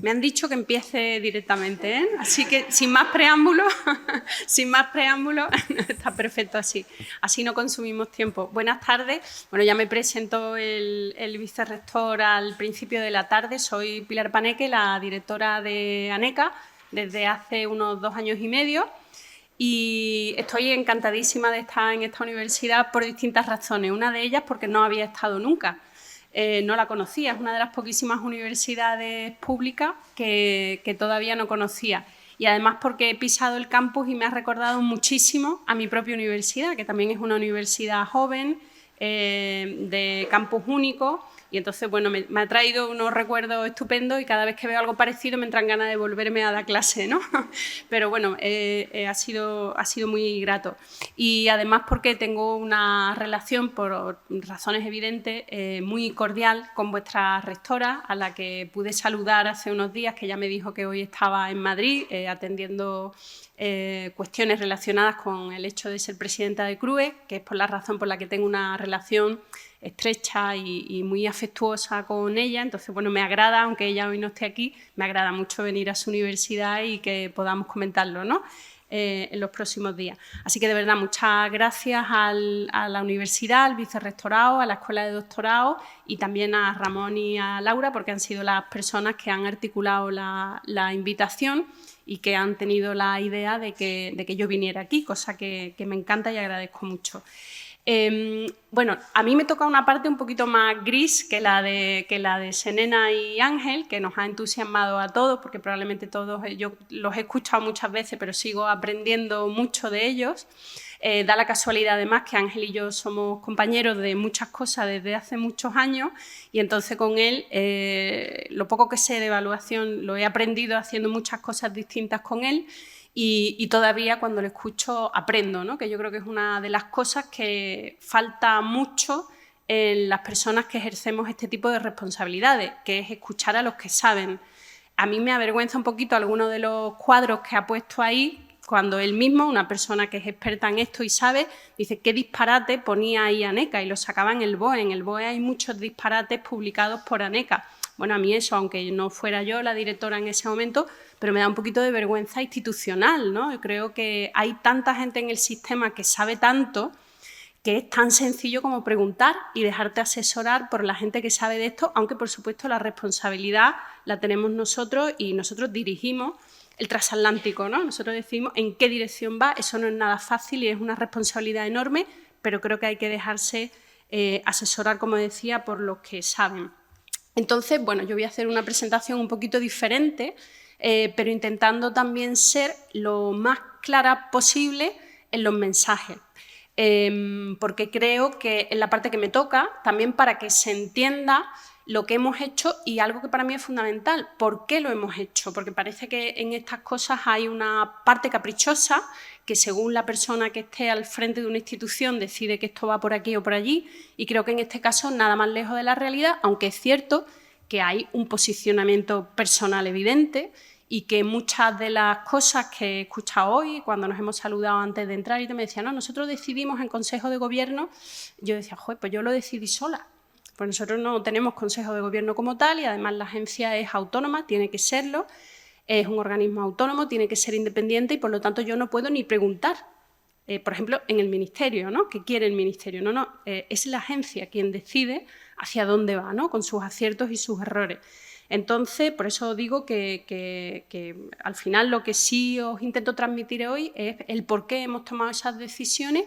Me han dicho que empiece directamente, ¿eh? Así que sin más preámbulos, sin más preámbulos, está perfecto así. Así no consumimos tiempo. Buenas tardes. Bueno, ya me presentó el vicerrector al principio de la tarde. Soy Pilar Paneque, la directora de ANECA, desde hace unos 2 años y medio. Y estoy encantadísima de estar en esta universidad por distintas razones. Una de ellas porque no había estado nunca. No la conocía, es una de las poquísimas universidades públicas que todavía no conocía. Y además porque he pisado el campus y me ha recordado muchísimo a mi propia universidad, que también es una universidad joven, de campus único. Y entonces, bueno, me ha traído unos recuerdos estupendos y cada vez que veo algo parecido me entran ganas de volverme a dar clase, ¿no? Pero bueno, ha sido muy grato. Y además porque tengo una relación, por razones evidentes, muy cordial con vuestra rectora, a la que pude saludar hace unos días, que ya me dijo que hoy estaba en Madrid atendiendo cuestiones relacionadas con el hecho de ser presidenta de CRUE, que es por la razón por la que tengo una relación estrecha y muy afectuosa con ella. Entonces, bueno, me agrada, aunque ella hoy no esté aquí, me agrada mucho venir a su universidad y que podamos comentarlo, ¿no? En los próximos días. Así que, de verdad, muchas gracias a la universidad, al vicerrectorado, a la escuela de doctorado y también a Ramón y a Laura, porque han sido las personas que han articulado la invitación y que han tenido la idea de que yo viniera aquí, cosa que me encanta y agradezco mucho. Bueno, a mí me toca una parte un poquito más gris que la de Senena y Ángel, que nos ha entusiasmado a todos, porque probablemente todos, yo los he escuchado muchas veces, pero sigo aprendiendo mucho de ellos. Da la casualidad además que Ángel y yo somos compañeros de muchas cosas desde hace muchos años y entonces con él lo poco que sé de evaluación lo he aprendido haciendo muchas cosas distintas con él. Y todavía cuando lo escucho aprendo, ¿no? Que yo creo que es una de las cosas que falta mucho en las personas que ejercemos este tipo de responsabilidades, que es escuchar a los que saben. A mí me avergüenza un poquito algunos de los cuadros que ha puesto ahí, cuando él mismo, una persona que es experta en esto y sabe, dice qué disparate ponía ahí ANECA y lo sacaba en el BOE. En el BOE hay muchos disparates publicados por ANECA. Bueno, a mí eso, aunque no fuera yo la directora en ese momento, pero me da un poquito de vergüenza institucional, ¿no? Yo creo que hay tanta gente en el sistema que sabe tanto que es tan sencillo como preguntar y dejarte asesorar por la gente que sabe de esto, aunque por supuesto la responsabilidad la tenemos nosotros y nosotros dirigimos el transatlántico, ¿no? Nosotros decidimos en qué dirección va, eso no es nada fácil y es una responsabilidad enorme, pero creo que hay que dejarse asesorar, como decía, por los que saben. Entonces, bueno, yo voy a hacer una presentación un poquito diferente, pero intentando también ser lo más clara posible en los mensajes. Porque creo que en la parte que me toca, también para que se entienda lo que hemos hecho y algo que para mí es fundamental, ¿por qué lo hemos hecho? Porque parece que en estas cosas hay una parte caprichosa que según la persona que esté al frente de una institución decide que esto va por aquí o por allí y creo que en este caso nada más lejos de la realidad, aunque es cierto que hay un posicionamiento personal evidente y que muchas de las cosas que he escuchado hoy, cuando nos hemos saludado antes de entrar y te me decían, no, nosotros decidimos en Consejo de Gobierno, yo decía, joder, pues yo lo decidí sola. Pues nosotros no tenemos Consejo de Gobierno como tal y además la agencia es autónoma, tiene que serlo, es un organismo autónomo, tiene que ser independiente y por lo tanto yo no puedo ni preguntar. Por ejemplo, en el Ministerio, ¿no? ¿Qué quiere el Ministerio? No, es la agencia quien decide hacia dónde va, ¿no? Con sus aciertos y sus errores. Entonces, por eso digo que al final lo que sí os intento transmitir hoy es el por qué hemos tomado esas decisiones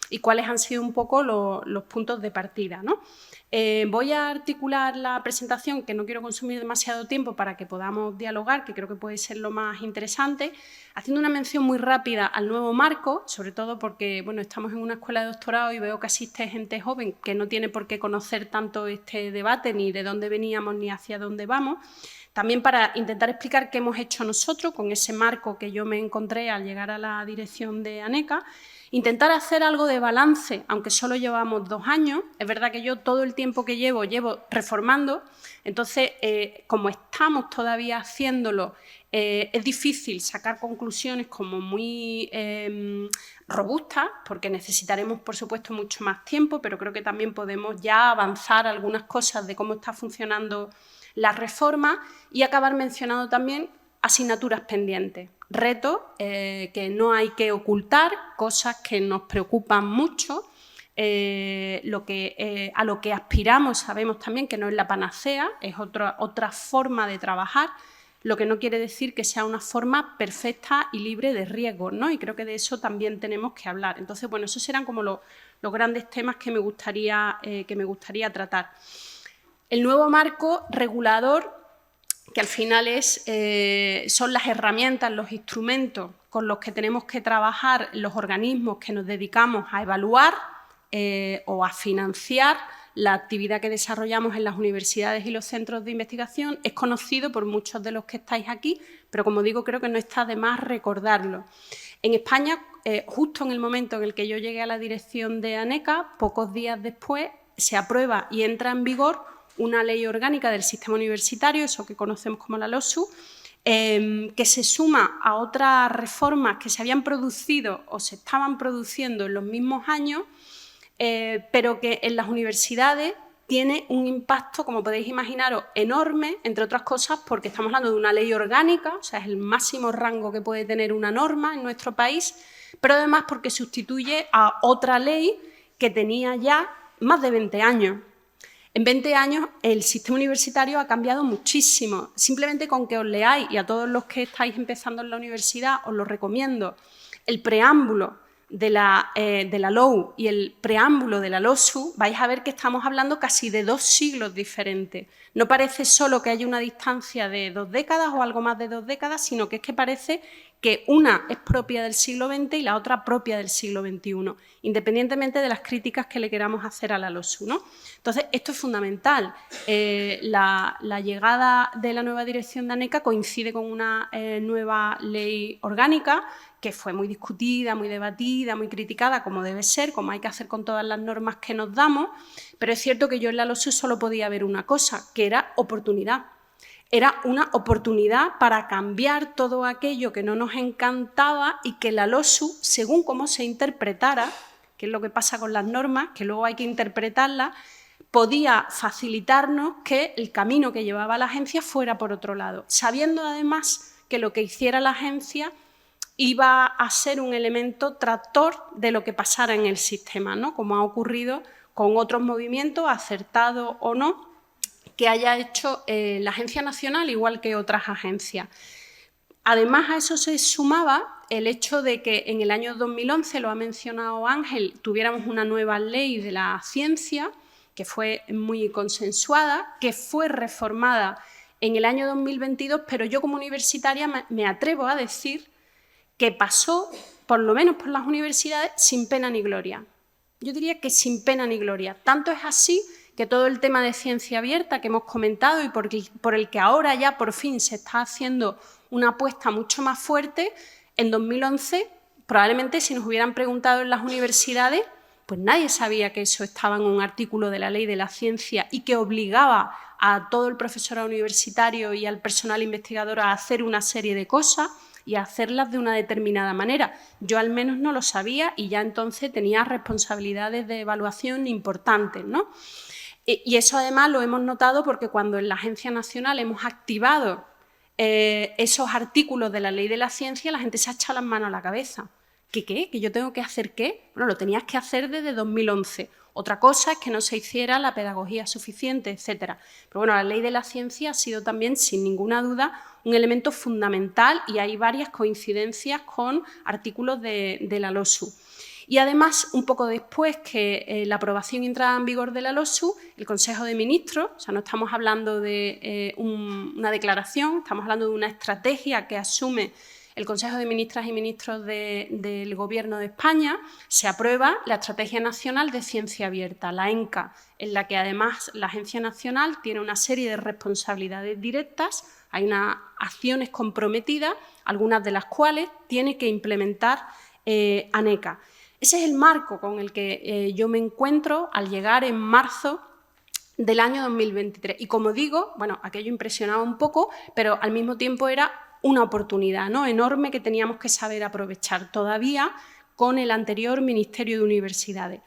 y cuáles han sido un poco los puntos de partida, ¿no? Voy a articular la presentación, que no quiero consumir demasiado tiempo para que podamos dialogar, que creo que puede ser lo más interesante, haciendo una mención muy rápida al nuevo marco, sobre todo porque bueno, estamos en una escuela de doctorado y veo que asiste gente joven que no tiene por qué conocer tanto este debate, ni de dónde veníamos, ni hacia dónde vamos. También para intentar explicar qué hemos hecho nosotros con ese marco que yo me encontré al llegar a la dirección de ANECA, intentar hacer algo de balance, aunque solo llevamos 2 años. Es verdad que yo todo el tiempo que llevo reformando, entonces como estamos todavía haciéndolo, es difícil sacar conclusiones como muy robustas, porque necesitaremos, por supuesto, mucho más tiempo, pero creo que también podemos ya avanzar algunas cosas de cómo está funcionando las reformas y acabar mencionando también asignaturas pendientes, retos que no hay que ocultar, cosas que nos preocupan mucho, a lo que aspiramos sabemos también que no es la panacea, es otra forma de trabajar, lo que no quiere decir que sea una forma perfecta y libre de riesgos, ¿no? Y creo que de eso también tenemos que hablar. Entonces, bueno, esos serán como los grandes temas que me gustaría tratar. El nuevo marco regulador, que al final son las herramientas, los instrumentos con los que tenemos que trabajar los organismos que nos dedicamos a evaluar o a financiar la actividad que desarrollamos en las universidades y los centros de investigación, es conocido por muchos de los que estáis aquí, pero como digo, creo que no está de más recordarlo. En España, justo en el momento en el que yo llegué a la dirección de ANECA, pocos días después se aprueba y entra en vigor una ley orgánica del sistema universitario, eso que conocemos como la LOSU, que se suma a otras reformas que se habían producido o se estaban produciendo en los mismos años, pero que en las universidades tiene un impacto, como podéis imaginaros, enorme, entre otras cosas porque estamos hablando de una ley orgánica, o sea, es el máximo rango que puede tener una norma en nuestro país, pero además porque sustituye a otra ley que tenía ya más de 20 años. En 20 años el sistema universitario ha cambiado muchísimo. Simplemente con que os leáis, y a todos los que estáis empezando en la universidad os lo recomiendo, el preámbulo de la LOU y el preámbulo de la LOSU, vais a ver que estamos hablando casi de 2 siglos diferentes. No parece solo que haya una distancia de 2 décadas o algo más de 2 décadas, sino que es que parece que una es propia del siglo XX y la otra propia del siglo XXI, independientemente de las críticas que le queramos hacer a la LOSU, ¿no? Entonces, esto es fundamental. La llegada de la nueva dirección de ANECA coincide con una nueva ley orgánica que fue muy discutida, muy debatida, muy criticada, como debe ser, como hay que hacer con todas las normas que nos damos, pero es cierto que yo en la LOSU solo podía ver una cosa, que era oportunidad. Era una oportunidad para cambiar todo aquello que no nos encantaba y que la LOSU, según cómo se interpretara, que es lo que pasa con las normas, que luego hay que interpretarlas, podía facilitarnos que el camino que llevaba la agencia fuera por otro lado, sabiendo además que lo que hiciera la agencia iba a ser un elemento tractor de lo que pasara en el sistema, ¿no? Como ha ocurrido con otros movimientos, acertados o no, que haya hecho la Agencia Nacional, igual que otras agencias. Además, a eso se sumaba el hecho de que en el año 2011, lo ha mencionado Ángel, tuviéramos una nueva ley de la ciencia, que fue muy consensuada, que fue reformada en el año 2022, pero yo como universitaria me atrevo a decir que pasó, por lo menos por las universidades, sin pena ni gloria. Yo diría que sin pena ni gloria. Tanto es así que todo el tema de ciencia abierta que hemos comentado y por el que ahora ya por fin se está haciendo una apuesta mucho más fuerte, en 2011 probablemente si nos hubieran preguntado en las universidades, pues nadie sabía que eso estaba en un artículo de la Ley de la Ciencia y que obligaba a todo el profesorado universitario y al personal investigador a hacer una serie de cosas y a hacerlas de una determinada manera. Yo al menos no lo sabía y ya entonces tenía responsabilidades de evaluación importantes, ¿no? Y eso además lo hemos notado porque cuando en la Agencia Nacional hemos activado esos artículos de la Ley de la Ciencia, la gente se ha echado las manos a la cabeza. ¿Qué? ¿Que yo tengo que hacer qué? Bueno, lo tenías que hacer desde 2011. Otra cosa es que no se hiciera la pedagogía suficiente, etcétera. Pero bueno, la Ley de la Ciencia ha sido también, sin ninguna duda, un elemento fundamental y hay varias coincidencias con artículos de la LOSU. Y además, un poco después que la aprobación y entrada en vigor de la LOSU, el Consejo de Ministros, o sea, no estamos hablando de una declaración, estamos hablando de una estrategia que asume el Consejo de Ministras y Ministros del Gobierno de España, se aprueba la Estrategia Nacional de Ciencia Abierta, la ENCA, en la que además la Agencia Nacional tiene una serie de responsabilidades directas, hay unas acciones comprometidas, algunas de las cuales tiene que implementar ANECA. Ese es el marco con el que yo me encuentro al llegar en marzo del año 2023. Y como digo, bueno, aquello impresionaba un poco, pero al mismo tiempo era una oportunidad, ¿no?, enorme que teníamos que saber aprovechar todavía con el anterior Ministerio de Universidades.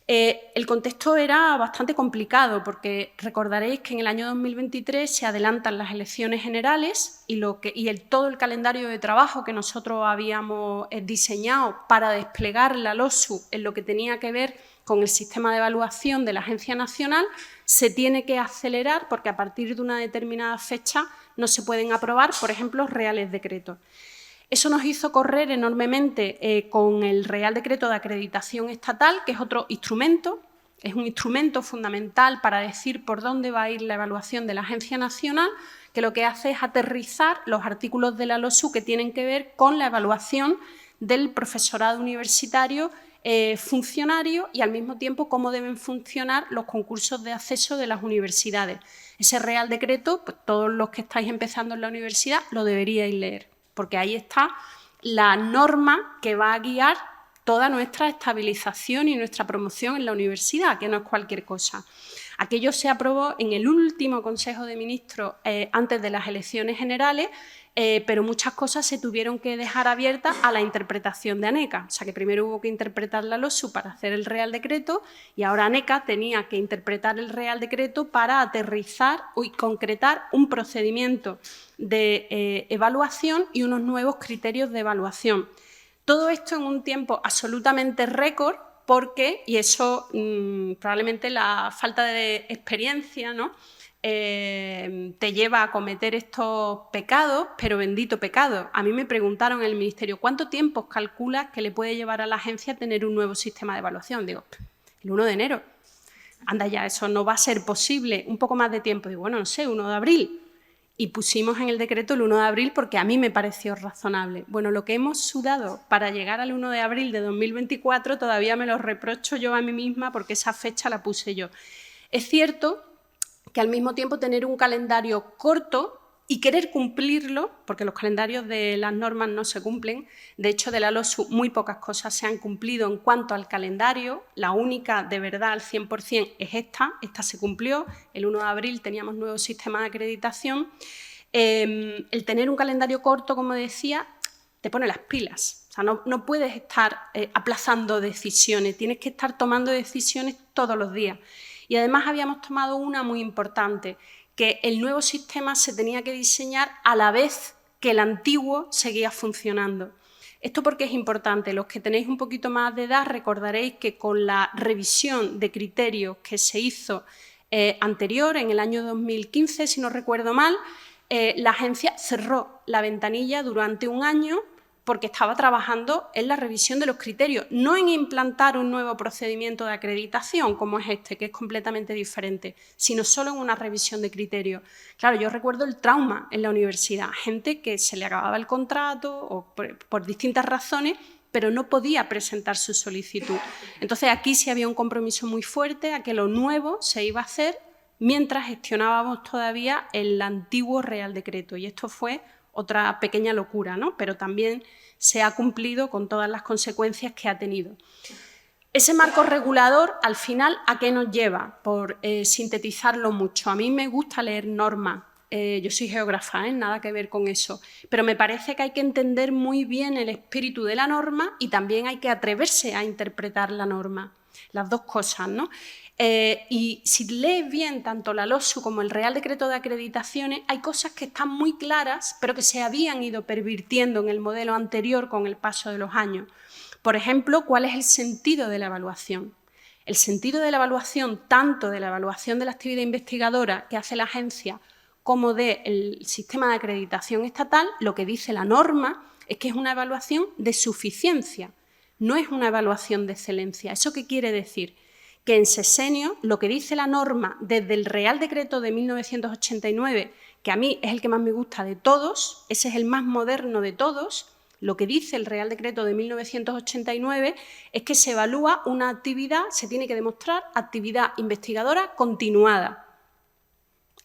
El contexto era bastante complicado porque recordaréis que en el año 2023 se adelantan las elecciones generales y, todo el calendario de trabajo que nosotros habíamos diseñado para desplegar la LOSU en lo que tenía que ver con el sistema de evaluación de la Agencia Nacional se tiene que acelerar porque a partir de una determinada fecha no se pueden aprobar, por ejemplo, reales decretos. Eso nos hizo correr enormemente con el Real Decreto de Acreditación Estatal, que es otro instrumento, es un instrumento fundamental para decir por dónde va a ir la evaluación de la Agencia Nacional, que lo que hace es aterrizar los artículos de la LOSU que tienen que ver con la evaluación del profesorado universitario funcionario y al mismo tiempo cómo deben funcionar los concursos de acceso de las universidades. Ese Real Decreto, pues, todos los que estáis empezando en la universidad lo deberíais leer, porque ahí está la norma que va a guiar toda nuestra estabilización y nuestra promoción en la universidad, que no es cualquier cosa. Aquello se aprobó en el último Consejo de Ministros antes de las elecciones generales, pero muchas cosas se tuvieron que dejar abiertas a la interpretación de ANECA. O sea, que primero hubo que interpretar la LOSU para hacer el Real Decreto y ahora ANECA tenía que interpretar el Real Decreto para aterrizar y concretar un procedimiento de evaluación y unos nuevos criterios de evaluación. Todo esto en un tiempo absolutamente récord porque, y eso probablemente la falta de experiencia, ¿no?, te lleva a cometer estos pecados, pero bendito pecado. A mí me preguntaron en el Ministerio, ¿cuánto tiempo calculas que le puede llevar a la agencia tener un nuevo sistema de evaluación? Digo, el 1 de enero. Anda ya, eso no va a ser posible. Un poco más de tiempo. Digo, bueno, no sé, 1 de abril. Y pusimos en el decreto el 1 de abril porque a mí me pareció razonable. Bueno, lo que hemos sudado para llegar al 1 de abril de 2024 todavía me lo reprocho yo a mí misma porque esa fecha la puse yo. Es cierto que al mismo tiempo tener un calendario corto y querer cumplirlo, porque los calendarios de las normas no se cumplen, de hecho de la LOSU muy pocas cosas se han cumplido en cuanto al calendario, la única de verdad al 100% es esta se cumplió, el 1 de abril teníamos nuevo sistema de acreditación. El tener un calendario corto, como decía, te pone las pilas, o sea, no puedes estar aplazando decisiones, tienes que estar tomando decisiones todos los días. Y además habíamos tomado una muy importante, que el nuevo sistema se tenía que diseñar a la vez que el antiguo seguía funcionando. Esto porque es importante. Los que tenéis un poquito más de edad recordaréis que con la revisión de criterios que se hizo anterior, en el año 2015, si no recuerdo mal, la agencia cerró la ventanilla durante un año porque estaba trabajando en la revisión de los criterios, no en implantar un nuevo procedimiento de acreditación como es este, que es completamente diferente, sino solo en una revisión de criterios. Claro, yo recuerdo el trauma en la universidad, gente que se le acababa el contrato o por distintas razones, pero no podía presentar su solicitud. Entonces, aquí sí había un compromiso muy fuerte a que lo nuevo se iba a hacer mientras gestionábamos todavía el antiguo Real Decreto, y esto fue otra pequeña locura, ¿no?, pero también se ha cumplido con todas las consecuencias que ha tenido. Ese marco regulador, al final, ¿a qué nos lleva? Por sintetizarlo mucho. A mí me gusta leer normas. Yo soy geógrafa, nada que ver con eso, pero me parece que hay que entender muy bien el espíritu de la norma y también hay que atreverse a interpretar la norma. Las dos cosas, ¿no? Y si lees bien tanto la LOSU como el Real Decreto de Acreditaciones, hay cosas que están muy claras, pero que se habían ido pervirtiendo en el modelo anterior con el paso de los años. Por ejemplo, ¿cuál es el sentido de la evaluación? El sentido de la evaluación, tanto de la evaluación de la actividad investigadora que hace la agencia como del sistema de acreditación estatal, lo que dice la norma es que es una evaluación de suficiencia, no es una evaluación de excelencia. ¿Eso qué quiere decir? Que en sexenio lo que dice la norma desde el Real Decreto de 1989, que a mí es el que más me gusta de todos, ese es el más moderno de todos, lo que dice el Real Decreto de 1989 es que se evalúa una actividad, se tiene que demostrar actividad investigadora continuada.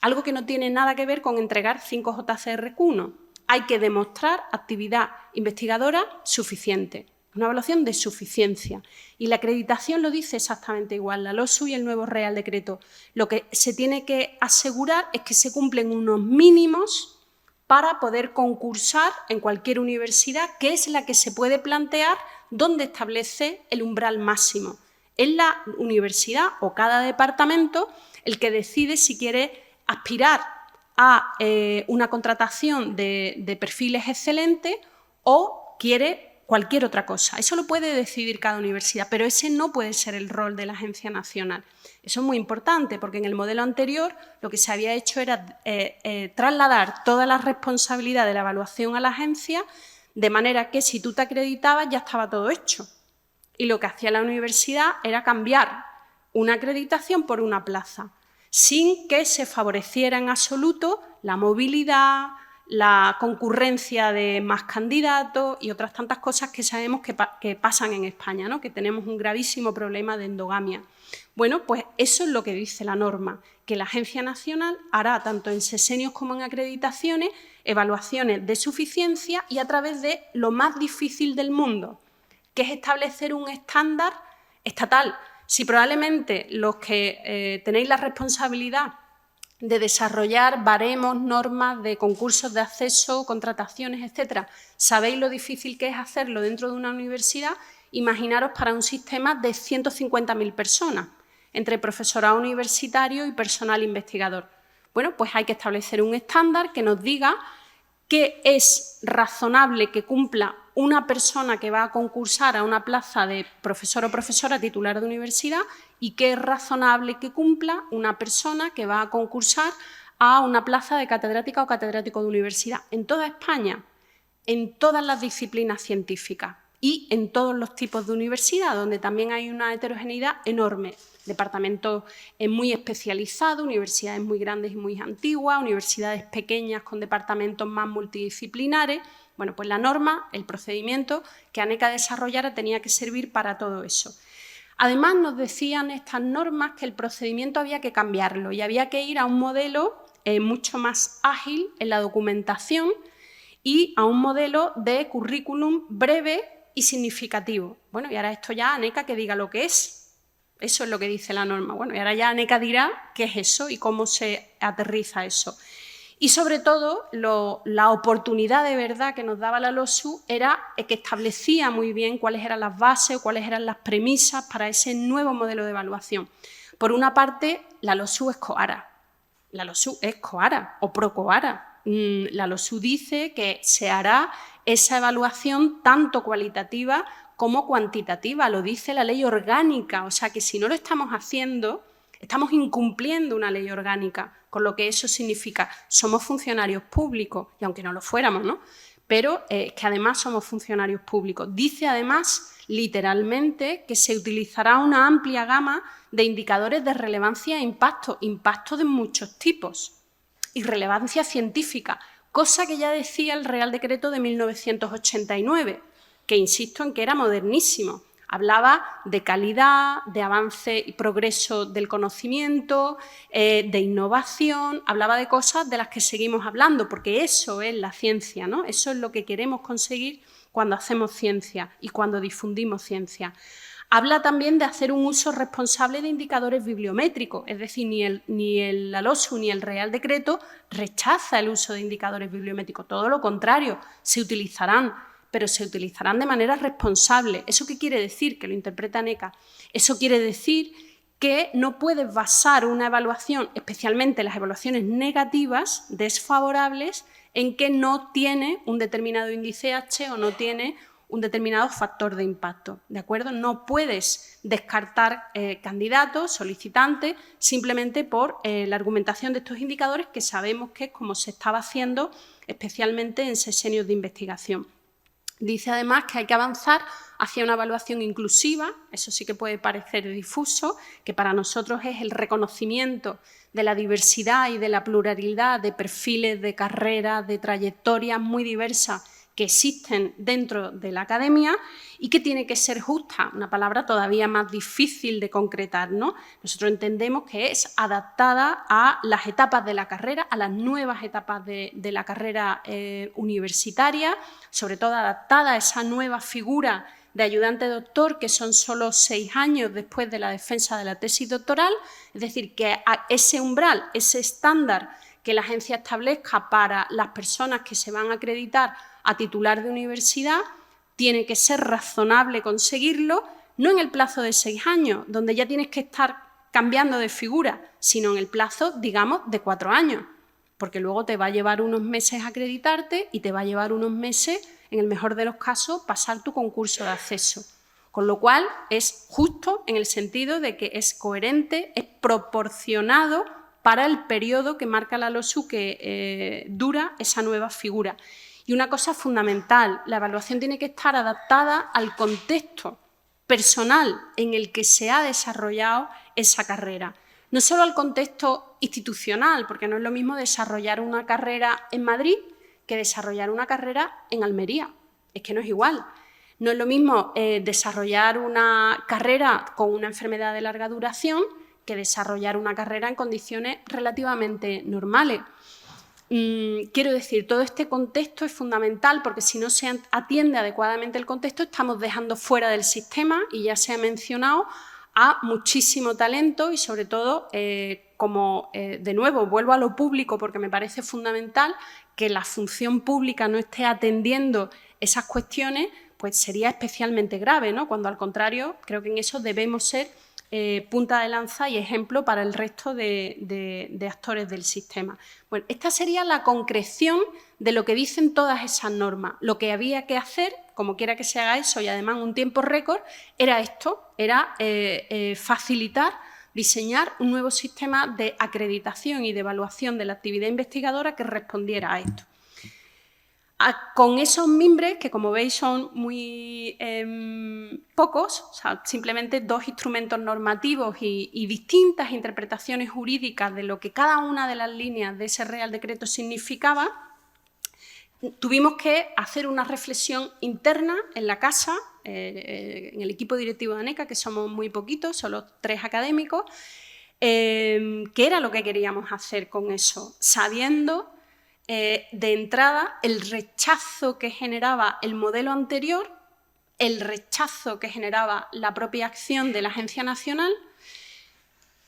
Algo que no tiene nada que ver con entregar 5 JCRQ1. Hay que demostrar actividad investigadora suficiente. Una evaluación de suficiencia. Y la acreditación lo dice exactamente igual, la LOSU y el nuevo Real Decreto. Lo que se tiene que asegurar es que se cumplen unos mínimos para poder concursar en cualquier universidad, que es la que se puede plantear donde establece el umbral máximo. Es la universidad o cada departamento el que decide si quiere aspirar a una contratación de perfiles excelentes o quiere cualquier otra cosa. Eso lo puede decidir cada universidad, pero ese no puede ser el rol de la Agencia Nacional. Eso es muy importante porque en el modelo anterior lo que se había hecho era trasladar toda la responsabilidad de la evaluación a la agencia, de manera que si tú te acreditabas ya estaba todo hecho. Y lo que hacía la universidad era cambiar una acreditación por una plaza, sin que se favoreciera en absoluto la movilidad, la concurrencia de más candidatos y otras tantas cosas que sabemos que pasan en España, ¿no? Que tenemos un gravísimo problema de endogamia. Bueno, pues eso es lo que dice la norma, que la Agencia Nacional hará tanto en sesenios como en acreditaciones evaluaciones de suficiencia y a través de lo más difícil del mundo, que es establecer un estándar estatal. Si probablemente los que tenéis la responsabilidad de desarrollar baremos, normas de concursos de acceso, contrataciones, etcétera, sabéis lo difícil que es hacerlo dentro de una universidad, imaginaros para un sistema de 150.000 personas, entre profesorado universitario y personal investigador. Bueno, pues hay que establecer un estándar que nos diga qué es razonable que cumpla una persona que va a concursar a una plaza de profesor o profesora titular de universidad y qué es razonable que cumpla una persona que va a concursar a una plaza de catedrática o catedrático de universidad. En toda España, en todas las disciplinas científicas y en todos los tipos de universidad, donde también hay una heterogeneidad enorme. Departamentos muy especializados, universidades muy grandes y muy antiguas, universidades pequeñas con departamentos más multidisciplinares. Bueno, pues la norma, el procedimiento que ANECA desarrollara tenía que servir para todo eso. Además, nos decían estas normas que el procedimiento había que cambiarlo y había que ir a un modelo mucho más ágil en la documentación y a un modelo de currículum breve y significativo. Bueno, y ahora esto ya ANECA que diga lo que es. Eso es lo que dice la norma. Bueno, y ahora ya ANECA dirá qué es eso y cómo se aterriza eso. Y sobre todo, la oportunidad de verdad que nos daba la LOSU era que establecía muy bien cuáles eran las bases o cuáles eran las premisas para ese nuevo modelo de evaluación. Por una parte, la LOSU es COARA. La LOSU es COARA o PROCOARA. La LOSU dice que se hará esa evaluación tanto cualitativa como cuantitativa, lo dice la ley orgánica, o sea que si no lo estamos haciendo, estamos incumpliendo una ley orgánica, con lo que eso significa, somos funcionarios públicos, y aunque no lo fuéramos, ¿no? Pero que además somos funcionarios públicos. Dice además, literalmente, que se utilizará una amplia gama de indicadores de relevancia e impacto de muchos tipos, y relevancia científica, cosa que ya decía el Real Decreto de 1989, que insisto en que era modernísimo. Hablaba de calidad, de avance y progreso del conocimiento, de innovación, hablaba de cosas de las que seguimos hablando, porque eso es la ciencia, ¿no? Eso es lo que queremos conseguir cuando hacemos ciencia y cuando difundimos ciencia. Habla también de hacer un uso responsable de indicadores bibliométricos, es decir, ni la LOSU ni el Real Decreto rechaza el uso de indicadores bibliométricos, todo lo contrario, se utilizarán, pero se utilizarán de manera responsable. ¿Eso qué quiere decir? Que lo interpreta ANECA. Eso quiere decir que no puedes basar una evaluación, especialmente las evaluaciones negativas, desfavorables, en que no tiene un determinado índice H o no tiene un determinado factor de impacto, ¿de acuerdo? No puedes descartar candidatos, solicitantes, simplemente por la argumentación de estos indicadores que sabemos que es como se estaba haciendo especialmente en sesenios de investigación. Dice además que hay que avanzar hacia una evaluación inclusiva, eso sí que puede parecer difuso, que para nosotros es el reconocimiento de la diversidad y de la pluralidad de perfiles, de carreras, de trayectorias muy diversas que existen dentro de la academia y que tiene que ser justa, una palabra todavía más difícil de concretar, ¿no? Nosotros entendemos que es adaptada a las etapas de la carrera, a las nuevas etapas de la carrera universitaria, sobre todo adaptada a esa nueva figura de ayudante doctor, que son solo 6 años después de la defensa de la tesis doctoral, es decir, que a ese umbral, ese estándar que la agencia establezca para las personas que se van a acreditar a titular de universidad, tiene que ser razonable conseguirlo, no en el plazo de 6 años, donde ya tienes que estar cambiando de figura, sino en el plazo, digamos, de 4 años, porque luego te va a llevar unos meses acreditarte y te va a llevar unos meses, en el mejor de los casos, pasar tu concurso de acceso. Con lo cual, es justo en el sentido de que es coherente, es proporcionado para el periodo que marca la LOSU que dura esa nueva figura. Y una cosa fundamental, la evaluación tiene que estar adaptada al contexto personal en el que se ha desarrollado esa carrera. No solo al contexto institucional, porque no es lo mismo desarrollar una carrera en Madrid que desarrollar una carrera en Almería. Es que no es igual. No es lo mismo desarrollar una carrera con una enfermedad de larga duración que desarrollar una carrera en condiciones relativamente normales. Quiero decir, todo este contexto es fundamental porque si no se atiende adecuadamente el contexto estamos dejando fuera del sistema, y ya se ha mencionado, a muchísimo talento y sobre todo, de nuevo, vuelvo a lo público porque me parece fundamental que la función pública no esté atendiendo esas cuestiones, pues sería especialmente grave, ¿no? Cuando al contrario, creo que en eso debemos ser punta de lanza y ejemplo para el resto de actores del sistema. Bueno, esta sería la concreción de lo que dicen todas esas normas. Lo que había que hacer, como quiera que se haga eso y además en un tiempo récord, era esto, era facilitar, diseñar un nuevo sistema de acreditación y de evaluación de la actividad investigadora que respondiera a esto. Con esos mimbres, que como veis son muy pocos, o sea, simplemente 2 instrumentos normativos y distintas interpretaciones jurídicas de lo que cada una de las líneas de ese Real Decreto significaba, tuvimos que hacer una reflexión interna en la casa, en el equipo directivo de ANECA, que somos muy poquitos, solo 3 académicos, qué era lo que queríamos hacer con eso, sabiendo de entrada el rechazo que generaba el modelo anterior, el rechazo que generaba la propia acción de la Agencia Nacional,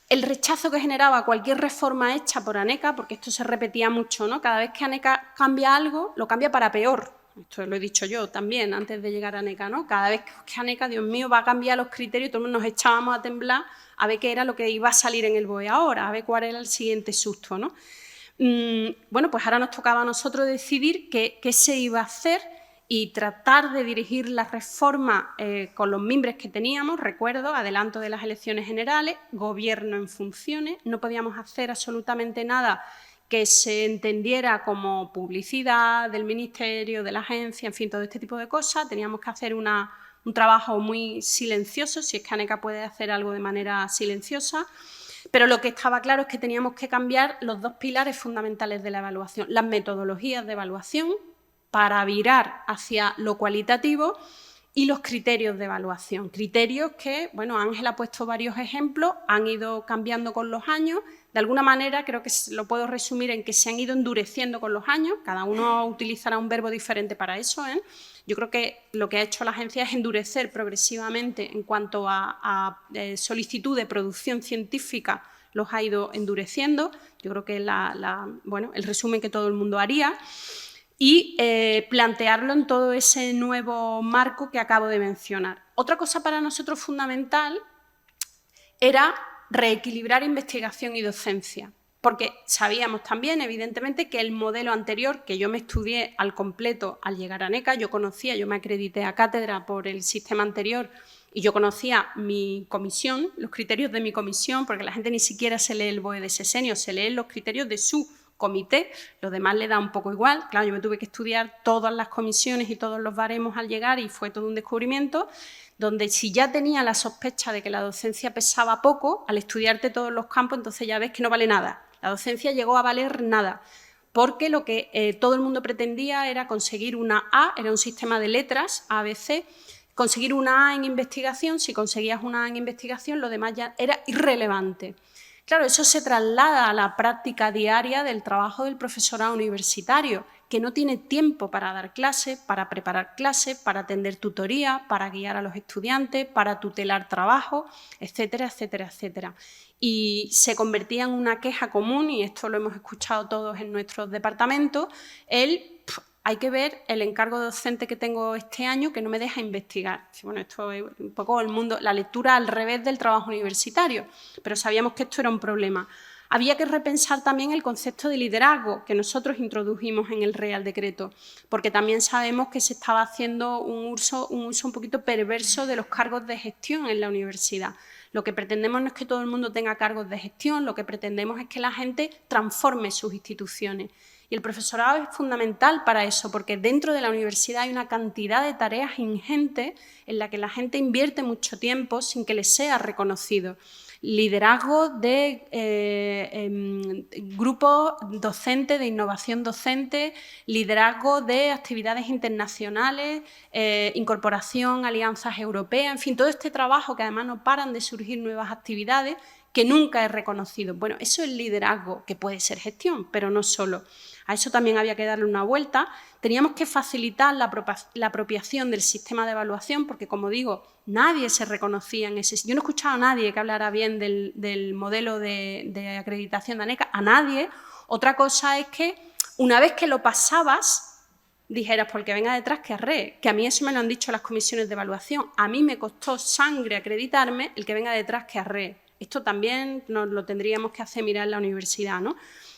el rechazo que generaba cualquier reforma hecha por ANECA, porque esto se repetía mucho, ¿no? Cada vez que ANECA cambia algo, lo cambia para peor. Esto lo he dicho yo también antes de llegar a ANECA, ¿no? Cada vez que ANECA, Dios mío, va a cambiar los criterios, todos nos echábamos a temblar a ver qué era lo que iba a salir en el BOE ahora, a ver cuál era el siguiente susto, ¿no? Bueno, pues ahora nos tocaba a nosotros decidir qué se iba a hacer y tratar de dirigir la reforma con los mimbres que teníamos. Recuerdo, adelanto de las elecciones generales, gobierno en funciones, no podíamos hacer absolutamente nada que se entendiera como publicidad del ministerio, de la agencia, en fin, todo este tipo de cosas. Teníamos que hacer un trabajo muy silencioso, si es que ANECA puede hacer algo de manera silenciosa. Pero lo que estaba claro es que teníamos que cambiar los 2 pilares fundamentales de la evaluación, las metodologías de evaluación para virar hacia lo cualitativo y los criterios de evaluación. Criterios que, bueno, Ángel ha puesto varios ejemplos, han ido cambiando con los años. De alguna manera creo que lo puedo resumir en que se han ido endureciendo con los años, cada uno utilizará un verbo diferente para eso, ¿eh? Yo creo que lo que ha hecho la agencia es endurecer progresivamente en cuanto a solicitud de producción científica, los ha ido endureciendo. Yo creo que bueno, el resumen que todo el mundo haría y plantearlo en todo ese nuevo marco que acabo de mencionar. Otra cosa para nosotros fundamental era reequilibrar investigación y docencia, porque sabíamos también, evidentemente, que el modelo anterior, que yo me estudié al completo al llegar a ANECA, yo me acredité a cátedra por el sistema anterior y yo conocía mi comisión, los criterios de mi comisión, porque la gente ni siquiera se lee el BOE de sesenio, se leen los criterios de su comité, los demás le da un poco igual. Claro, yo me tuve que estudiar todas las comisiones y todos los baremos al llegar y fue todo un descubrimiento, donde si ya tenía la sospecha de que la docencia pesaba poco, al estudiarte todos los campos, entonces ya ves que no vale nada. La docencia llegó a valer nada, porque lo que todo el mundo pretendía era conseguir una A, era un sistema de letras, A, B, C, conseguir una A en investigación. Si conseguías una A en investigación, lo demás ya era irrelevante. Claro, eso se traslada a la práctica diaria del trabajo del profesorado universitario, que no tiene tiempo para dar clases, para preparar clases, para atender tutoría, para guiar a los estudiantes, para tutelar trabajo, etcétera, etcétera, etcétera. Y se convertía en una queja común, y esto lo hemos escuchado todos en nuestros departamentos, hay que ver el encargo docente que tengo este año que no me deja investigar. Bueno, esto es un poco el mundo, la lectura al revés del trabajo universitario, pero sabíamos que esto era un problema. Había que repensar también el concepto de liderazgo que nosotros introdujimos en el Real Decreto, porque también sabemos que se estaba haciendo un uso un poquito perverso de los cargos de gestión en la universidad. Lo que pretendemos no es que todo el mundo tenga cargos de gestión, lo que pretendemos es que la gente transforme sus instituciones. Y el profesorado es fundamental para eso, porque dentro de la universidad hay una cantidad de tareas ingentes en la que la gente invierte mucho tiempo sin que les sea reconocido. Liderazgo de grupos docentes, de innovación docente, liderazgo de actividades internacionales, incorporación, alianzas europeas, en fin, todo este trabajo que además no paran de surgir nuevas actividades que nunca es reconocido. Bueno, eso es liderazgo, que puede ser gestión, pero no solo. A eso también había que darle una vuelta. Teníamos que facilitar la apropiación del sistema de evaluación, porque, como digo, nadie se reconocía en ese... Yo no he escuchado a nadie que hablara bien del modelo de acreditación de ANECA, a nadie. Otra cosa es que, una vez que lo pasabas, dijeras, porque venga detrás que arree, que a mí eso me lo han dicho las comisiones de evaluación. A mí me costó sangre acreditarme, el que venga detrás que arree. Esto también nos lo tendríamos que hacer mirar en la universidad, ¿no?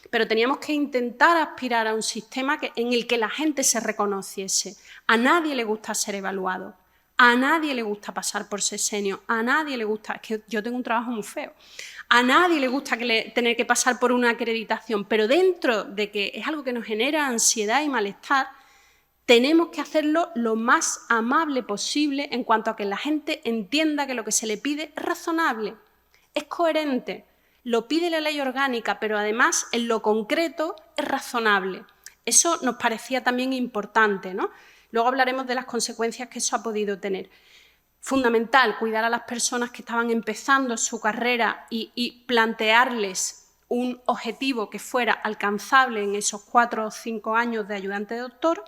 Pero teníamos que intentar aspirar a un sistema en el que la gente se reconociese. A nadie le gusta ser evaluado, a nadie le gusta pasar por sesenio, a nadie le gusta... Es que yo tengo un trabajo muy feo. A nadie le gusta tener que pasar por una acreditación, pero dentro de que es algo que nos genera ansiedad y malestar, tenemos que hacerlo lo más amable posible en cuanto a que la gente entienda que lo que se le pide es razonable, es coherente. Lo pide la ley orgánica, pero además en lo concreto es razonable. Eso nos parecía también importante, ¿no? Luego hablaremos de las consecuencias que eso ha podido tener. Fundamental, cuidar a las personas que estaban empezando su carrera y plantearles un objetivo que fuera alcanzable en esos 4 o 5 años de ayudante de doctor.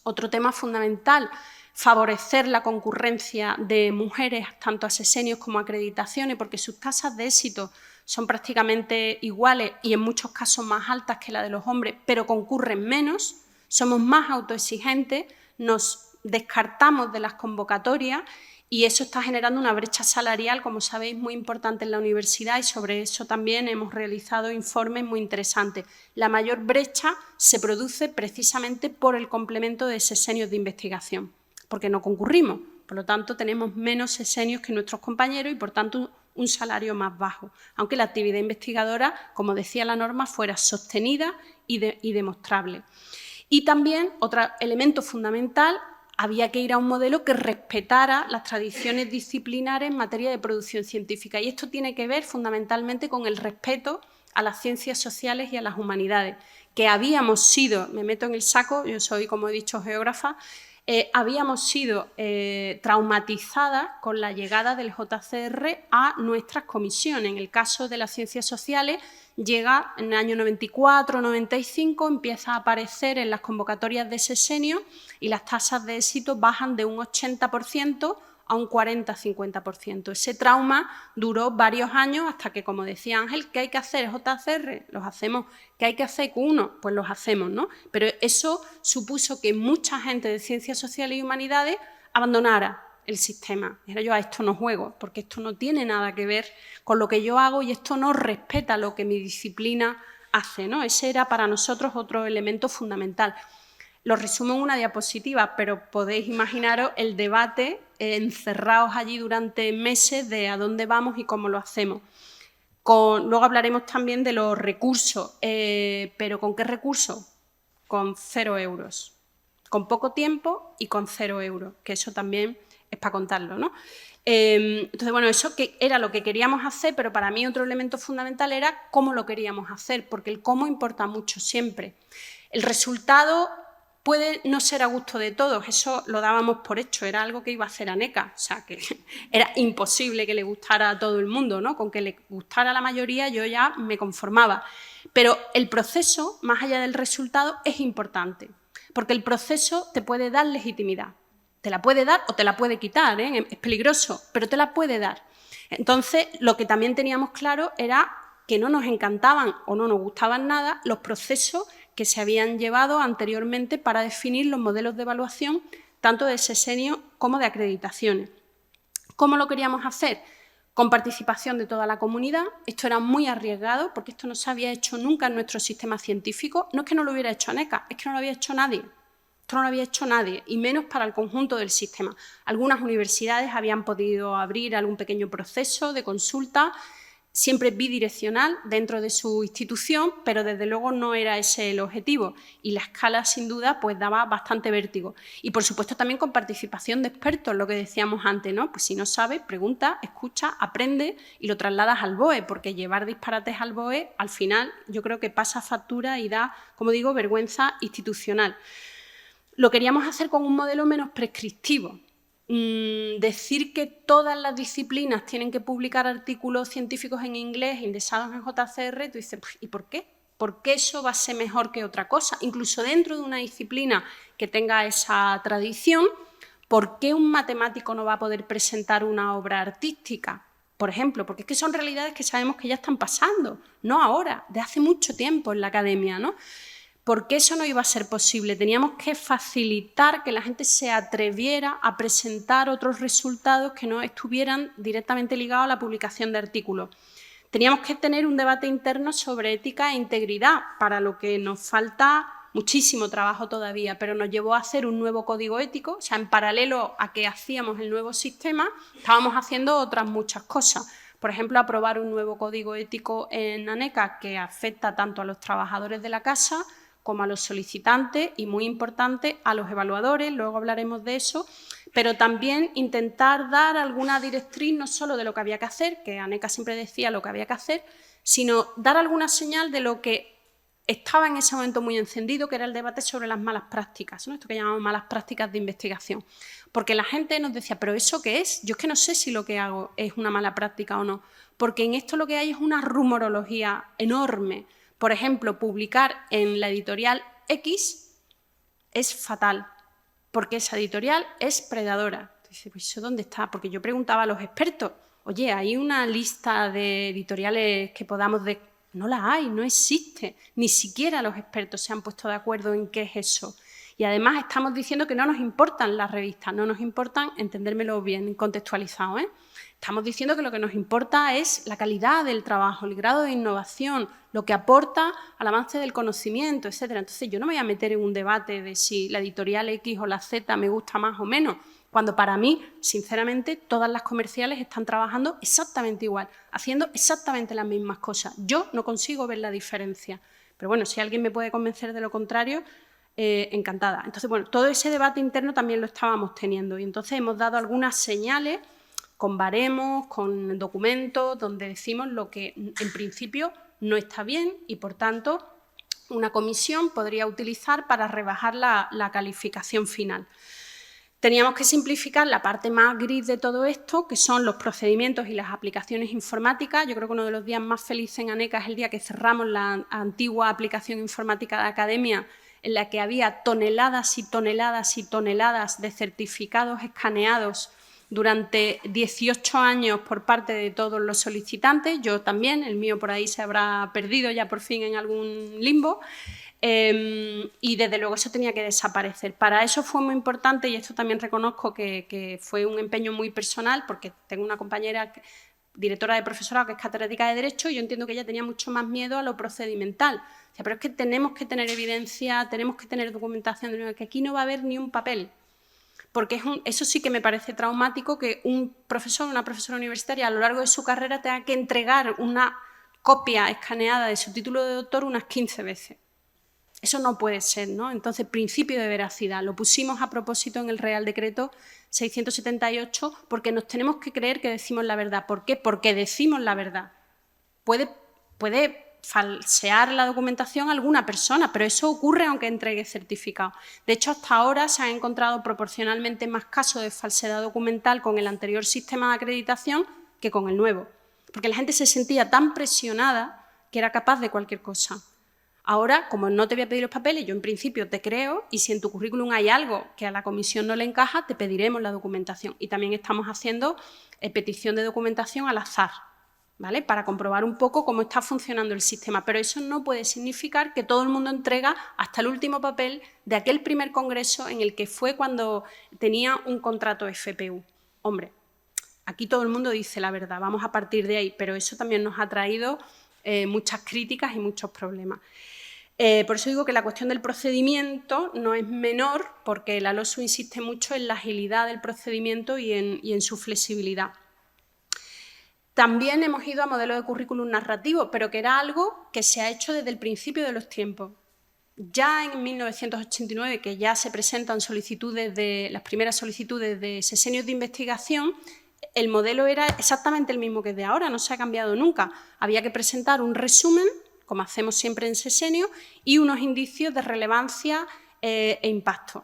Otro tema fundamental, favorecer la concurrencia de mujeres tanto a sesenios como a acreditaciones, porque sus tasas de éxito son prácticamente iguales y en muchos casos más altas que la de los hombres, pero concurren menos, somos más autoexigentes, nos descartamos de las convocatorias y eso está generando una brecha salarial, como sabéis, muy importante en la universidad y sobre eso también hemos realizado informes muy interesantes. La mayor brecha se produce precisamente por el complemento de sesenios de investigación, porque no concurrimos, por lo tanto tenemos menos sesenios que nuestros compañeros y por tanto un salario más bajo, aunque la actividad investigadora, como decía la norma, fuera sostenida y demostrable. Y también, otro elemento fundamental, había que ir a un modelo que respetara las tradiciones disciplinares en materia de producción científica. Y esto tiene que ver fundamentalmente con el respeto a las ciencias sociales y a las humanidades, que habíamos sido, me meto en el saco, yo soy, como he dicho, geógrafa, habíamos sido traumatizadas con la llegada del JCR a nuestras comisiones. En el caso de las ciencias sociales, llega en el año 94-95, empieza a aparecer en las convocatorias de sesenio y las tasas de éxito bajan de un 80% a un 40-50%. Ese trauma duró varios años hasta que, como decía Ángel, ¿qué hay que hacer? JCR, los hacemos. ¿Qué hay que hacer Q1? Pues los hacemos, ¿no? Pero eso supuso que mucha gente de ciencias sociales y humanidades abandonara el sistema. Era yo a esto no juego, porque esto no tiene nada que ver con lo que yo hago y esto no respeta lo que mi disciplina hace, ¿no? Ese era para nosotros otro elemento fundamental. Lo resumo en una diapositiva, pero podéis imaginaros el debate encerrados allí durante meses de a dónde vamos y cómo lo hacemos. Luego hablaremos también de los recursos, pero ¿con qué recursos? Con 0 euros. Con poco tiempo y con 0 euros, que eso también es para contarlo, ¿no? Entonces, bueno, eso que era lo que queríamos hacer, pero para mí otro elemento fundamental era cómo lo queríamos hacer, porque el cómo importa mucho siempre. El resultado puede no ser a gusto de todos, eso lo dábamos por hecho, era algo que iba a hacer ANECA, o sea, que era imposible que le gustara a todo el mundo, ¿no? Con que le gustara a la mayoría yo ya me conformaba. Pero el proceso, más allá del resultado, es importante, porque el proceso te puede dar legitimidad. Te la puede dar o te la puede quitar, ¿eh? Es peligroso, pero te la puede dar. Entonces, lo que también teníamos claro era que no nos encantaban o no nos gustaban nada los procesos que se habían llevado anteriormente para definir los modelos de evaluación tanto de sesenio como de acreditaciones. ¿Cómo lo queríamos hacer? Con participación de toda la comunidad. Esto era muy arriesgado porque esto no se había hecho nunca en nuestro sistema científico. No es que no lo hubiera hecho ANECA, es que no lo había hecho nadie. Esto no lo había hecho nadie, y menos para el conjunto del sistema. Algunas universidades habían podido abrir algún pequeño proceso de consulta, siempre bidireccional dentro de su institución, pero desde luego no era ese el objetivo, y la escala sin duda pues daba bastante vértigo. Y por supuesto también con participación de expertos, lo que decíamos antes, ¿no? Pues si no sabes, pregunta, escucha, aprende y lo trasladas al BOE, porque llevar disparates al BOE al final yo creo que pasa factura y da, como digo, vergüenza institucional. Lo queríamos hacer con un modelo menos prescriptivo. Decir que todas las disciplinas tienen que publicar artículos científicos en inglés indexados en JCR, tú dices, ¿y por qué? ¿Por qué eso va a ser mejor que otra cosa? Incluso dentro de una disciplina que tenga esa tradición, ¿por qué un matemático no va a poder presentar una obra artística? Por ejemplo, porque es que son realidades que sabemos que ya están pasando, no ahora, de hace mucho tiempo en la academia, ¿no? ¿Por qué eso no iba a ser posible? Teníamos que facilitar que la gente se atreviera a presentar otros resultados que no estuvieran directamente ligados a la publicación de artículos. Teníamos que tener un debate interno sobre ética e integridad, para lo que nos falta muchísimo trabajo todavía, pero nos llevó a hacer un nuevo código ético. O sea, en paralelo a que hacíamos el nuevo sistema, estábamos haciendo otras muchas cosas. Por ejemplo, aprobar un nuevo código ético en ANECA que afecta tanto a los trabajadores de la casa como a los solicitantes y, muy importante, a los evaluadores, luego hablaremos de eso, pero también intentar dar alguna directriz no solo de lo que había que hacer, que ANECA siempre decía lo que había que hacer, sino dar alguna señal de lo que estaba en ese momento muy encendido, que era el debate sobre las malas prácticas, ¿no? Esto que llamamos malas prácticas de investigación. Porque la gente nos decía, ¿pero eso qué es? Yo es que no sé si lo que hago es una mala práctica o no, porque en esto lo que hay es una rumorología enorme. Por ejemplo, publicar en la editorial X es fatal, porque esa editorial es predadora. Entonces, pues, ¿eso dónde está? Porque yo preguntaba a los expertos, oye, ¿hay una lista de editoriales que podamos...? No la hay, no existe. Ni siquiera los expertos se han puesto de acuerdo en qué es eso. Y además estamos diciendo que no nos importan las revistas, no nos importan, entendérmelo bien contextualizado, ¿eh? Estamos diciendo que lo que nos importa es la calidad del trabajo, el grado de innovación, lo que aporta al avance del conocimiento, etcétera. Entonces, yo no me voy a meter en un debate de si la editorial X o la Z me gusta más o menos, cuando para mí, sinceramente, todas las comerciales están trabajando exactamente igual, haciendo exactamente las mismas cosas. Yo no consigo ver la diferencia. Pero bueno, si alguien me puede convencer de lo contrario, encantada. Entonces, bueno, todo ese debate interno también lo estábamos teniendo y entonces hemos dado algunas señales con baremos, con documentos, donde decimos lo que en principio no está bien y, por tanto, una comisión podría utilizar para rebajar la calificación final. Teníamos que simplificar la parte más gris de todo esto, que son los procedimientos y las aplicaciones informáticas. Yo creo que uno de los días más felices en ANECA es el día que cerramos la antigua aplicación informática de academia, en la que había toneladas y toneladas y toneladas de certificados escaneados durante 18 años por parte de todos los solicitantes. Yo también, el mío por ahí se habrá perdido ya por fin en algún limbo. Y desde luego eso tenía que desaparecer. Para eso fue muy importante, y esto también reconozco que fue un empeño muy personal, porque tengo una compañera directora de profesorado que es catedrática de Derecho y yo entiendo que ella tenía mucho más miedo a lo procedimental. O sea, pero es que tenemos que tener evidencia, tenemos que tener documentación, que aquí no va a haber ni un papel. Porque eso sí que me parece traumático, que un profesor o una profesora universitaria a lo largo de su carrera tenga que entregar una copia escaneada de su título de doctor unas 15 veces. Eso no puede ser, ¿no? Entonces, principio de veracidad. Lo pusimos a propósito en el Real Decreto 678 porque nos tenemos que creer que decimos la verdad. ¿Por qué? Porque decimos la verdad. Puede falsear la documentación alguna persona, pero eso ocurre aunque entregue certificado. De hecho, hasta ahora se han encontrado proporcionalmente más casos de falsedad documental con el anterior sistema de acreditación que con el nuevo, porque la gente se sentía tan presionada que era capaz de cualquier cosa. Ahora, como no te voy a pedir los papeles, yo en principio te creo y si en tu currículum hay algo que a la comisión no le encaja, te pediremos la documentación. Y también estamos haciendo petición de documentación al azar. ¿vale? Para comprobar un poco cómo está funcionando el sistema. Pero eso no puede significar que todo el mundo entrega hasta el último papel de aquel primer congreso en el que fue cuando tenía un contrato FPU. Hombre, aquí todo el mundo dice la verdad, vamos a partir de ahí, pero eso también nos ha traído muchas críticas y muchos problemas. Por eso digo que la cuestión del procedimiento no es menor, porque la LOSU insiste mucho en la agilidad del procedimiento y en su flexibilidad. También hemos ido a modelos de currículum narrativo, pero que era algo que se ha hecho desde el principio de los tiempos. Ya en 1989, que ya se presentan las primeras solicitudes de sesenios de investigación, el modelo era exactamente el mismo que el de ahora, no se ha cambiado nunca. Había que presentar un resumen, como hacemos siempre en sesenio, y unos indicios de relevancia e impacto.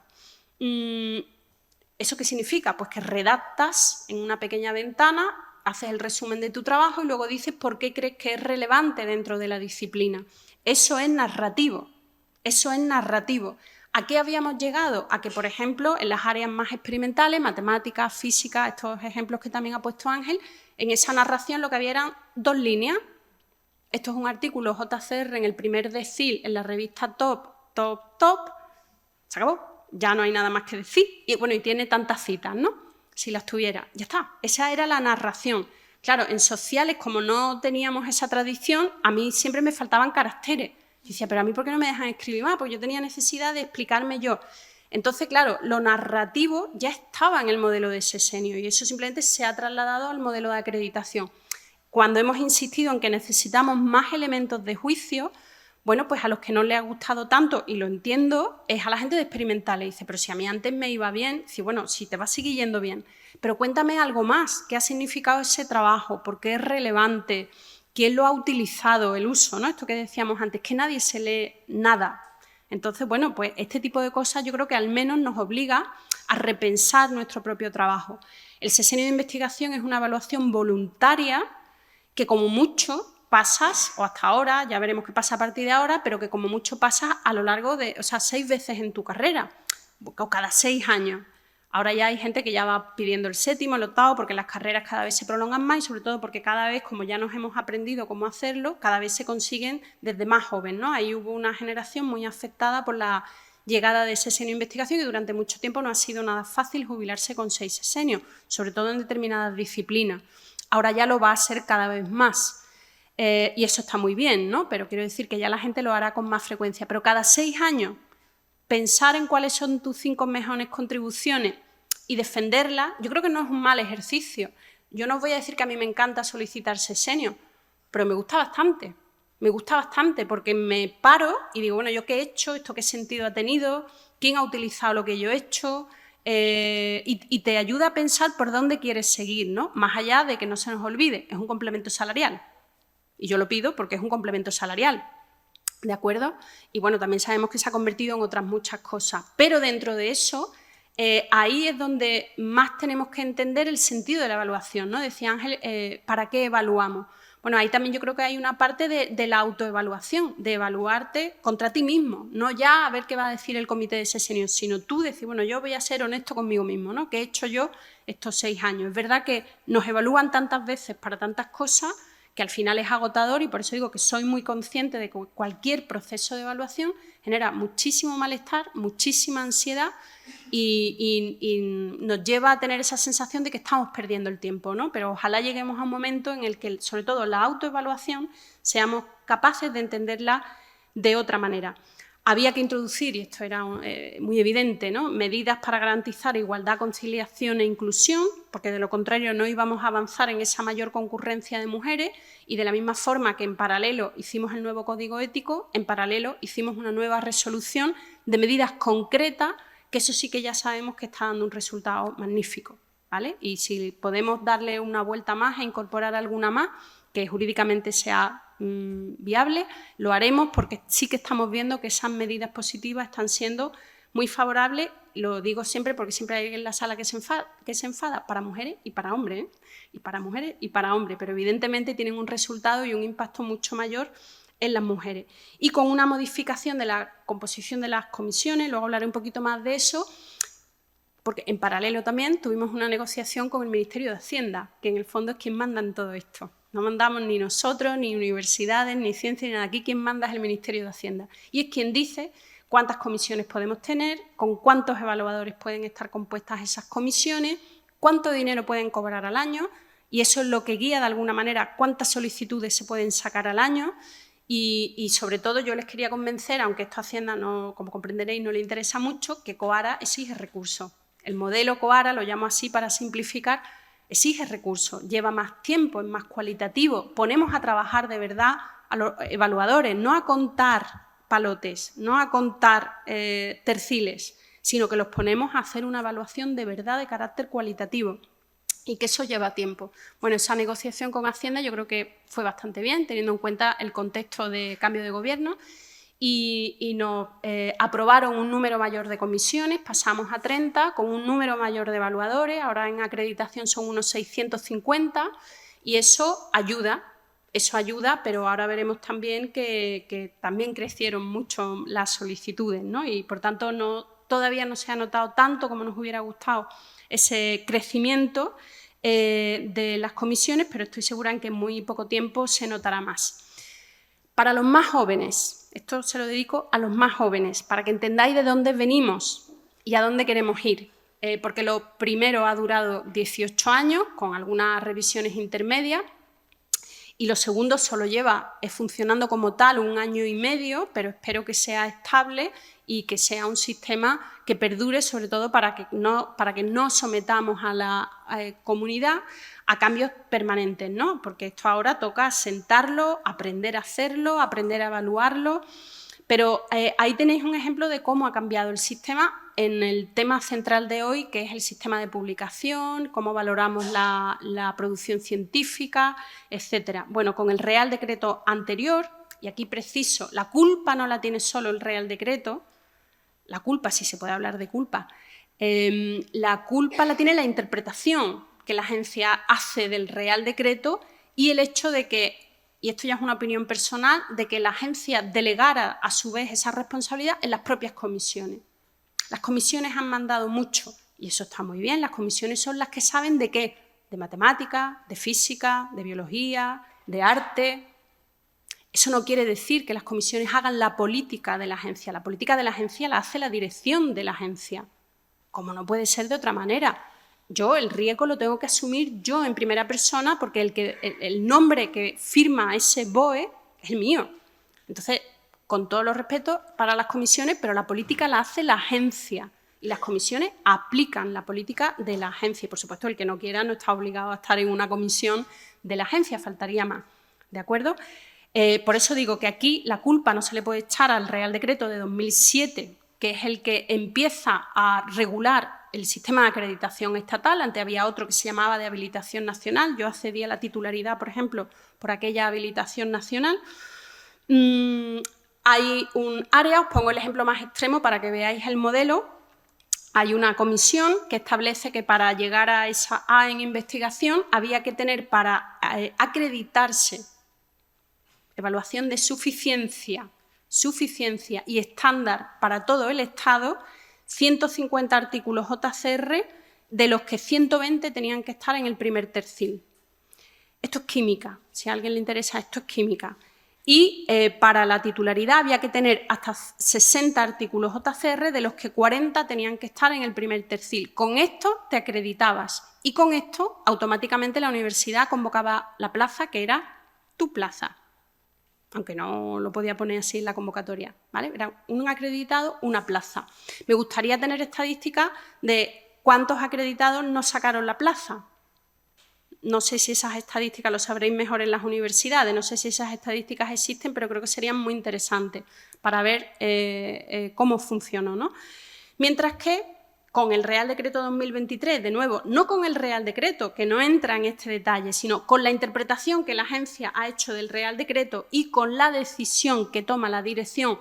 ¿Eso qué significa? Pues que redactas en una pequeña ventana, haces el resumen de tu trabajo y luego dices por qué crees que es relevante dentro de la disciplina. Eso es narrativo. Eso es narrativo. ¿A qué habíamos llegado? A que, por ejemplo, en las áreas más experimentales, matemáticas, física, estos ejemplos que también ha puesto Ángel, en esa narración lo que había eran 2 líneas. Esto es un artículo JCR en el primer decil en la revista Top. Se acabó. Ya no hay nada más que decir. Y bueno, y tiene tantas citas, ¿no? Si las tuviera, ya está. Esa era la narración. Claro, en sociales, como no teníamos esa tradición, a mí siempre me faltaban caracteres. Y decía, pero a mí ¿por qué no me dejan escribir más? Porque yo tenía necesidad de explicarme yo. Entonces, claro, lo narrativo ya estaba en el modelo de sesenio y eso simplemente se ha trasladado al modelo de acreditación. Cuando hemos insistido en que necesitamos más elementos de juicio, bueno, pues a los que no les ha gustado tanto, y lo entiendo, es a la gente de experimentales. Dice, pero si a mí antes me iba bien, dice, bueno, si te va a seguir yendo bien, pero cuéntame algo más, ¿qué ha significado ese trabajo? ¿Por qué es relevante? ¿Quién lo ha utilizado? El uso, ¿no? Esto que decíamos antes, que nadie se lee nada. Entonces, bueno, pues este tipo de cosas yo creo que al menos nos obliga a repensar nuestro propio trabajo. El sesenio de investigación es una evaluación voluntaria que como mucho pasas, o hasta ahora, ya veremos qué pasa a partir de ahora, pero que como mucho pasas a lo largo de, 6 veces en tu carrera, o cada 6 años. Ahora ya hay gente que ya va pidiendo el 7º, el 8º, porque las carreras cada vez se prolongan más y sobre todo porque cada vez, como ya nos hemos aprendido cómo hacerlo, cada vez se consiguen desde más joven, ¿no? Ahí hubo una generación muy afectada por la llegada de sesenio de investigación y durante mucho tiempo no ha sido nada fácil jubilarse con 6 sesenios, sobre todo en determinadas disciplinas. Ahora ya lo va a ser cada vez más. Y eso está muy bien, ¿no? Pero quiero decir que ya la gente lo hará con más frecuencia. Pero cada 6 años, pensar en cuáles son tus 5 mejores contribuciones y defenderlas, yo creo que no es un mal ejercicio. Yo no os voy a decir que a mí me encanta solicitar sesenio, pero me gusta bastante. Me gusta bastante porque me paro y digo, bueno, ¿yo qué he hecho? ¿Esto qué sentido ha tenido? ¿Quién ha utilizado lo que yo he hecho? Y te ayuda a pensar por dónde quieres seguir, ¿no? Más allá de que no se nos olvide, es un complemento salarial. Y yo lo pido porque es un complemento salarial, ¿de acuerdo? Y bueno, también sabemos que se ha convertido en otras muchas cosas. Pero dentro de eso, ahí es donde más tenemos que entender el sentido de la evaluación, ¿no? Decía Ángel, ¿para qué evaluamos? Bueno, ahí también yo creo que hay una parte de la autoevaluación, de evaluarte contra ti mismo, no ya a ver qué va a decir el comité de sesenio, sino tú decir, bueno, yo voy a ser honesto conmigo mismo, ¿no? ¿Qué he hecho yo estos 6 años? Es verdad que nos evalúan tantas veces para tantas cosas que al final es agotador y por eso digo que soy muy consciente de que cualquier proceso de evaluación genera muchísimo malestar, muchísima ansiedad y nos lleva a tener esa sensación de que estamos perdiendo el tiempo, ¿no? Pero ojalá lleguemos a un momento en el que, sobre todo la autoevaluación, seamos capaces de entenderla de otra manera. Había que introducir, y esto era muy evidente, ¿no?, medidas para garantizar igualdad, conciliación e inclusión, porque de lo contrario no íbamos a avanzar en esa mayor concurrencia de mujeres y de la misma forma que en paralelo hicimos el nuevo Código Ético, en paralelo hicimos una nueva resolución de medidas concretas, que eso sí que ya sabemos que está dando un resultado magnífico, ¿vale? Y si podemos darle una vuelta más e incorporar alguna más, que jurídicamente sea viable, lo haremos porque sí que estamos viendo que esas medidas positivas están siendo muy favorables, lo digo siempre porque siempre hay alguien en la sala que se enfada para mujeres y para hombres, ¿eh? Y para mujeres y para hombres, pero evidentemente tienen un resultado y un impacto mucho mayor en las mujeres. Y con una modificación de la composición de las comisiones, luego hablaré un poquito más de eso, porque en paralelo también tuvimos una negociación con el Ministerio de Hacienda, que en el fondo es quien manda en todo esto, No mandamos ni nosotros, ni universidades, ni ciencia, ni nada. Aquí quien manda es el Ministerio de Hacienda. Y es quien dice cuántas comisiones podemos tener, con cuántos evaluadores pueden estar compuestas esas comisiones, cuánto dinero pueden cobrar al año, y eso es lo que guía de alguna manera cuántas solicitudes se pueden sacar al año. Y sobre todo yo les quería convencer, aunque esto a Hacienda, no, como comprenderéis, no le interesa mucho, que Coara exige recursos. El modelo Coara, lo llamo así para simplificar, exige recursos, lleva más tiempo, es más cualitativo. Ponemos a trabajar de verdad a los evaluadores, no a contar palotes, no a contar terciles, sino que los ponemos a hacer una evaluación de verdad de carácter cualitativo. Y que eso lleva tiempo. Bueno, esa negociación con Hacienda yo creo que fue bastante bien, teniendo en cuenta el contexto de cambio de gobierno, y nos aprobaron un número mayor de comisiones, pasamos a 30, con un número mayor de evaluadores, ahora en acreditación son unos 650, y eso ayuda, pero ahora veremos también que también crecieron mucho las solicitudes, ¿no? Y por tanto todavía no se ha notado tanto como nos hubiera gustado ese crecimiento de las comisiones, pero estoy segura en que en muy poco tiempo se notará más. Para los más jóvenes, esto se lo dedico a los más jóvenes, para que entendáis de dónde venimos y a dónde queremos ir, porque lo primero ha durado 18 años, con algunas revisiones intermedias, y lo segundo solo lleva funcionando como tal 1 año y medio, pero espero que sea estable y que sea un sistema que perdure, sobre todo para que no sometamos a la comunidad a cambios permanentes, ¿no? Porque esto ahora toca sentarlo, aprender a hacerlo, aprender a evaluarlo, pero ahí tenéis un ejemplo de cómo ha cambiado el sistema en el tema central de hoy, que es el sistema de publicación, cómo valoramos la producción científica, etcétera. Bueno, con el Real Decreto anterior, y aquí preciso, la culpa no la tiene solo el Real Decreto, la culpa, si se puede hablar de culpa, la culpa la tiene la interpretación que la agencia hace del Real Decreto y el hecho de que, y esto ya es una opinión personal, de que la agencia delegara a su vez esa responsabilidad en las propias comisiones. Las comisiones han mandado mucho y eso está muy bien. Las comisiones son las que saben de qué, de matemática, de física, de biología, de arte. Eso no quiere decir que las comisiones hagan la política de la agencia. La política de la agencia la hace la dirección de la agencia, como no puede ser de otra manera. Yo el riesgo lo tengo que asumir yo en primera persona porque el nombre que firma ese BOE es el mío. Entonces, con todos los respetos para las comisiones, pero la política la hace la agencia y las comisiones aplican la política de la agencia. Y, por supuesto, el que no quiera no está obligado a estar en una comisión de la agencia, faltaría más. ¿De acuerdo? Por eso digo que aquí la culpa no se le puede echar al Real Decreto de 2007, que es el que empieza a regular el sistema de acreditación estatal. Antes había otro que se llamaba de habilitación nacional. Yo accedí a la titularidad, por ejemplo, por aquella habilitación nacional. Hay un área, os pongo el ejemplo más extremo para que veáis el modelo. Hay una comisión que establece que para llegar a esa A en investigación había que tener para acreditarse evaluación de suficiencia y estándar para todo el Estado, 150 artículos JCR, de los que 120 tenían que estar en el primer tercio. Esto es química, si a alguien le interesa, esto es química. Y para la titularidad había que tener hasta 60 artículos JCR, de los que 40 tenían que estar en el primer tercio. Con esto te acreditabas y con esto automáticamente la universidad convocaba la plaza, que era tu plaza, aunque no lo podía poner así en la convocatoria, ¿vale? Era un acreditado, una plaza. Me gustaría tener estadísticas de cuántos acreditados no sacaron la plaza. No sé si esas estadísticas lo sabréis mejor en las universidades, no sé si esas estadísticas existen, pero creo que serían muy interesantes para ver cómo funcionó, ¿no? Mientras que con el Real Decreto 2023, de nuevo, no con el Real Decreto, que no entra en este detalle, sino con la interpretación que la agencia ha hecho del Real Decreto y con la decisión que toma la dirección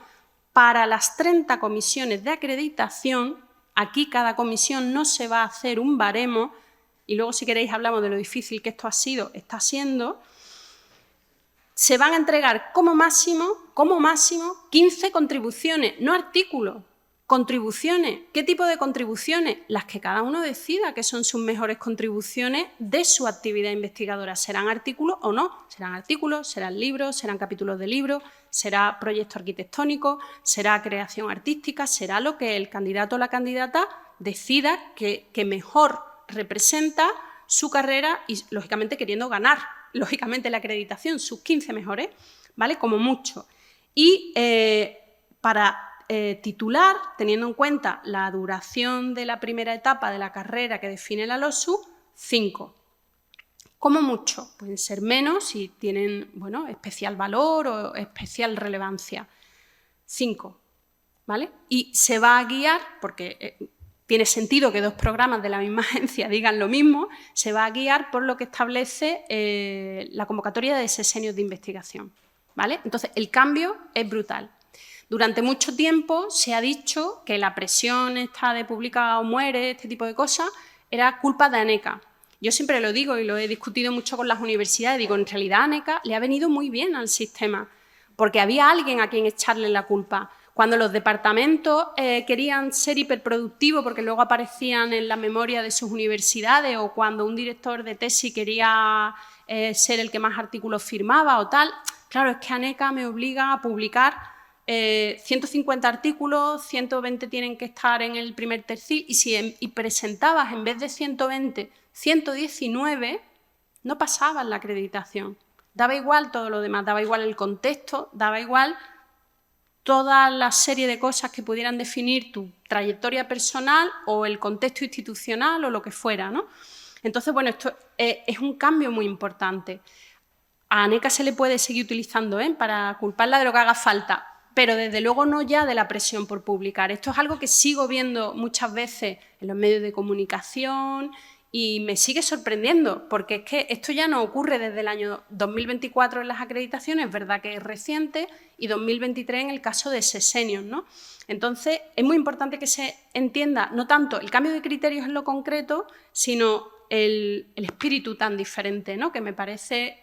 para las 30 comisiones de acreditación, aquí cada comisión no se va a hacer un baremo, y luego si queréis hablamos de lo difícil que esto está siendo, se van a entregar como máximo 15 contribuciones, no artículos. Contribuciones. ¿Qué tipo de contribuciones? Las que cada uno decida que son sus mejores contribuciones de su actividad investigadora. ¿Serán artículos o no? ¿Serán artículos? ¿Serán libros? ¿Serán capítulos de libros? ¿Será proyecto arquitectónico? ¿Será creación artística? ¿Será lo que el candidato o la candidata decida que mejor representa su carrera y, lógicamente, queriendo ganar, lógicamente, la acreditación, sus 15 mejores, ¿vale? Como mucho. Y para titular, teniendo en cuenta la duración de la primera etapa de la carrera que define la LOSU, 5. Como mucho, pueden ser menos si tienen, bueno, especial valor o especial relevancia. 5, ¿vale? Y se va a guiar, porque tiene sentido que dos programas de la misma agencia digan lo mismo, se va a guiar por lo que establece la convocatoria de sesenios de investigación, ¿vale? Entonces, el cambio es brutal. Durante mucho tiempo se ha dicho que la presión esta de publica o muere, este tipo de cosas, era culpa de ANECA. Yo siempre lo digo y lo he discutido mucho con las universidades, digo, en realidad ANECA le ha venido muy bien al sistema, porque había alguien a quien echarle la culpa. Cuando los departamentos querían ser hiperproductivos porque luego aparecían en la memoria de sus universidades, o cuando un director de tesis quería ser el que más artículos firmaba o tal, claro, es que ANECA me obliga a publicar 150 artículos, 120 tienen que estar en el primer tercio, y si presentabas en vez de 120, 119, no pasabas la acreditación. Daba igual todo lo demás, daba igual el contexto, daba igual toda la serie de cosas que pudieran definir tu trayectoria personal o el contexto institucional o lo que fuera, ¿no? Entonces, bueno, esto es un cambio muy importante. A ANECA se le puede seguir utilizando para culparla de lo que haga falta, pero desde luego no ya de la presión por publicar. Esto es algo que sigo viendo muchas veces en los medios de comunicación y me sigue sorprendiendo, porque es que esto ya no ocurre desde el año 2024 en las acreditaciones, es verdad que es reciente, y 2023 en el caso de sesenios, ¿no? Entonces, es muy importante que se entienda no tanto el cambio de criterios en lo concreto, sino el espíritu tan diferente, ¿no? Que me parece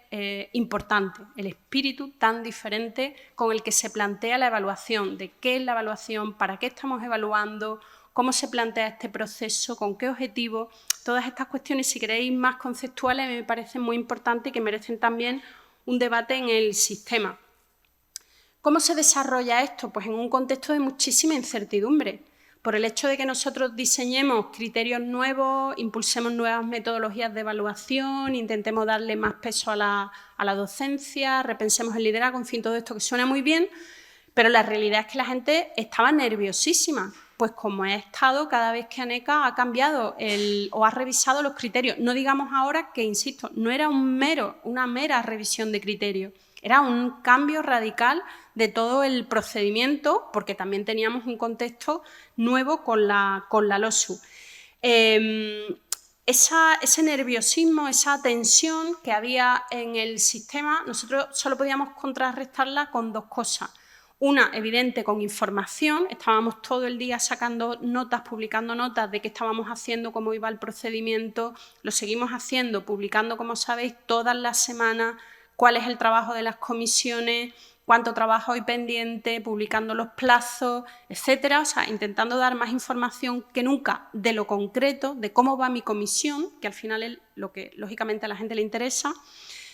importante, el espíritu tan diferente con el que se plantea la evaluación, de qué es la evaluación, para qué estamos evaluando, cómo se plantea este proceso, con qué objetivo. Todas estas cuestiones, si queréis, más conceptuales, me parecen muy importantes y que merecen también un debate en el sistema. ¿Cómo se desarrolla esto? Pues en un contexto de muchísima incertidumbre. Por el hecho de que nosotros diseñemos criterios nuevos, impulsemos nuevas metodologías de evaluación, intentemos darle más peso a la docencia, repensemos el liderazgo, en fin, todo esto que suena muy bien, pero la realidad es que la gente estaba nerviosísima, pues como ha estado cada vez que ANECA ha cambiado o ha revisado los criterios. No digamos ahora que, insisto, no era una mera revisión de criterios, era un cambio radical de todo el procedimiento, porque también teníamos un contexto nuevo con la LOSU. Ese nerviosismo, esa tensión que había en el sistema, nosotros solo podíamos contrarrestarla con dos cosas. Una, evidente, con información. Estábamos todo el día sacando notas, publicando notas de qué estábamos haciendo, cómo iba el procedimiento. Lo seguimos haciendo, publicando, como sabéis, todas las semanas cuál es el trabajo de las comisiones, cuánto trabajo hay pendiente, publicando los plazos, etcétera. O sea, intentando dar más información que nunca de lo concreto, de cómo va mi comisión, que al final es lo que lógicamente a la gente le interesa,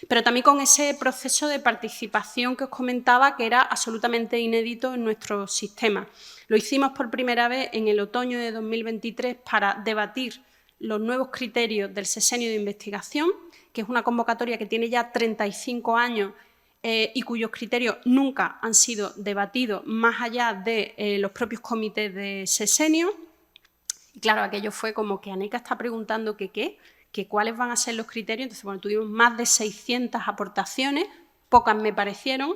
pero también con ese proceso de participación que os comentaba, que era absolutamente inédito en nuestro sistema. Lo hicimos por primera vez en el otoño de 2023 para debatir los nuevos criterios del sesenio de investigación, que es una convocatoria que tiene ya 35 años y cuyos criterios nunca han sido debatidos más allá de los propios comités de sesenio. Y claro, aquello fue como que ANECA está preguntando que cuáles van a ser los criterios. Entonces, bueno, tuvimos más de 600 aportaciones, pocas me parecieron,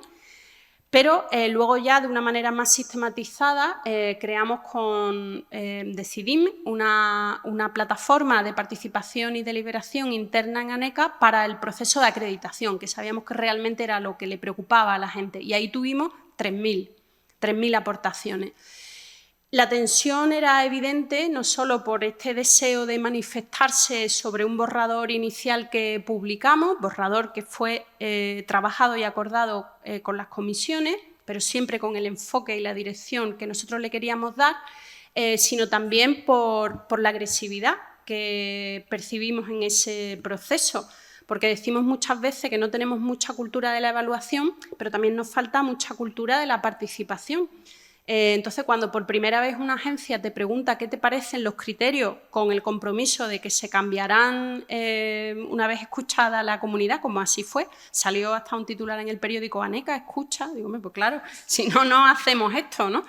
pero luego ya de una manera más sistematizada creamos con Decidim una plataforma de participación y deliberación interna en ANECA para el proceso de acreditación, que sabíamos que realmente era lo que le preocupaba a la gente, y ahí tuvimos 3.000 aportaciones. La tensión era evidente no solo por este deseo de manifestarse sobre un borrador inicial que publicamos, borrador que fue trabajado y acordado con las comisiones, pero siempre con el enfoque y la dirección que nosotros le queríamos dar, sino también por la agresividad que percibimos en ese proceso, porque decimos muchas veces que no tenemos mucha cultura de la evaluación, pero también nos falta mucha cultura de la participación. Entonces, cuando por primera vez una agencia te pregunta qué te parecen los criterios con el compromiso de que se cambiarán una vez escuchada la comunidad, como así fue, salió hasta un titular en el periódico, ANECA escucha, digo, pues claro, si no, no hacemos esto, ¿no?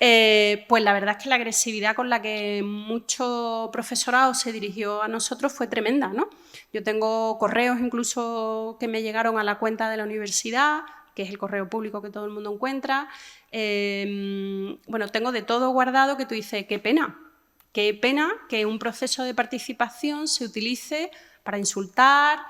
Pues la verdad es que la agresividad con la que mucho profesorado se dirigió a nosotros fue tremenda, ¿no? Yo tengo correos incluso que me llegaron a la cuenta de la universidad, que es el correo público que todo el mundo encuentra. Bueno, tengo de todo guardado que tú dices, qué pena que un proceso de participación se utilice para insultar,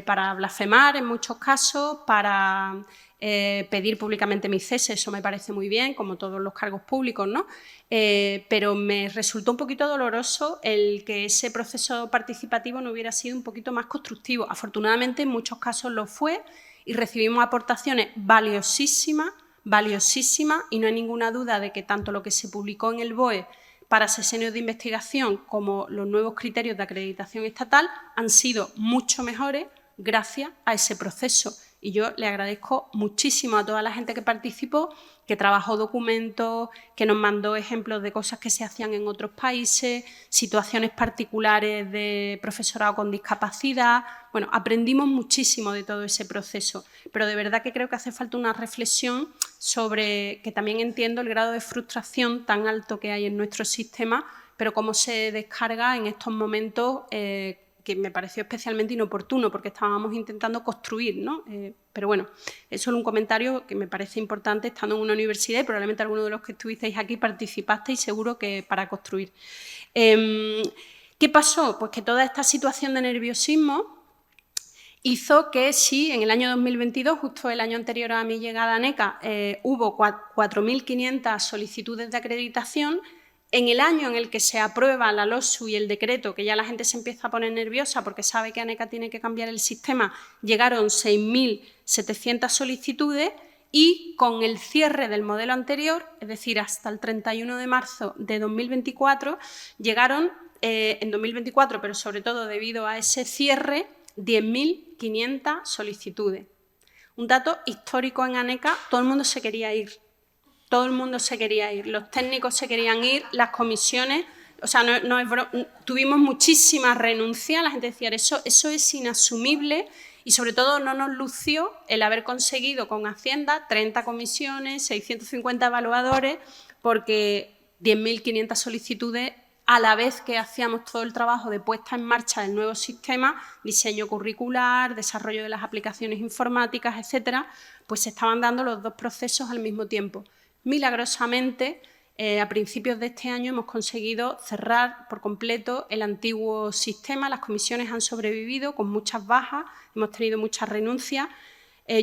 para blasfemar en muchos casos, para pedir públicamente mi cese, eso me parece muy bien, como todos los cargos públicos, ¿no? Pero me resultó un poquito doloroso el que ese proceso participativo no hubiera sido un poquito más constructivo. Afortunadamente, en muchos casos lo fue y recibimos aportaciones valiosísimas, y no hay ninguna duda de que tanto lo que se publicó en el BOE para sesenios de investigación como los nuevos criterios de acreditación estatal han sido mucho mejores gracias a ese proceso. Y yo le agradezco muchísimo a toda la gente que participó, que trabajó documentos, que nos mandó ejemplos de cosas que se hacían en otros países, situaciones particulares de profesorado con discapacidad. Bueno, aprendimos muchísimo de todo ese proceso, pero de verdad que creo que hace falta una reflexión sobre, que también entiendo el grado de frustración tan alto que hay en nuestro sistema, pero cómo se descarga en estos momentos que me pareció especialmente inoportuno porque estábamos intentando construir, ¿no? Pero bueno, es solo un comentario que me parece importante estando en una universidad y probablemente algunos de los que estuvisteis aquí participasteis seguro que para construir. ¿Qué pasó? Pues que toda esta situación de nerviosismo hizo que sí, en el año 2022, justo el año anterior a mi llegada a ANECA, hubo 4.500 solicitudes de acreditación. En el año en el que se aprueba la LOSU y el decreto, que ya la gente se empieza a poner nerviosa porque sabe que ANECA tiene que cambiar el sistema, llegaron 6.700 solicitudes y con el cierre del modelo anterior, es decir, hasta el 31 de marzo de 2024, llegaron en 2024, pero sobre todo debido a ese cierre, 10.500 solicitudes. Un dato histórico en ANECA, todo el mundo se quería ir. Todo el mundo se quería ir, los técnicos se querían ir, las comisiones, o sea, tuvimos muchísimas renuncias, la gente decía, eso es inasumible y sobre todo no nos lució el haber conseguido con Hacienda 30 comisiones, 650 evaluadores, porque 10.500 solicitudes a la vez que hacíamos todo el trabajo de puesta en marcha del nuevo sistema, diseño curricular, desarrollo de las aplicaciones informáticas, etcétera, pues se estaban dando los dos procesos al mismo tiempo. Milagrosamente, a principios de este año hemos conseguido cerrar por completo el antiguo sistema. Las comisiones han sobrevivido con muchas bajas, hemos tenido muchas renuncias.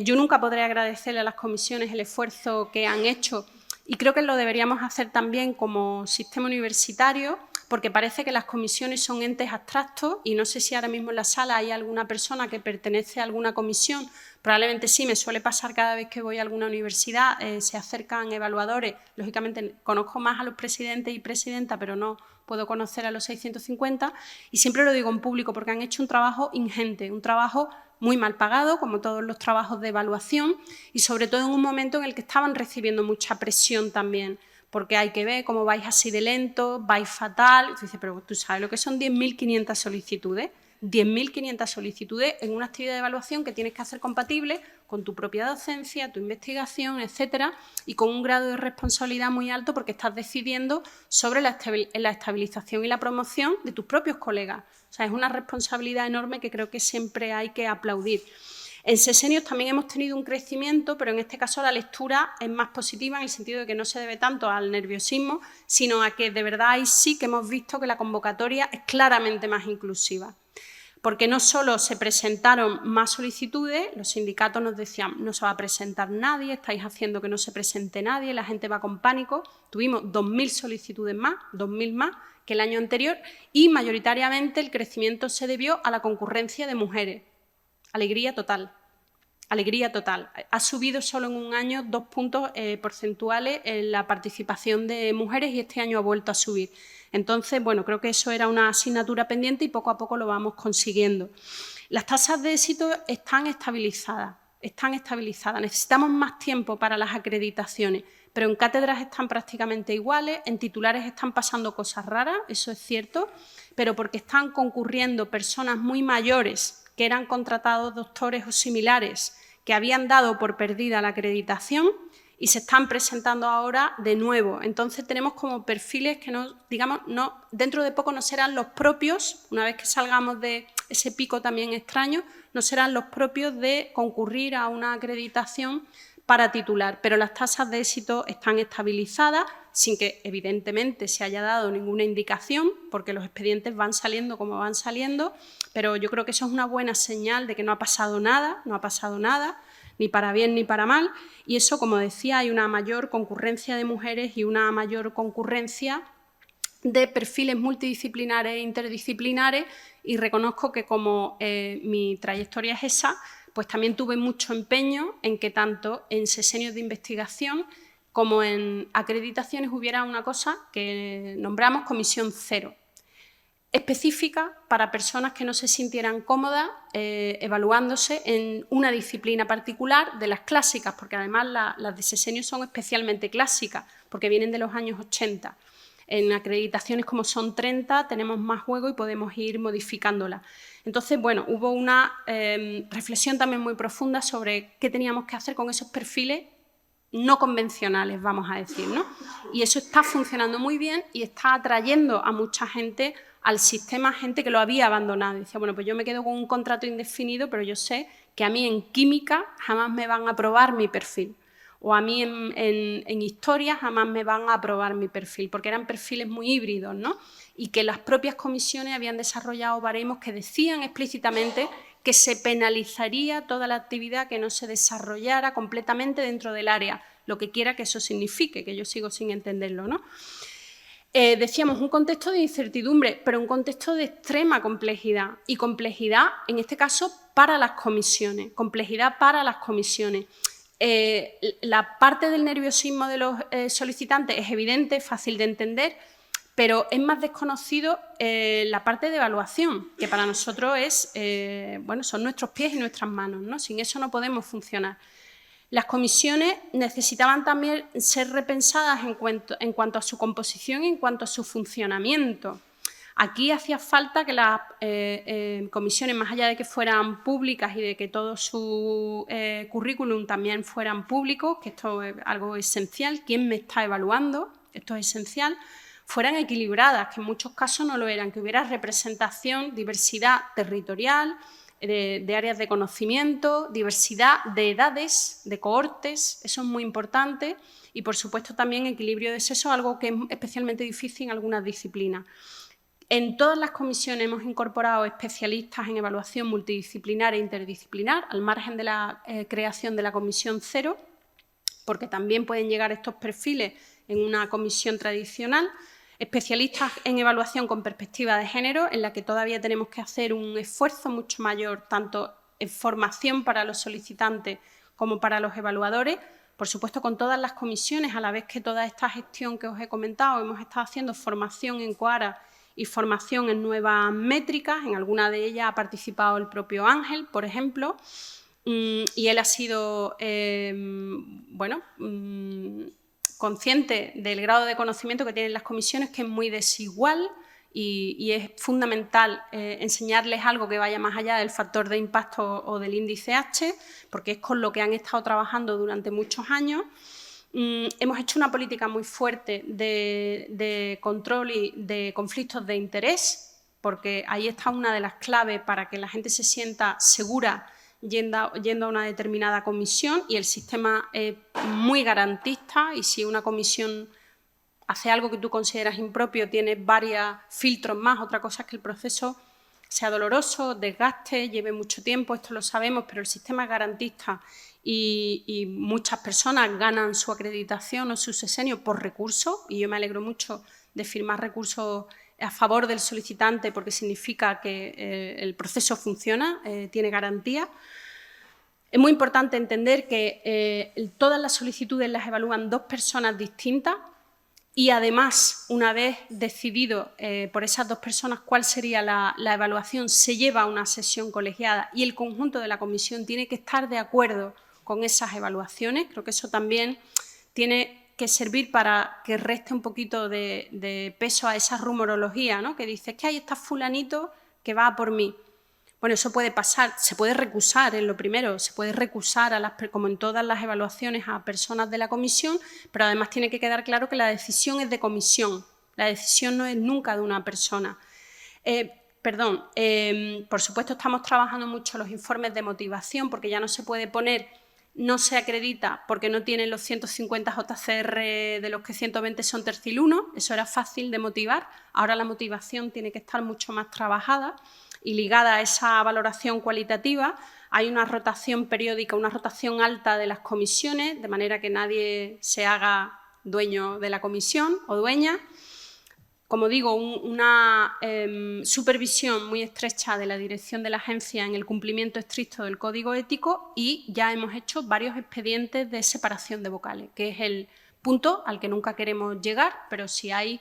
Yo nunca podré agradecerle a las comisiones el esfuerzo que han hecho y creo que lo deberíamos hacer también como sistema universitario, porque parece que las comisiones son entes abstractos y no sé si ahora mismo en la sala hay alguna persona que pertenece a alguna comisión. Probablemente sí, me suele pasar cada vez que voy a alguna universidad, se acercan evaluadores. Lógicamente conozco más a los presidentes y presidentas, pero no puedo conocer a los 650 y siempre lo digo en público porque han hecho un trabajo ingente, un trabajo muy mal pagado, como todos los trabajos de evaluación y sobre todo en un momento en el que estaban recibiendo mucha presión también, porque hay que ver cómo vais así de lento, vais fatal. Y dices, pero tú sabes lo que son 10.500 solicitudes. 10.500 solicitudes en una actividad de evaluación que tienes que hacer compatible con tu propia docencia, tu investigación, etcétera, y con un grado de responsabilidad muy alto porque estás decidiendo sobre la estabilización y la promoción de tus propios colegas. O sea, es una responsabilidad enorme que creo que siempre hay que aplaudir. En sesenios también hemos tenido un crecimiento, pero en este caso la lectura es más positiva en el sentido de que no se debe tanto al nerviosismo, sino a que de verdad ahí sí que hemos visto que la convocatoria es claramente más inclusiva. Porque no solo se presentaron más solicitudes, los sindicatos nos decían no se va a presentar nadie, estáis haciendo que no se presente nadie, la gente va con pánico. Tuvimos 2.000 solicitudes más, 2.000 más que el año anterior y mayoritariamente el crecimiento se debió a la concurrencia de mujeres. Alegría total. alegría total. Ha subido solo en un año 2 puntos porcentuales en la participación de mujeres y este año ha vuelto a subir. Entonces, bueno, creo que eso era una asignatura pendiente y poco a poco lo vamos consiguiendo. Las tasas de éxito están estabilizadas. Necesitamos más tiempo para las acreditaciones, pero en cátedras están prácticamente iguales, en titulares están pasando cosas raras, eso es cierto, pero porque están concurriendo personas muy mayores que eran contratados doctores o similares que habían dado por perdida la acreditación y se están presentando ahora de nuevo. Entonces tenemos como perfiles que dentro de poco no serán los propios, una vez que salgamos de ese pico también extraño, no serán los propios de concurrir a una acreditación para titular, pero las tasas de éxito están estabilizadas sin que evidentemente se haya dado ninguna indicación, porque los expedientes van saliendo como van saliendo, pero yo creo que eso es una buena señal de que no ha pasado nada, ni para bien ni para mal, y eso, como decía, hay una mayor concurrencia de mujeres y una mayor concurrencia de perfiles multidisciplinares e interdisciplinares, y reconozco que como mi trayectoria es esa, pues también tuve mucho empeño en que tanto en sesenios de investigación como en acreditaciones hubiera una cosa que nombramos Comisión Cero, específica para personas que no se sintieran cómodas evaluándose en una disciplina particular de las clásicas, porque además las de sesenios son especialmente clásicas, porque vienen de los años 80. En acreditaciones como son 30 tenemos más juego y podemos ir modificándola. Entonces, bueno, hubo una reflexión también muy profunda sobre qué teníamos que hacer con esos perfiles no convencionales, vamos a decir, ¿no? Y eso está funcionando muy bien y está atrayendo a mucha gente al sistema, gente que lo había abandonado. Y decía, bueno, pues yo me quedo con un contrato indefinido, pero yo sé que a mí en química jamás me van a aprobar mi perfil. O a mí en historia jamás me van a aprobar mi perfil, porque eran perfiles muy híbridos, ¿no? Y que las propias comisiones habían desarrollado baremos que decían explícitamente que se penalizaría toda la actividad que no se desarrollara completamente dentro del área, lo que quiera que eso signifique, que yo sigo sin entenderlo, ¿no? Decíamos un contexto de incertidumbre, pero un contexto de extrema complejidad, y complejidad, en este caso, para las comisiones, la parte del nerviosismo de los solicitantes es evidente, fácil de entender, pero es más desconocido la parte de evaluación, que para nosotros es, son nuestros pies y nuestras manos, ¿no? Sin eso no podemos funcionar. Las comisiones necesitaban también ser repensadas en cuanto a su composición y en cuanto a su funcionamiento. Aquí hacía falta que las comisiones, más allá de que fueran públicas y de que todo su currículum también fueran públicos, que esto es algo esencial, quién me está evaluando, esto es esencial, fueran equilibradas, que en muchos casos no lo eran, que hubiera representación, diversidad territorial, de áreas de conocimiento, diversidad de edades, de cohortes, eso es muy importante, y por supuesto también equilibrio de sexo, algo que es especialmente difícil en algunas disciplinas. En todas las comisiones hemos incorporado especialistas en evaluación multidisciplinar e interdisciplinar, al margen de la creación de la Comisión Cero, porque también pueden llegar estos perfiles en una comisión tradicional, especialistas en evaluación con perspectiva de género, en la que todavía tenemos que hacer un esfuerzo mucho mayor, tanto en formación para los solicitantes como para los evaluadores, por supuesto con todas las comisiones, a la vez que toda esta gestión que os he comentado, hemos estado haciendo formación en COARA y formación en nuevas métricas, en alguna de ellas ha participado el propio Ángel, por ejemplo, y él ha sido, consciente del grado de conocimiento que tienen las comisiones, que es muy desigual y es fundamental enseñarles algo que vaya más allá del factor de impacto o del índice H, porque es con lo que han estado trabajando durante muchos años. Hemos hecho una política muy fuerte de control y de conflictos de interés, porque ahí está una de las claves para que la gente se sienta segura yendo a una determinada comisión, y el sistema es muy garantista, y si una comisión hace algo que tú consideras impropio, tienes varios filtros más. Otra cosa es que el proceso sea doloroso, desgaste, lleve mucho tiempo, esto lo sabemos, pero el sistema es garantista y muchas personas ganan su acreditación o su sesenio por recursos, y yo me alegro mucho de firmar recursos a favor del solicitante porque significa que el proceso funciona, tiene garantía. Es muy importante entender que todas las solicitudes las evalúan 2 personas distintas y, además, una vez decidido por esas 2 personas cuál sería la evaluación, se lleva a una sesión colegiada y el conjunto de la comisión tiene que estar de acuerdo con esas evaluaciones. Creo que eso también tiene que servir para que reste un poquito de peso a esa rumorología, ¿no? Que dice que ahí está fulanito que va a por mí. Bueno, eso puede pasar, se puede recusar en lo primero, se puede recusar, como en todas las evaluaciones, a personas de la comisión, pero además tiene que quedar claro que la decisión es de comisión, la decisión no es nunca de una persona. Por supuesto estamos trabajando mucho los informes de motivación, porque ya no se puede poner, no se acredita porque no tienen los 150 JCR de los que 120 son tercil 1, eso era fácil de motivar, ahora la motivación tiene que estar mucho más trabajada y ligada a esa valoración cualitativa. Hay una rotación periódica, una rotación alta de las comisiones, de manera que nadie se haga dueño de la comisión o dueña. Como digo, una supervisión muy estrecha de la dirección de la agencia en el cumplimiento estricto del código ético, y ya hemos hecho varios expedientes de separación de vocales, que es el punto al que nunca queremos llegar, pero si hay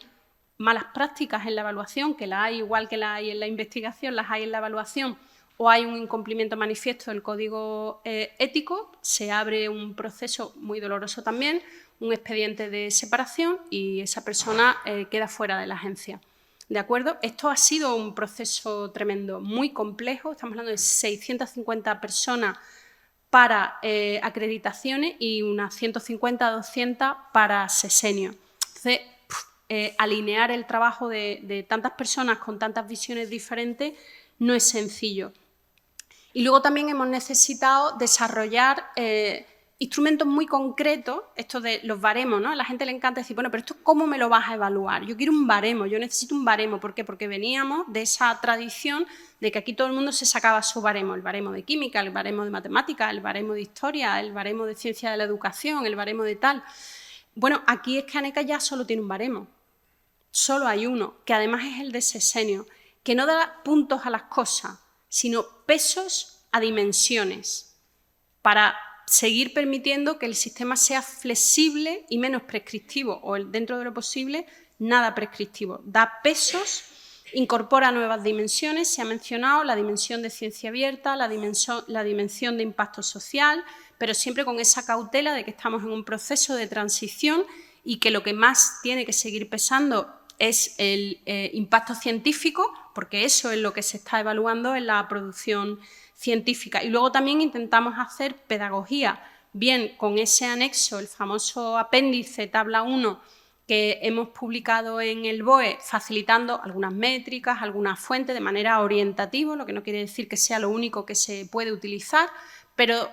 malas prácticas en la evaluación, que las hay igual que las hay en la investigación, las hay en la evaluación, o hay un incumplimiento manifiesto del código ético, se abre un proceso muy doloroso también, un expediente de separación, y esa persona queda fuera de la agencia. ¿De acuerdo? Esto ha sido un proceso tremendo, muy complejo. Estamos hablando de 650 personas para acreditaciones y unas 150 200 para sesenio. Entonces, alinear el trabajo de tantas personas con tantas visiones diferentes no es sencillo. Y luego también hemos necesitado desarrollar instrumentos muy concretos, esto de los baremos, ¿no? A la gente le encanta decir, bueno, pero esto ¿cómo me lo vas a evaluar? Yo quiero un baremo, yo necesito un baremo. ¿Por qué? Porque veníamos de esa tradición de que aquí todo el mundo se sacaba su baremo, el baremo de química, el baremo de matemáticas, el baremo de historia, el baremo de ciencia de la educación, el baremo de tal. Bueno, aquí es que ANECA ya solo tiene un baremo. Solo hay uno, que además es el de sesenio, que no da puntos a las cosas, sino pesos a dimensiones, para seguir permitiendo que el sistema sea flexible y menos prescriptivo, o dentro de lo posible, nada prescriptivo. Da pesos, incorpora nuevas dimensiones, se ha mencionado la dimensión de ciencia abierta, la dimensión de impacto social, pero siempre con esa cautela de que estamos en un proceso de transición y que lo que más tiene que seguir pesando es el impacto científico, porque eso es lo que se está evaluando en la producción científica. Y luego también intentamos hacer pedagogía, bien con ese anexo, el famoso apéndice tabla 1, que hemos publicado en el BOE, facilitando algunas métricas, algunas fuentes de manera orientativa, lo que no quiere decir que sea lo único que se puede utilizar, pero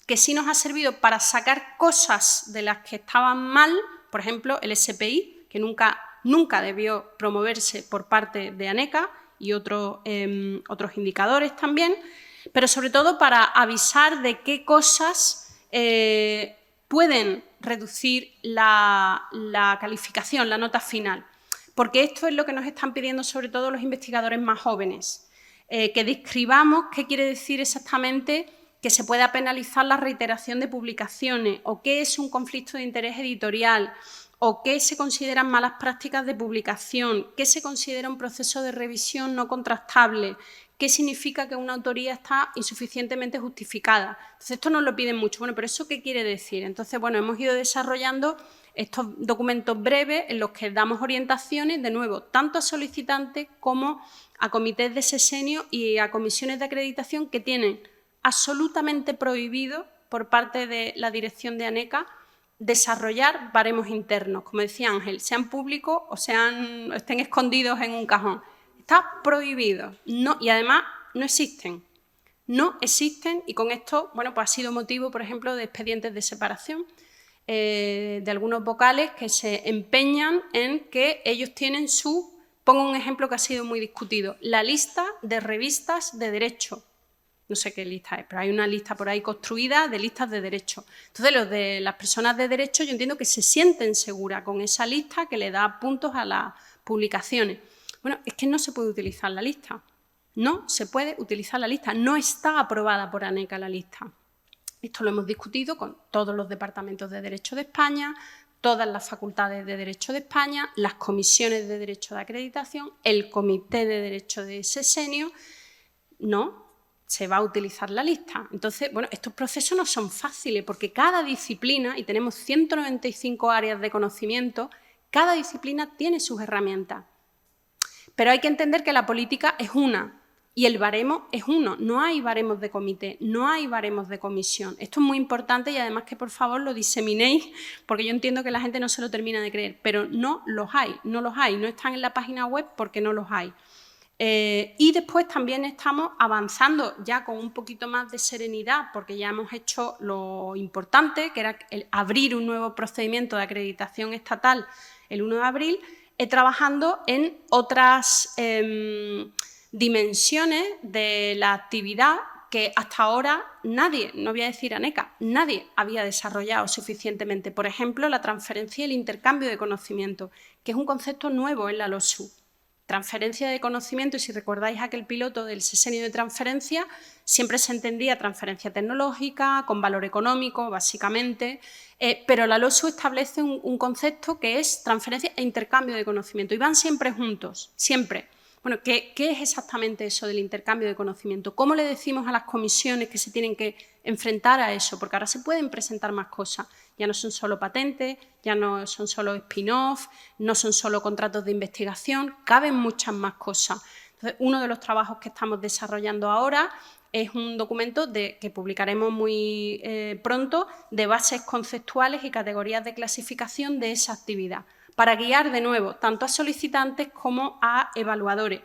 que sí nos ha servido para sacar cosas de las que estaban mal, por ejemplo, el SPI, que nunca debió promoverse por parte de ANECA, y otros indicadores también, pero sobre todo para avisar de qué cosas pueden reducir la calificación, la nota final. Porque esto es lo que nos están pidiendo sobre todo los investigadores más jóvenes, que describamos qué quiere decir exactamente que se pueda penalizar la reiteración de publicaciones, o qué es un conflicto de interés editorial, o qué se consideran malas prácticas de publicación, qué se considera un proceso de revisión no contrastable, qué significa que una autoría está insuficientemente justificada. Entonces, esto nos lo piden mucho. Bueno, pero ¿eso qué quiere decir? Entonces, bueno, hemos ido desarrollando estos documentos breves en los que damos orientaciones, de nuevo, tanto a solicitantes como a comités de sesenio y a comisiones de acreditación, que tienen absolutamente prohibido por parte de la dirección de ANECA desarrollar baremos internos, como decía Ángel, sean públicos o estén escondidos en un cajón. Está prohibido. No, y además no existen. No existen, y con esto, bueno, pues ha sido motivo, por ejemplo, de expedientes de separación de algunos vocales que se empeñan en que ellos tienen pongo un ejemplo que ha sido muy discutido, la lista de revistas de derecho. No sé qué lista es, pero hay una lista por ahí construida de listas de derecho. Entonces, los de las personas de derecho, yo entiendo que se sienten seguras con esa lista que le da puntos a las publicaciones. Bueno, es que no se puede utilizar la lista. No se puede utilizar la lista. No está aprobada por ANECA la lista. Esto lo hemos discutido con todos los departamentos de Derecho de España, todas las facultades de Derecho de España, las comisiones de Derecho de Acreditación, el Comité de Derecho de Sesenio. No, se va a utilizar la lista. Entonces, bueno, estos procesos no son fáciles porque cada disciplina, y tenemos 195 áreas de conocimiento, cada disciplina tiene sus herramientas. Pero hay que entender que la política es una y el baremo es uno. No hay baremos de comité, no hay baremos de comisión. Esto es muy importante y además que por favor lo diseminéis porque yo entiendo que la gente no se lo termina de creer, pero no los hay, no están en la página web porque no los hay. Y después también estamos avanzando ya con un poquito más de serenidad porque ya hemos hecho lo importante, que era abrir un nuevo procedimiento de acreditación estatal el 1 de abril, trabajando en otras dimensiones de la actividad que hasta ahora nadie, no voy a decir ANECA, nadie había desarrollado suficientemente. Por ejemplo, la transferencia y el intercambio de conocimiento, que es un concepto nuevo en la LOSU. Transferencia de conocimiento, y si recordáis aquel piloto del sesenio de transferencia, siempre se entendía transferencia tecnológica, con valor económico, básicamente, pero la LOSU establece un concepto que es transferencia e intercambio de conocimiento, y van siempre juntos, siempre. Bueno, ¿qué es exactamente eso del intercambio de conocimiento? ¿Cómo le decimos a las comisiones que se tienen que enfrentar a eso? Porque ahora se pueden presentar más cosas. Ya no son solo patentes, ya no son solo spin-off, no son solo contratos de investigación, caben muchas más cosas. Entonces, uno de los trabajos que estamos desarrollando ahora es un documento que publicaremos muy pronto de bases conceptuales y categorías de clasificación de esa actividad, para guiar de nuevo tanto a solicitantes como a evaluadores.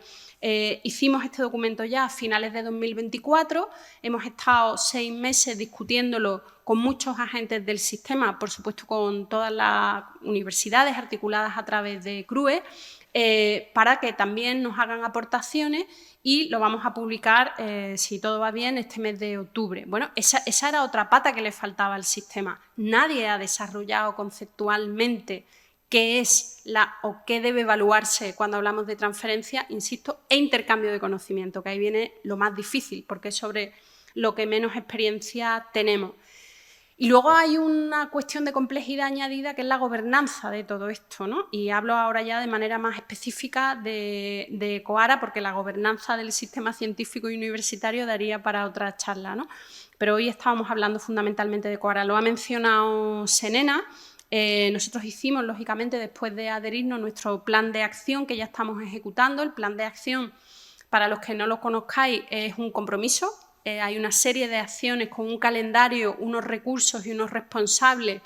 Hicimos este documento ya a finales de 2024, hemos estado 6 meses discutiéndolo con muchos agentes del sistema, por supuesto con todas las universidades articuladas a través de CRUE, para que también nos hagan aportaciones y lo vamos a publicar, si todo va bien, este mes de octubre. Bueno, esa era otra pata que le faltaba al sistema. Nadie ha desarrollado conceptualmente qué es o qué debe evaluarse cuando hablamos de transferencia, insisto, e intercambio de conocimiento, que ahí viene lo más difícil, porque es sobre lo que menos experiencia tenemos. Y luego hay una cuestión de complejidad añadida que es la gobernanza de todo esto, ¿no? Y hablo ahora ya de manera más específica de COARA, porque la gobernanza del sistema científico y universitario daría para otra charla, ¿no? Pero hoy estábamos hablando fundamentalmente de COARA. Lo ha mencionado Senena. Nosotros hicimos, lógicamente, después de adherirnos, nuestro plan de acción que ya estamos ejecutando. El plan de acción, para los que no lo conozcáis, es un compromiso. Hay una serie de acciones con un calendario, unos recursos y unos responsables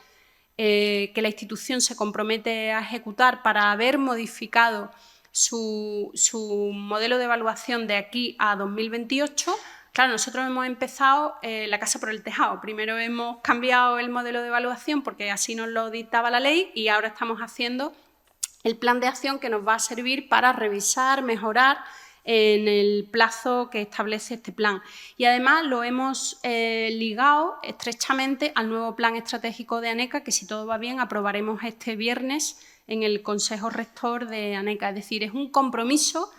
que la institución se compromete a ejecutar para haber modificado su modelo de evaluación de aquí a 2028. Claro, nosotros hemos empezado la casa por el tejado. Primero hemos cambiado el modelo de evaluación porque así nos lo dictaba la ley y ahora estamos haciendo el plan de acción que nos va a servir para revisar, mejorar en el plazo que establece este plan. Y además lo hemos ligado estrechamente al nuevo plan estratégico de ANECA, que si todo va bien aprobaremos este viernes en el Consejo Rector de ANECA. Es decir, es un compromiso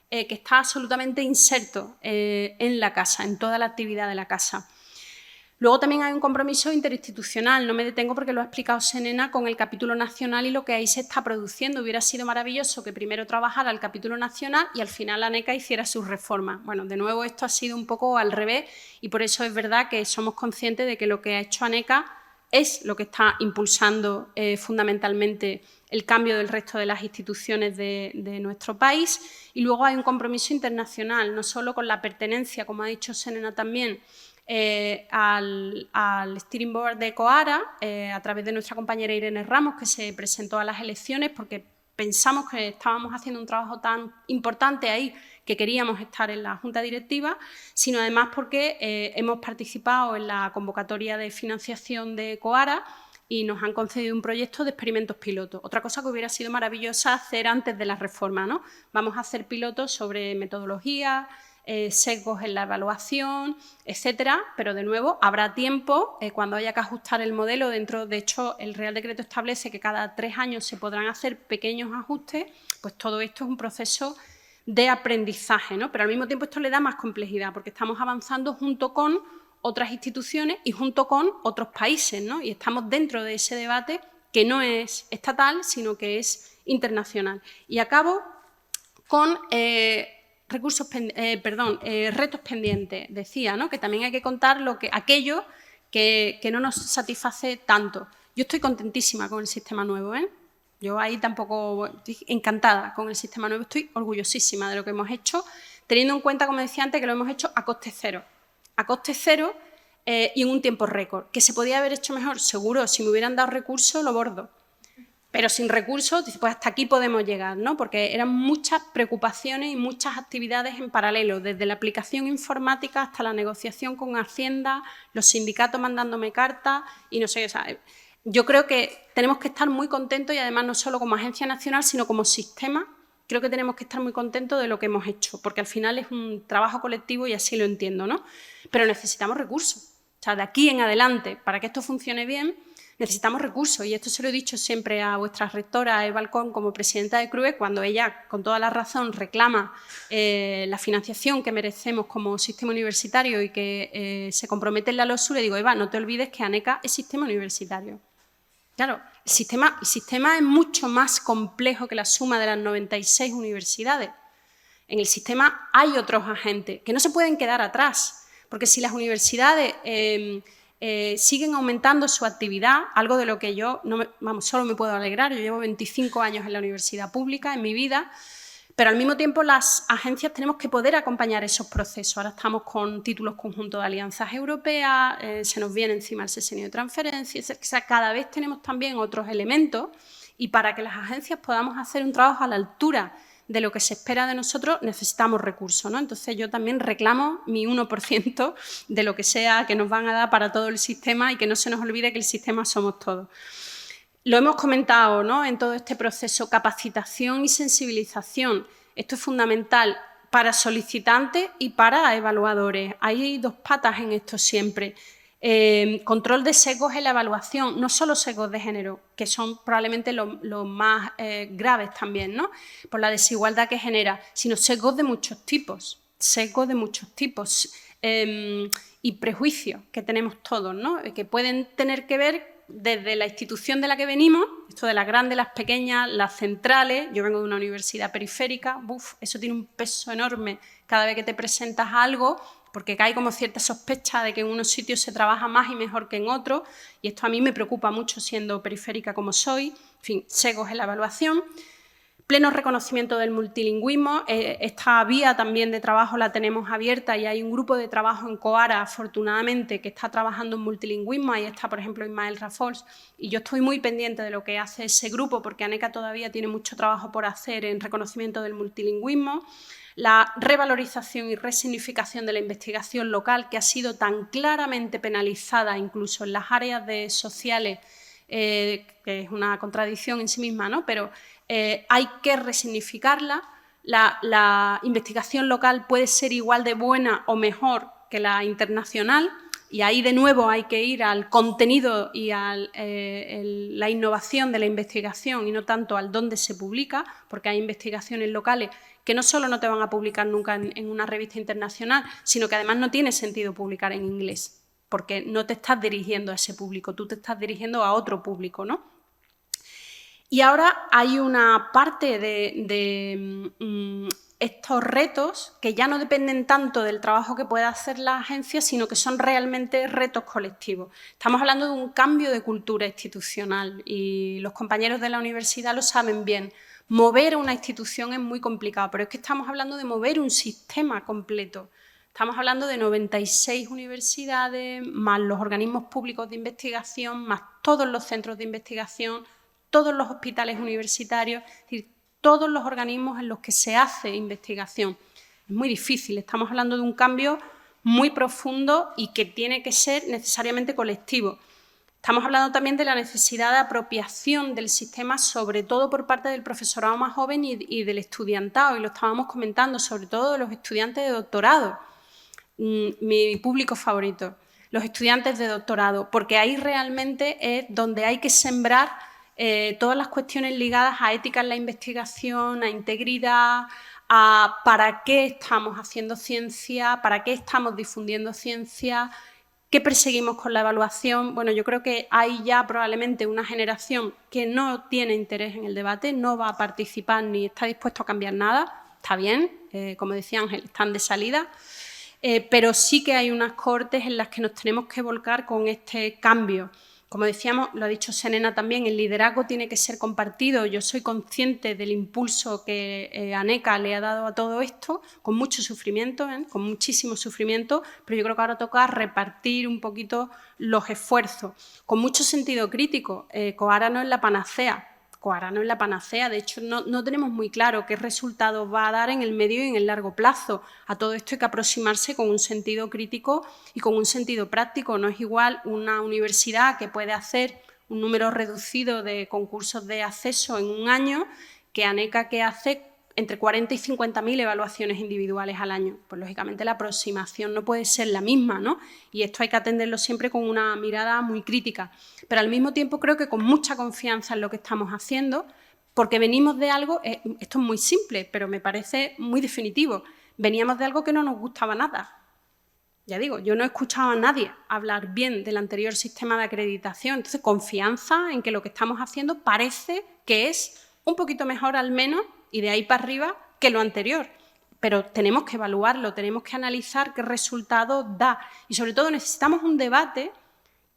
que está absolutamente inserto en la casa, en toda la actividad de la casa. Luego también hay un compromiso interinstitucional, no me detengo porque lo ha explicado Senena con el capítulo nacional y lo que ahí se está produciendo. Hubiera sido maravilloso que primero trabajara el capítulo nacional y al final ANECA hiciera sus reformas. Bueno, de nuevo esto ha sido un poco al revés y por eso es verdad que somos conscientes de que lo que ha hecho ANECA es lo que está impulsando fundamentalmente el cambio del resto de las instituciones de nuestro país. Y luego hay un compromiso internacional, no solo con la pertenencia, como ha dicho Senena también, al Steering Board de COARA, a través de nuestra compañera Irene Ramos, que se presentó a las elecciones porque pensamos que estábamos haciendo un trabajo tan importante ahí que queríamos estar en la Junta Directiva, sino además porque hemos participado en la convocatoria de financiación de COARA y nos han concedido un proyecto de experimentos pilotos. Otra cosa que hubiera sido maravillosa hacer antes de la reforma, ¿no? Vamos a hacer pilotos sobre metodología, sesgos en la evaluación, etcétera, pero de nuevo habrá tiempo cuando haya que ajustar el modelo. De hecho, el Real Decreto establece que cada 3 años se podrán hacer pequeños ajustes, pues todo esto es un proceso de aprendizaje, ¿no? Pero al mismo tiempo esto le da más complejidad porque estamos avanzando junto con otras instituciones y junto con otros países, ¿no? Y estamos dentro de ese debate que no es estatal, sino que es internacional. Y acabo con retos pendientes. Decía, ¿no?, que también hay que contar aquello que no nos satisface tanto. Yo estoy contentísima con el sistema nuevo, ¿eh? Yo ahí tampoco estoy encantada con el sistema nuevo, estoy orgullosísima de lo que hemos hecho, teniendo en cuenta, como decía antes, que lo hemos hecho a coste cero. A coste cero y en un tiempo récord. ¿Que se podía haber hecho mejor? Seguro, si me hubieran dado recursos lo bordo. Pero sin recursos, pues hasta aquí podemos llegar, ¿no? Porque eran muchas preocupaciones y muchas actividades en paralelo, desde la aplicación informática hasta la negociación con Hacienda, los sindicatos mandándome cartas y no sé, o sea, yo creo que tenemos que estar muy contentos y además no solo como agencia nacional, sino como sistema, creo que tenemos que estar muy contentos de lo que hemos hecho, porque al final es un trabajo colectivo y así lo entiendo, ¿no? Pero necesitamos recursos. O sea, de aquí en adelante, para que esto funcione bien, necesitamos recursos, y esto se lo he dicho siempre a vuestra rectora, a Eva Alcón, como presidenta de CRUE, cuando ella, con toda la razón, reclama la financiación que merecemos como sistema universitario y que se compromete en la LOSU, le digo, Eva, no te olvides que ANECA es sistema universitario. Claro, el sistema es mucho más complejo que la suma de las 96 universidades. En el sistema hay otros agentes que no se pueden quedar atrás, porque si las universidades siguen aumentando su actividad, algo de lo que yo solo me puedo alegrar. Yo llevo 25 años en la universidad pública en mi vida, pero al mismo tiempo las agencias tenemos que poder acompañar esos procesos. Ahora estamos con títulos conjuntos de alianzas europeas, se nos viene encima el sexenio de transferencia, o sea, cada vez tenemos también otros elementos, y para que las agencias podamos hacer un trabajo a la altura de lo que se espera de nosotros, necesitamos recursos, ¿no? Entonces yo también reclamo mi 1% de lo que sea que nos van a dar para todo el sistema, y que no se nos olvide que el sistema somos todos. Lo hemos comentado, ¿no?, en todo este proceso, capacitación y sensibilización. Esto es fundamental para solicitantes y para evaluadores. Hay dos patas en esto siempre. Control de sesgos en la evaluación, no solo sesgos de género, que son probablemente los más graves también, ¿no?, por la desigualdad que genera, sino sesgos de muchos tipos, y prejuicios que tenemos todos, ¿no?, que pueden tener que ver desde la institución de la que venimos, esto de las grandes, las pequeñas, las centrales. Yo vengo de una universidad periférica, eso tiene un peso enorme cada vez que te presentas a algo, porque hay como cierta sospecha de que en unos sitios se trabaja más y mejor que en otros, y esto a mí me preocupa mucho siendo periférica como soy. En fin, sesgos en la evaluación. Pleno reconocimiento del multilingüismo. Esta vía también de trabajo la tenemos abierta y hay un grupo de trabajo en COARA, afortunadamente, que está trabajando en multilingüismo. Ahí está, por ejemplo, Ismael Rafols, y yo estoy muy pendiente de lo que hace ese grupo, porque ANECA todavía tiene mucho trabajo por hacer en reconocimiento del multilingüismo. La revalorización y resignificación de la investigación local, que ha sido tan claramente penalizada incluso en las áreas sociales, que es una contradicción en sí misma, ¿no?, pero hay que resignificarla. La investigación local puede ser igual de buena o mejor que la internacional, y ahí de nuevo hay que ir al contenido y a la innovación de la investigación y no tanto al dónde se publica, porque hay investigaciones locales que no solo no te van a publicar nunca en una revista internacional, sino que además no tiene sentido publicar en inglés, porque no te estás dirigiendo a ese público, tú te estás dirigiendo a otro público, ¿no? Y ahora hay una parte de estos retos que ya no dependen tanto del trabajo que pueda hacer la agencia, sino que son realmente retos colectivos. Estamos hablando de un cambio de cultura institucional y los compañeros de la universidad lo saben bien. Mover una institución es muy complicado, pero es que estamos hablando de mover un sistema completo. Estamos hablando de 96 universidades, más los organismos públicos de investigación, más todos los centros de investigación, todos los hospitales universitarios, es decir, todos los organismos en los que se hace investigación. Es muy difícil, estamos hablando de un cambio muy profundo y que tiene que ser necesariamente colectivo. Estamos hablando también de la necesidad de apropiación del sistema, sobre todo por parte del profesorado más joven y del estudiantado, y lo estábamos comentando, sobre todo de los estudiantes de doctorado, mi público favorito, los estudiantes de doctorado, porque ahí realmente es donde hay que sembrar todas las cuestiones ligadas a ética en la investigación, a integridad, a para qué estamos haciendo ciencia, para qué estamos difundiendo ciencia, ¿Qué perseguimos con la evaluación? Bueno, yo creo que hay ya probablemente una generación que no tiene interés en el debate, no va a participar ni está dispuesto a cambiar nada. Está bien, como decía Ángel, están de salida, pero sí que hay unas cohortes en las que nos tenemos que volcar con este cambio. Como decíamos, lo ha dicho Serena también, el liderazgo tiene que ser compartido. Yo soy consciente del impulso que Aneca le ha dado a todo esto, con mucho sufrimiento, con muchísimo sufrimiento, pero yo creo que ahora toca repartir un poquito los esfuerzos. Con mucho sentido crítico, Coara no es la panacea. Coara no es la panacea, de hecho no tenemos muy claro qué resultados va a dar en el medio y en el largo plazo. A todo esto hay que aproximarse con un sentido crítico y con un sentido práctico. No es igual una universidad que puede hacer un número reducido de concursos de acceso en un año que Aneca, que hace entre 40 y 50.000 evaluaciones individuales al año. Pues lógicamente la aproximación no puede ser la misma, ¿no? Y esto hay que atenderlo siempre con una mirada muy crítica. Pero al mismo tiempo creo que con mucha confianza en lo que estamos haciendo, porque venimos de algo, esto es muy simple, pero me parece muy definitivo, veníamos de algo que no nos gustaba nada. Ya digo, yo no he escuchado a nadie hablar bien del anterior sistema de acreditación, entonces confianza en que lo que estamos haciendo parece que es un poquito mejor al menos, y de ahí para arriba, que lo anterior. Pero tenemos que evaluarlo, tenemos que analizar qué resultados da. Y sobre todo necesitamos un debate,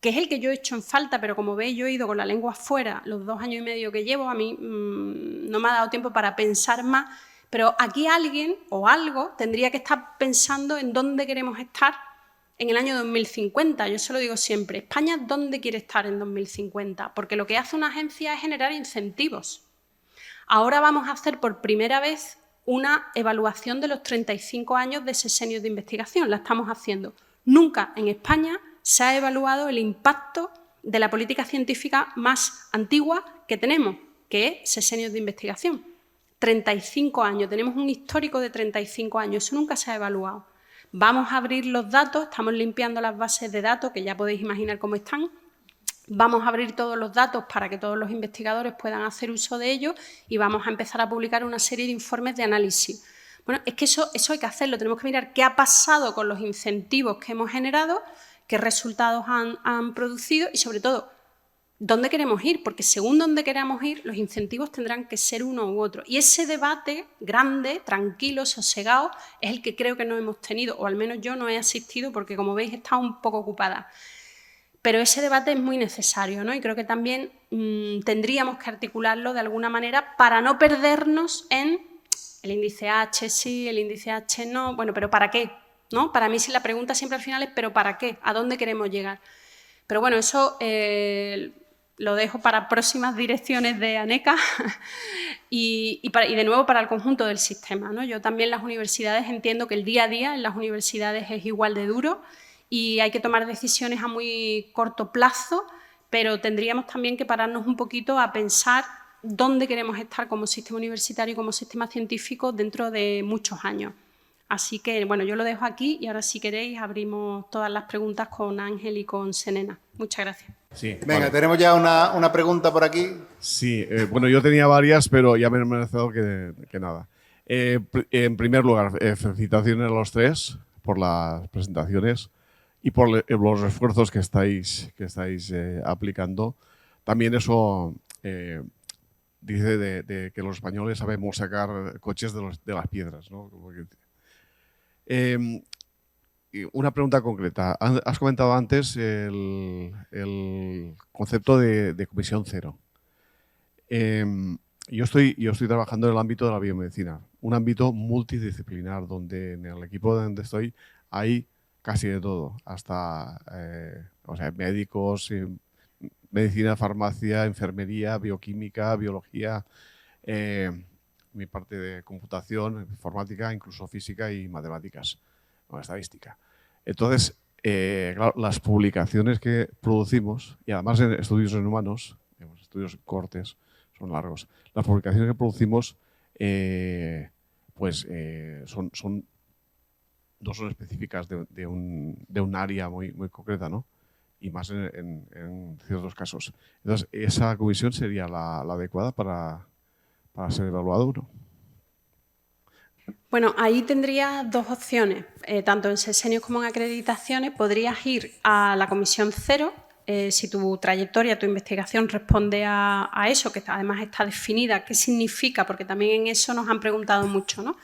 que es el que yo he hecho en falta, pero como veis yo he ido con la lengua afuera los 2 años y medio que llevo, a mí no me ha dado tiempo para pensar más, pero aquí alguien o algo tendría que estar pensando en dónde queremos estar en el año 2050. Yo se lo digo siempre, España, ¿dónde quiere estar en 2050? Porque lo que hace una agencia es generar incentivos. Ahora vamos a hacer por primera vez una evaluación de los 35 años de sesenios de investigación. La estamos haciendo. Nunca en España se ha evaluado el impacto de la política científica más antigua que tenemos, que es sesenios de investigación. 35 años, tenemos un histórico de 35 años, eso nunca se ha evaluado. Vamos a abrir los datos, estamos limpiando las bases de datos, que ya podéis imaginar cómo están. Vamos a abrir todos los datos para que todos los investigadores puedan hacer uso de ellos y vamos a empezar a publicar una serie de informes de análisis. Bueno, es que eso hay que hacerlo, tenemos que mirar qué ha pasado con los incentivos que hemos generado, qué resultados han producido y, sobre todo, dónde queremos ir, porque según dónde queramos ir, los incentivos tendrán que ser uno u otro. Y ese debate grande, tranquilo, sosegado, es el que creo que no hemos tenido, o al menos yo no he asistido porque, como veis, he estado un poco ocupada. Pero ese debate es muy necesario, ¿no? Y creo que también tendríamos que articularlo de alguna manera para no perdernos en el índice H sí, el índice H no. Bueno, ¿pero para qué? ¿No? Para mí la pregunta siempre al final es ¿pero para qué? ¿A dónde queremos llegar? Pero bueno, eso lo dejo para próximas direcciones de Aneca y de nuevo para el conjunto del sistema, ¿no? Yo también en las universidades entiendo que el día a día en las universidades es igual de duro y hay que tomar decisiones a muy corto plazo, pero tendríamos también que pararnos un poquito a pensar dónde queremos estar como sistema universitario y como sistema científico dentro de muchos años. Así que, bueno, yo lo dejo aquí y ahora, si queréis, abrimos todas las preguntas con Ángel y con Serena. Muchas gracias. Sí, Venga, vale. tenemos ya una pregunta por aquí. Sí, bueno, yo tenía varias, pero ya me he merecido que nada. En primer lugar, felicitaciones a los tres por las presentaciones y por los esfuerzos que estáis aplicando. También eso dice de que los españoles sabemos sacar coches de las piedras, ¿no? Y una pregunta concreta. Has comentado antes el concepto de comisión cero. Yo estoy trabajando en el ámbito de la biomedicina, un ámbito multidisciplinar donde en el equipo donde estoy hay casi de todo, hasta médicos, medicina, farmacia, enfermería, bioquímica, biología, mi parte de computación, informática, incluso física y matemáticas, o estadística. Entonces, claro, las publicaciones que producimos, y además en estudios en humanos, estudios cortes, son largos, las publicaciones que producimos no son específicas de un área muy concreta, ¿no? Y más en ciertos casos. Entonces, ¿esa comisión sería la adecuada para ser evaluado o no? Bueno, ahí tendrías dos opciones. Tanto en sesenios como en acreditaciones podrías ir a la comisión 0, si tu trayectoria, tu investigación responde a eso, que además está definida, qué significa, porque también en eso nos han preguntado mucho, ¿no?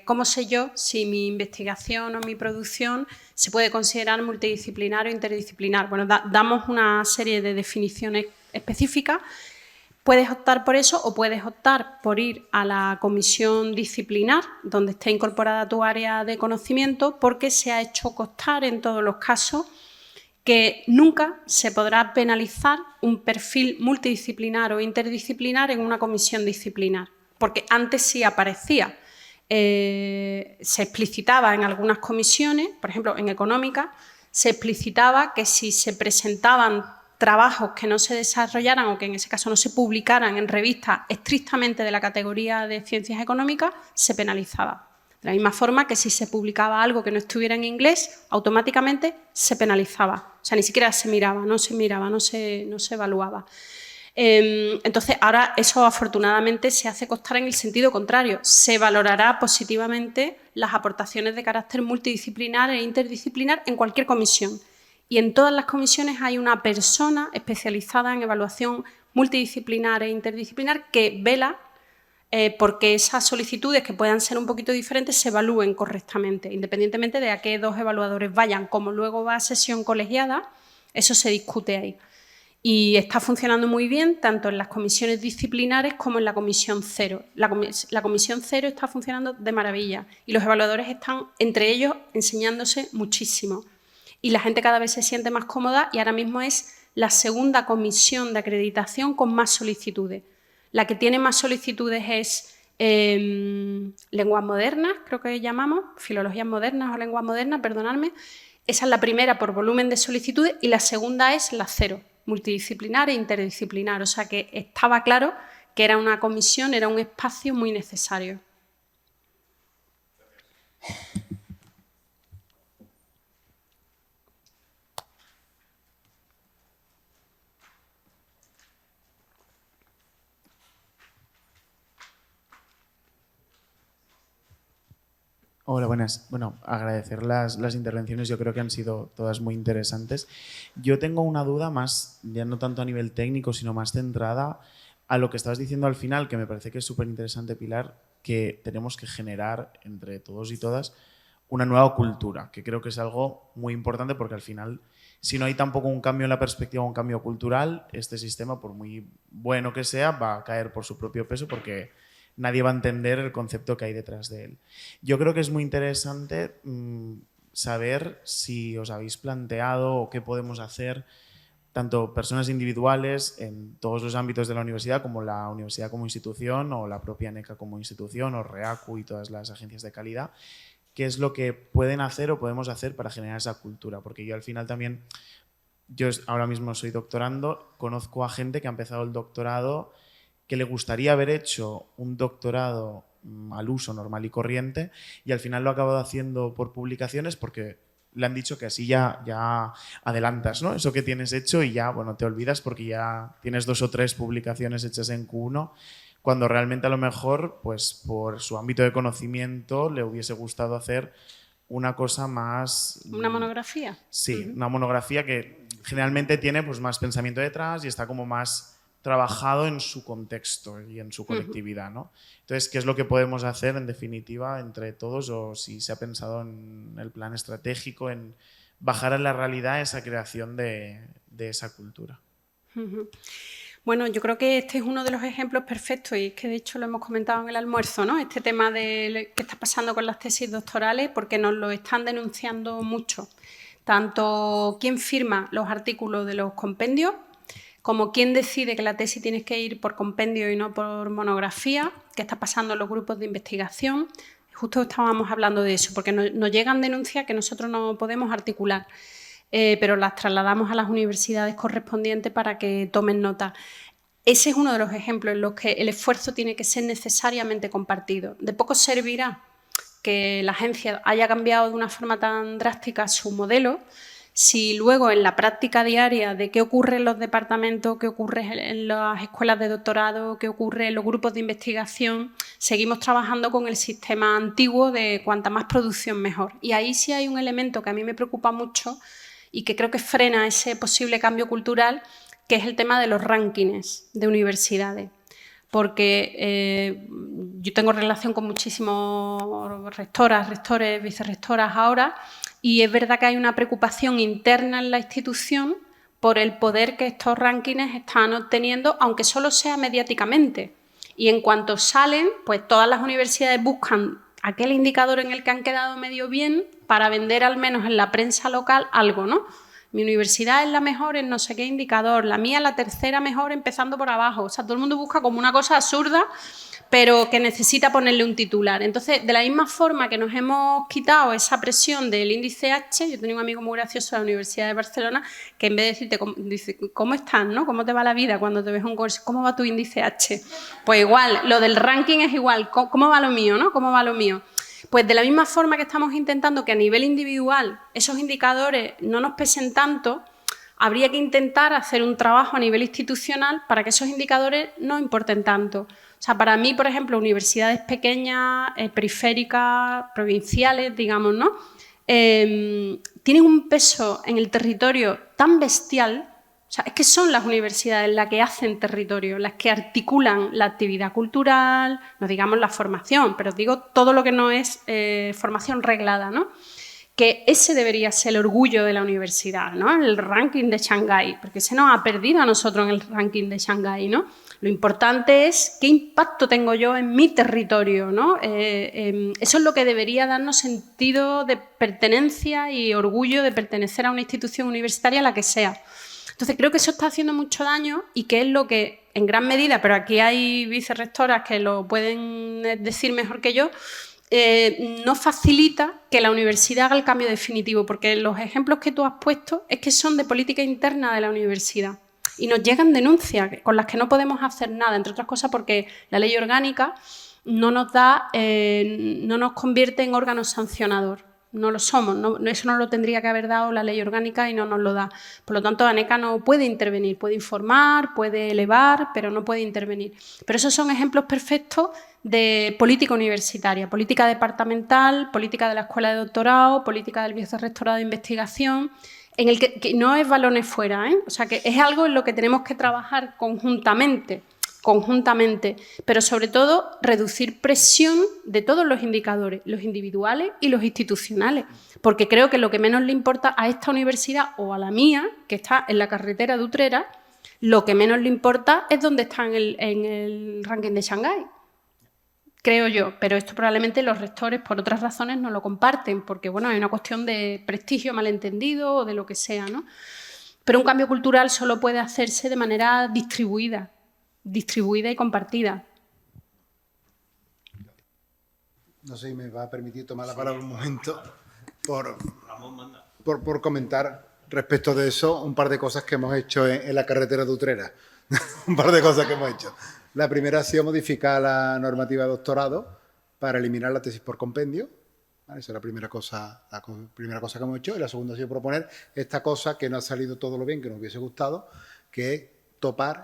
¿Cómo sé yo si mi investigación o mi producción se puede considerar multidisciplinar o interdisciplinar? Bueno, damos una serie de definiciones específicas. Puedes optar por eso o puedes optar por ir a la comisión disciplinar, donde esté incorporada tu área de conocimiento, porque se ha hecho constar en todos los casos que nunca se podrá penalizar un perfil multidisciplinar o interdisciplinar en una comisión disciplinar, porque antes sí aparecía. Se explicitaba en algunas comisiones, por ejemplo, en económica, se explicitaba que si se presentaban trabajos que no se desarrollaran o que en ese caso no se publicaran en revistas estrictamente de la categoría de ciencias económicas, se penalizaba. De la misma forma que si se publicaba algo que no estuviera en inglés, automáticamente se penalizaba. O sea, ni siquiera se miraba, no se evaluaba. Entonces, ahora eso afortunadamente se hace constar en el sentido contrario. Se valorará positivamente las aportaciones de carácter multidisciplinar e interdisciplinar en cualquier comisión. Y en todas las comisiones hay una persona especializada en evaluación multidisciplinar e interdisciplinar que vela porque esas solicitudes, que puedan ser un poquito diferentes, se evalúen correctamente, independientemente de a qué dos evaluadores vayan. Como luego va a sesión colegiada, eso se discute ahí. Y está funcionando muy bien tanto en las comisiones disciplinares como en la comisión 0. La comisión 0 está funcionando de maravilla y los evaluadores están entre ellos enseñándose muchísimo. Y la gente cada vez se siente más cómoda y ahora mismo es la segunda comisión de acreditación con más solicitudes. La que tiene más solicitudes es lenguas modernas, creo que llamamos, filologías modernas o lenguas modernas, perdonadme. Esa es la primera por volumen de solicitudes y la segunda es la 0, multidisciplinar e interdisciplinar. O sea que estaba claro que era una comisión, era un espacio muy necesario. Hola, buenas. Bueno, agradecer las intervenciones, yo creo que han sido todas muy interesantes. Yo tengo una duda más, ya no tanto a nivel técnico, sino más centrada a lo que estabas diciendo al final, que me parece que es súper interesante, Pilar, que tenemos que generar entre todos y todas una nueva cultura, que creo que es algo muy importante porque al final, si no hay tampoco un cambio en la perspectiva, un cambio cultural, este sistema, por muy bueno que sea, va a caer por su propio peso porque nadie va a entender el concepto que hay detrás de él. Yo creo que es muy interesante saber si os habéis planteado o qué podemos hacer, tanto personas individuales en todos los ámbitos de la universidad, como la universidad como institución o la propia NECA como institución o REACU y todas las agencias de calidad, qué es lo que pueden hacer o podemos hacer para generar esa cultura. Porque yo al final también, yo ahora mismo soy doctorando, conozco a gente que ha empezado el doctorado que le gustaría haber hecho un doctorado al uso normal y corriente y al final lo ha acabado haciendo por publicaciones porque le han dicho que así ya adelantas, ¿no? Eso que tienes hecho y ya, bueno, te olvidas porque ya tienes 2 o 3 publicaciones hechas en Q1, cuando realmente a lo mejor, pues por su ámbito de conocimiento, le hubiese gustado hacer una cosa más... ¿Una monografía? Sí, una monografía que generalmente tiene pues más pensamiento detrás y está como más trabajado en su contexto y en su colectividad, ¿no? Entonces, ¿qué es lo que podemos hacer en definitiva entre todos o si se ha pensado en el plan estratégico, en bajar a la realidad esa creación de esa cultura? Bueno, yo creo que este es uno de los ejemplos perfectos y es que de hecho lo hemos comentado en el almuerzo, ¿no? Este tema de qué está pasando con las tesis doctorales porque nos lo están denunciando mucho. Tanto quién firma los artículos de los compendios como quién decide que la tesis tiene que ir por compendio y no por monografía, qué está pasando en los grupos de investigación. Justo estábamos hablando de eso, porque nos llegan denuncias que nosotros no podemos articular, pero las trasladamos a las universidades correspondientes para que tomen nota. Ese es uno de los ejemplos en los que el esfuerzo tiene que ser necesariamente compartido. De poco servirá que la agencia haya cambiado de una forma tan drástica su modelo Si luego en la práctica diaria de qué ocurre en los departamentos, qué ocurre en las escuelas de doctorado, qué ocurre en los grupos de investigación, seguimos trabajando con el sistema antiguo de cuanta más producción mejor. Y ahí sí hay un elemento que a mí me preocupa mucho y que creo que frena ese posible cambio cultural, que es el tema de los rankings de universidades. Porque yo tengo relación con muchísimos rectoras, rectores, vicerrectoras ahora, y es verdad que hay una preocupación interna en la institución por el poder que estos rankings están obteniendo, aunque solo sea mediáticamente. Y en cuanto salen, pues todas las universidades buscan aquel indicador en el que han quedado medio bien para vender al menos en la prensa local algo, ¿no? Mi universidad es la mejor en no sé qué indicador, la mía la tercera mejor empezando por abajo. O sea, todo el mundo busca como una cosa absurda, pero que necesita ponerle un titular. Entonces, de la misma forma que nos hemos quitado esa presión del índice H, yo tenía un amigo muy gracioso de la Universidad de Barcelona que en vez de decirte, dice, ¿cómo estás, no? ¿Cómo te va la vida cuando te ves un curso? ¿Cómo va tu índice H? Pues igual, lo del ranking es igual, ¿cómo va lo mío, no? ¿Cómo va lo mío? Pues de la misma forma que estamos intentando que a nivel individual esos indicadores no nos pesen tanto, habría que intentar hacer un trabajo a nivel institucional para que esos indicadores no importen tanto. O sea, para mí, por ejemplo, universidades pequeñas, periféricas, provinciales, digamos, ¿no? Tienen un peso en el territorio tan bestial. O sea, es que son las universidades las que hacen territorio, las que articulan la actividad cultural, no digamos la formación, pero digo todo lo que no es formación reglada, ¿no? Que ese debería ser el orgullo de la universidad, ¿no? El ranking de Shanghái, porque se nos ha perdido a nosotros en el ranking de Shanghái, ¿no? Lo importante es qué impacto tengo yo en mi territorio, ¿no? Eso es lo que debería darnos sentido de pertenencia y orgullo de pertenecer a una institución universitaria, la que sea. Entonces, creo que eso está haciendo mucho daño y que es lo que, en gran medida, pero aquí hay vicerrectoras que lo pueden decir mejor que yo, no facilita que la universidad haga el cambio definitivo, porque los ejemplos que tú has puesto es que son de política interna de la universidad y nos llegan denuncias con las que no podemos hacer nada, entre otras cosas porque la ley orgánica no nos da, no nos convierte en órgano sancionador. No lo somos, eso no lo tendría que haber dado la ley orgánica y no nos lo da. Por lo tanto, ANECA no puede intervenir, puede informar, puede elevar, pero no puede intervenir. Pero esos son ejemplos perfectos de política universitaria, política departamental, política de la escuela de doctorado, política del vicerrectorado de investigación, en el que no es balones fuera, ¿eh? O sea, que es algo en lo que tenemos que trabajar conjuntamente, pero sobre todo reducir presión de todos los indicadores, los individuales y los institucionales, porque creo que lo que menos le importa a esta universidad o a la mía, que está en la carretera de Utrera, lo que menos le importa es dónde está en el ranking de Shanghái, creo yo, pero esto probablemente los rectores por otras razones no lo comparten, porque bueno, hay una cuestión de prestigio malentendido o de lo que sea, ¿no? Pero un cambio cultural solo puede hacerse de manera distribuida y compartida. No sé si me va a permitir tomar la palabra un momento por comentar respecto de eso un par de cosas que hemos hecho en la carretera de Utrera. Un par de cosas que hemos hecho. La primera ha sido modificar la normativa de doctorado para eliminar la tesis por compendio. ¿Vale? Esa es la primera cosa que hemos hecho. Y la segunda ha sido proponer esta cosa que no ha salido todo lo bien que nos hubiese gustado, que es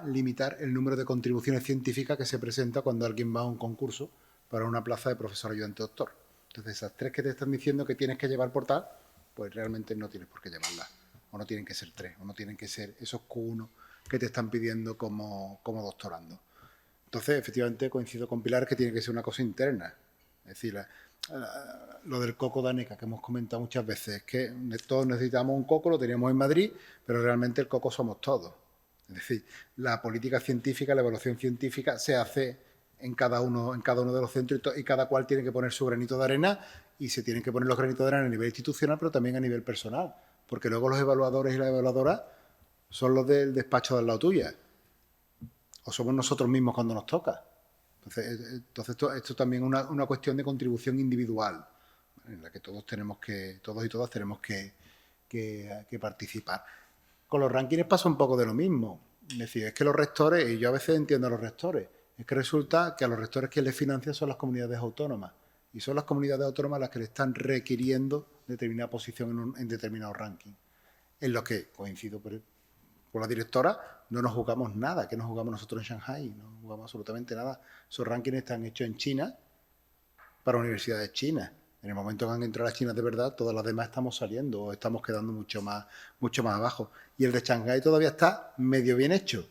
limitar el número de contribuciones científicas que se presenta cuando alguien va a un concurso para una plaza de profesor ayudante doctor. Entonces, esas 3 que te están diciendo que tienes que llevar por tal, pues realmente no tienes por qué llevarlas. O no tienen que ser 3, o no tienen que ser esos Q1 que te están pidiendo como doctorando. Entonces, efectivamente, coincido con Pilar que tiene que ser una cosa interna. Es decir, lo del coco de ANECA que hemos comentado muchas veces, es que todos necesitamos un coco, lo teníamos en Madrid, pero realmente el coco somos todos. Es decir, la política científica, la evaluación científica se hace en cada uno de los centros y cada cual tiene que poner su granito de arena y se tienen que poner los granitos de arena a nivel institucional, pero también a nivel personal, porque luego los evaluadores y las evaluadoras son los del despacho de al lado tuya o somos nosotros mismos cuando nos toca. Entonces esto también es una cuestión de contribución individual, ¿vale? En la que todos y todas tenemos que participar. Con los rankings pasa un poco de lo mismo. Es decir, es que los rectores, y yo a veces entiendo a los rectores, es que resulta que a los rectores quien les financia son las comunidades autónomas. Y son las comunidades autónomas las que le están requiriendo determinada posición en determinado ranking. en los que, coincido con la directora, no nos jugamos nada. ¿Qué nos jugamos nosotros en Shanghái? No jugamos absolutamente nada. Esos rankings están hechos en China para universidades chinas. En el momento que han entrado las chinas de verdad, todas las demás estamos saliendo o estamos quedando mucho más abajo. Y el de Shanghái todavía está medio bien hecho.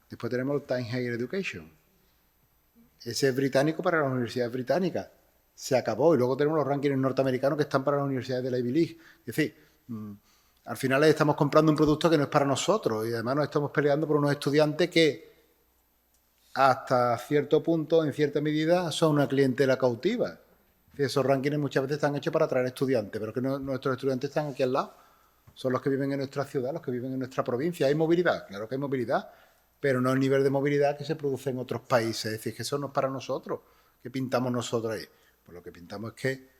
Después tenemos el Time Higher Education. Ese es británico para las universidades británicas. Se acabó. Y luego tenemos los rankings norteamericanos que están para las universidades de la Ivy League. Es decir, al final estamos comprando un producto que no es para nosotros y además nos estamos peleando por unos estudiantes que hasta cierto punto, en cierta medida, son una clientela cautiva. Esos rankings muchas veces están hechos para atraer estudiantes, pero que nuestros estudiantes están aquí al lado. Son los que viven en nuestra ciudad, los que viven en nuestra provincia. ¿Hay movilidad? Claro que hay movilidad, pero no el nivel de movilidad que se produce en otros países. Es decir, que eso no es para nosotros. ¿Qué pintamos nosotros ahí? Pues lo que pintamos es que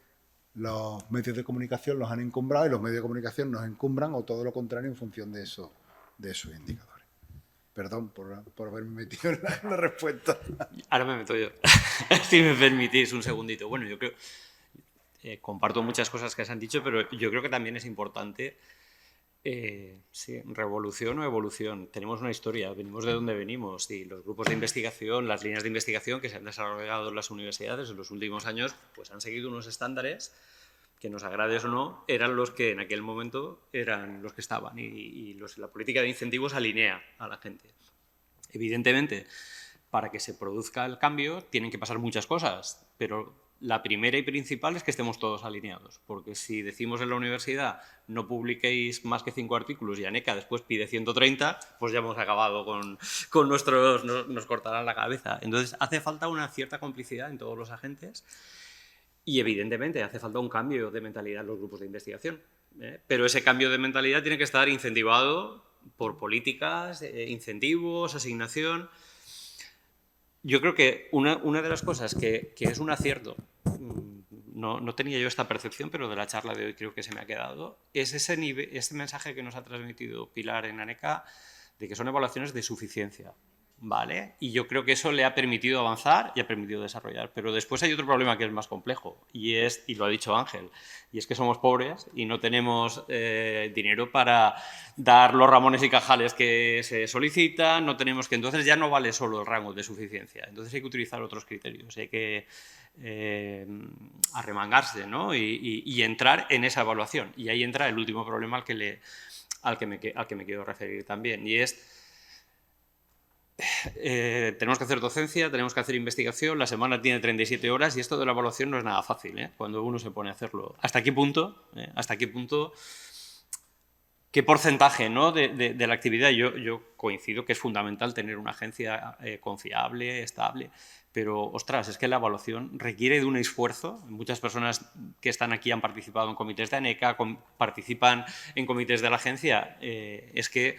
los medios de comunicación los han encumbrado y los medios de comunicación nos encumbran o todo lo contrario en función de esos indicadores. Perdón por haberme metido en la respuesta. Ahora me meto yo, si me permitís un segundito. Bueno, yo creo, comparto muchas cosas que se han dicho, pero yo creo que también es importante, sí, revolución o evolución. Tenemos una historia, venimos de donde venimos y los grupos de investigación, las líneas de investigación que se han desarrollado en las universidades en los últimos años, pues han seguido unos estándares que nos agrades o no, eran los que en aquel momento eran los que estaban y la política de incentivos alinea a la gente. Evidentemente, para que se produzca el cambio tienen que pasar muchas cosas, pero la primera y principal es que estemos todos alineados, porque si decimos en la universidad no publiquéis más que 5 artículos y ANECA después pide 130, pues ya hemos acabado con nuestros, nos cortarán la cabeza. Entonces hace falta una cierta complicidad en todos los agentes. Y evidentemente hace falta un cambio de mentalidad en los grupos de investigación. Pero ese cambio de mentalidad tiene que estar incentivado por políticas, incentivos, asignación. Yo creo que una de las cosas que es un acierto, no tenía yo esta percepción, pero de la charla de hoy creo que se me ha quedado, es ese mensaje que nos ha transmitido Pilar en ANECA de que son evaluaciones de suficiencia. ¿Vale? Y yo creo que eso le ha permitido avanzar y ha permitido desarrollar. Pero después hay otro problema que es más complejo y lo ha dicho Ángel, y es que somos pobres y no tenemos dinero para dar los ramones y cajales que se solicitan, no tenemos que, entonces ya no vale solo el rango de suficiencia, entonces hay que utilizar otros criterios, hay que arremangarse, ¿no? y entrar en esa evaluación. Y ahí entra el último problema al que me quiero referir también, y es tenemos que hacer docencia, tenemos que hacer investigación, la semana tiene 37 horas y esto de la evaluación no es nada fácil, cuando uno se pone a hacerlo. ¿Hasta qué punto? ¿Qué porcentaje, ¿no? de la actividad? Yo coincido que es fundamental tener una agencia confiable, estable, pero, ostras, es que la evaluación requiere de un esfuerzo. Muchas personas que están aquí han participado en comités de ANECA, participan en comités de la agencia, es que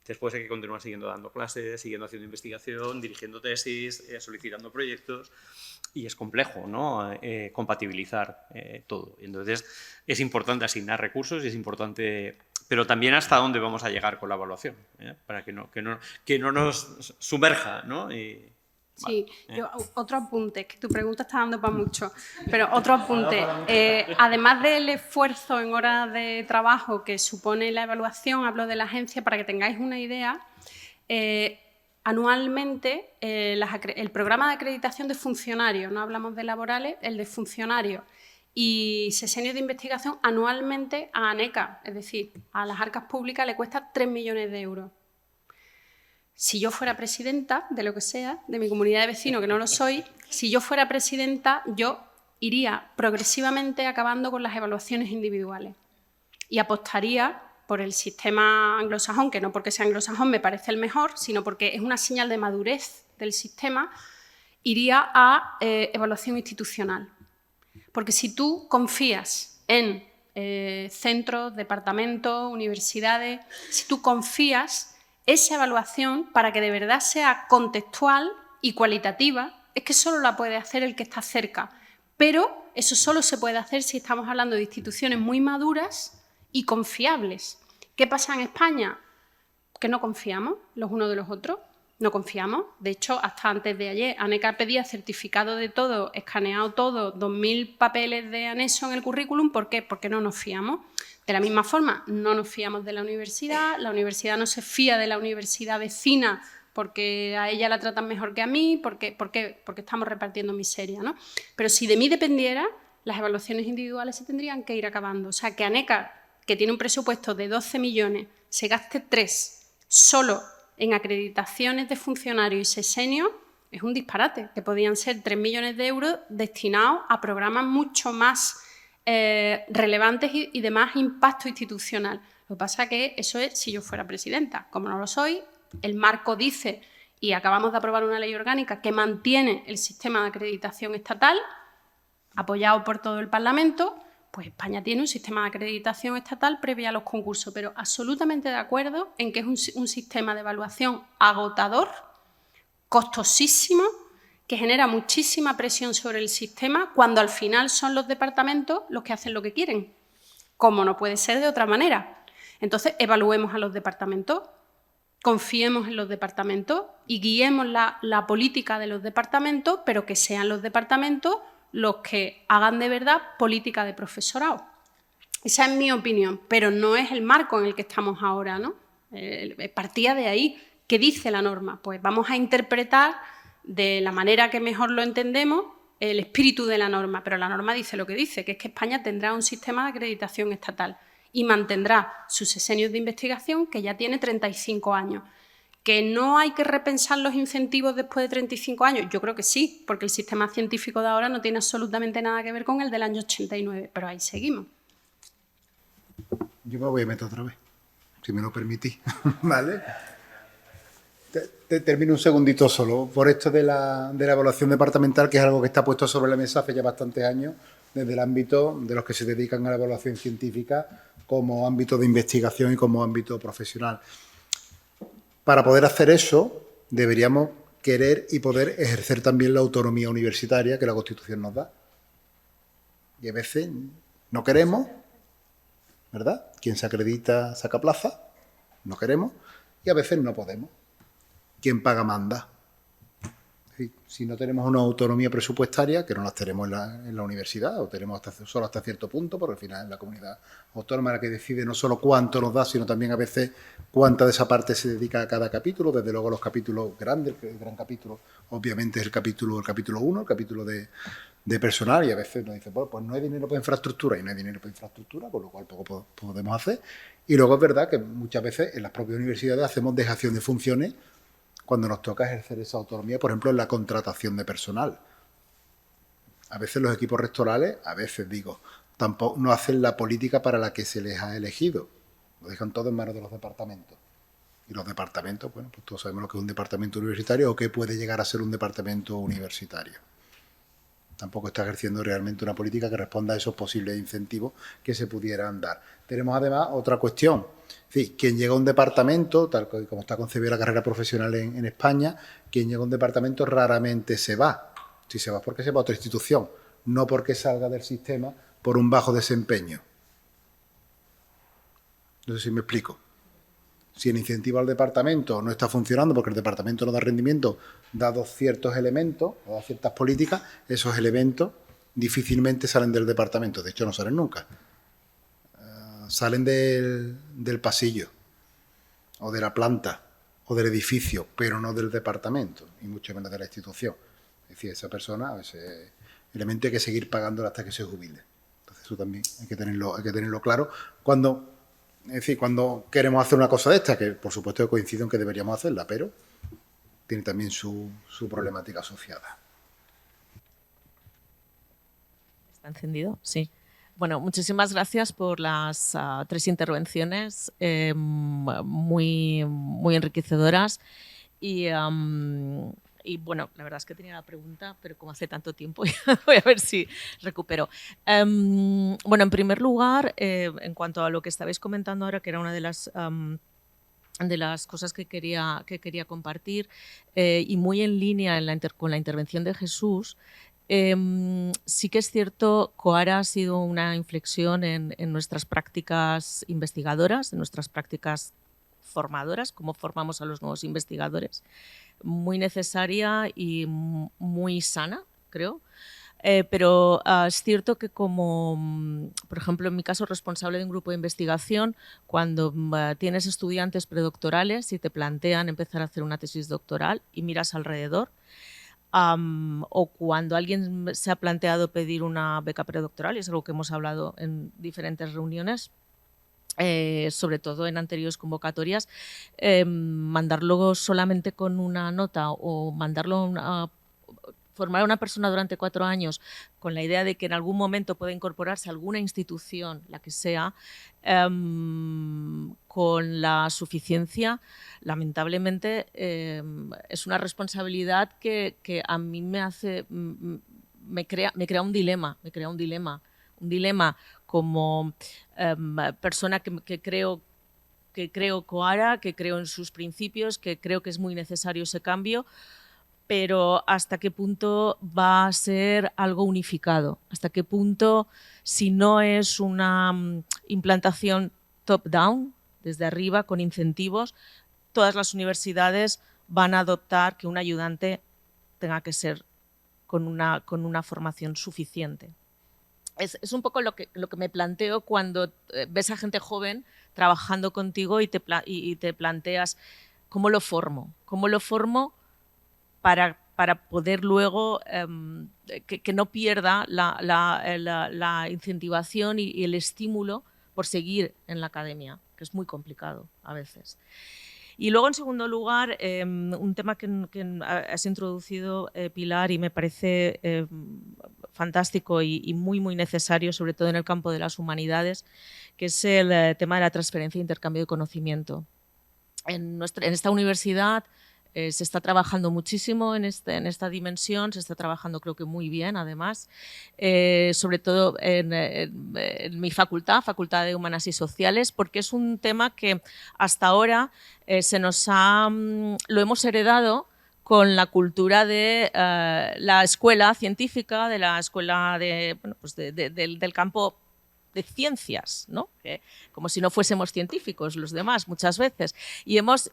después hay que continuar siguiendo dando clases, siguiendo haciendo investigación, dirigiendo tesis, solicitando proyectos y es complejo, ¿no? Compatibilizar todo. Entonces es importante asignar recursos y es importante, pero también hasta dónde vamos a llegar con la evaluación, para que no nos sumerja, ¿no? Sí, otro apunte, que tu pregunta está dando para mucho, pero otro apunte. Además del esfuerzo en horas de trabajo que supone la evaluación, hablo de la agencia para que tengáis una idea, anualmente el programa de acreditación de funcionarios, no hablamos de laborales, el de funcionarios y sesenios de investigación anualmente a ANECA, es decir, a las arcas públicas le cuesta 3 millones de euros. Si yo fuera presidenta de lo que sea, de mi comunidad de vecinos, que no lo soy, si yo fuera presidenta, yo iría progresivamente acabando con las evaluaciones individuales y apostaría por el sistema anglosajón, que no porque sea anglosajón me parece el mejor, sino porque es una señal de madurez del sistema, iría a evaluación institucional. Porque si tú confías en centros, departamentos, universidades, si tú confías esa evaluación, para que de verdad sea contextual y cualitativa, es que solo la puede hacer el que está cerca. Pero eso solo se puede hacer si estamos hablando de instituciones muy maduras y confiables. ¿Qué pasa en España? Que no confiamos los unos de los otros. No confiamos. De hecho, hasta antes de ayer, ANECA pedía certificado de todo, escaneado todo, 2.000 papeles de anexo en el currículum. ¿Por qué? Porque no nos fiamos. De la misma forma, no nos fiamos de la universidad no se fía de la universidad vecina porque a ella la tratan mejor que a mí, porque estamos repartiendo miseria, ¿no? Pero si de mí dependiera, las evaluaciones individuales se tendrían que ir acabando. O sea, que ANECA, que tiene un presupuesto de 12 millones, se gaste 3 solo en acreditaciones de funcionarios y sesenios, es un disparate, que podían ser 3 millones de euros destinados a programas mucho más relevantes y de más impacto institucional. Lo que pasa es que eso es si yo fuera presidenta. Como no lo soy, el marco dice, y acabamos de aprobar una ley orgánica que mantiene el sistema de acreditación estatal, apoyado por todo el Parlamento, pues España tiene un sistema de acreditación estatal previo a los concursos, pero absolutamente de acuerdo en que es un sistema de evaluación agotador, costosísimo, que genera muchísima presión sobre el sistema cuando al final son los departamentos los que hacen lo que quieren, como no puede ser de otra manera. Entonces, evaluemos a los departamentos, confiemos en los departamentos y guiemos la política de los departamentos, pero que sean los departamentos los que hagan de verdad política de profesorado. Esa es mi opinión, pero no es el marco en el que estamos ahora, ¿no? Partía de ahí. ¿Qué dice la norma? Pues vamos a interpretar de la manera que mejor lo entendemos el espíritu de la norma, pero la norma dice lo que dice, que es que España tendrá un sistema de acreditación estatal y mantendrá sus sesenios de investigación, que ya tiene 35 años. ¿Que no hay que repensar los incentivos después de 35 años? Yo creo que sí, porque el sistema científico de ahora no tiene absolutamente nada que ver con el del año 89, pero ahí seguimos. Yo me voy a meter otra vez, si me lo permitís, ¿vale? Te termino un segundito solo. Por esto de la evaluación departamental, que es algo que está puesto sobre la mesa hace ya bastantes años, desde el ámbito de los que se dedican a la evaluación científica como ámbito de investigación y como ámbito profesional. Para poder hacer eso, deberíamos querer y poder ejercer también la autonomía universitaria que la Constitución nos da. Y a veces no queremos, ¿verdad? Quien se acredita saca plaza, no queremos, y a veces no podemos. Quien paga manda. Si no tenemos una autonomía presupuestaria, que no las tenemos en la universidad, o tenemos solo hasta cierto punto, porque al final es la comunidad autónoma la que decide no solo cuánto nos da, sino también a veces cuánta de esa parte se dedica a cada capítulo. Desde luego los capítulos grandes, el gran capítulo obviamente es el capítulo 1, el capítulo de personal, y a veces nos dicen, bueno, pues no hay dinero para infraestructura, y no hay dinero para infraestructura, con lo cual poco podemos hacer. Y luego es verdad que muchas veces en las propias universidades hacemos dejación de funciones cuando nos toca ejercer esa autonomía, por ejemplo, en la contratación de personal. A veces los equipos rectorales, tampoco no hacen la política para la que se les ha elegido. Lo dejan todo en manos de los departamentos. Y los departamentos, bueno, pues todos sabemos lo que es un departamento universitario o qué puede llegar a ser un departamento universitario. Tampoco está ejerciendo realmente una política que responda a esos posibles incentivos que se pudieran dar. Tenemos además otra cuestión. Es decir, quien llega a un departamento, tal como está concebida la carrera profesional en España, quien llega a un departamento raramente se va. Si se va es porque se va a otra institución, no porque salga del sistema por un bajo desempeño. No sé si me explico. Si el incentivo al departamento no está funcionando porque el departamento no da rendimiento, dados ciertos elementos, dadas ciertas políticas, esos elementos difícilmente salen del departamento. De hecho, no salen nunca. Salen del pasillo, o de la planta, o del edificio, pero no del departamento, y mucho menos de la institución. Es decir, esa persona, ese elemento hay que seguir pagándolo hasta que se jubile. Entonces, eso también hay que tenerlo claro. Cuando queremos hacer una cosa de esta, que por supuesto coincido en que deberíamos hacerla, pero tiene también su problemática asociada. ¿Está encendido? Sí. Bueno, muchísimas gracias por las 3 intervenciones muy, muy enriquecedoras y bueno, la verdad es que tenía la pregunta, pero como hace tanto tiempo, voy a ver si recupero. Bueno, en primer lugar, en cuanto a lo que estabais comentando ahora, que era una de las cosas que quería compartir y muy en línea con la intervención de Jesús, sí que es cierto, Coara ha sido una inflexión en nuestras prácticas investigadoras, en nuestras prácticas formadoras, cómo formamos a los nuevos investigadores, muy necesaria y muy sana, creo. Pero es cierto que como, por ejemplo, en mi caso, responsable de un grupo de investigación, cuando tienes estudiantes predoctorales y te plantean empezar a hacer una tesis doctoral y miras alrededor, o cuando alguien se ha planteado pedir una beca predoctoral, y es algo que hemos hablado en diferentes reuniones, sobre todo en anteriores convocatorias, mandarlo solamente con una nota o mandarlo formar a una persona durante 4 años con la idea de que en algún momento pueda incorporarse a alguna institución, la que sea, con la suficiencia, lamentablemente es una responsabilidad que a mí me crea un dilema, un dilema como persona que creo Coara, que creo en sus principios, que creo que es muy necesario ese cambio, pero hasta qué punto va a ser algo unificado, hasta qué punto, si no es una implantación top-down, desde arriba, con incentivos, todas las universidades van a adoptar que un ayudante tenga que ser con una formación suficiente. Es un poco lo que me planteo cuando ves a gente joven trabajando contigo y te planteas cómo lo formo para poder luego que no pierda la incentivación y el estímulo por seguir en la academia, que es muy complicado a veces. Y luego, en segundo lugar, un tema que has introducido, Pilar, y me parece fantástico y muy, muy necesario, sobre todo en el campo de las humanidades, que es el tema de la transferencia e intercambio de conocimiento. En esta universidad se está trabajando muchísimo en esta dimensión, se está trabajando creo que muy bien además, sobre todo en mi facultad de Humanas y Sociales, porque es un tema que hasta ahora lo hemos heredado con la cultura de la escuela científica, de la escuela del campo de ciencias, ¿no? Como si no fuésemos científicos los demás muchas veces. Y hemos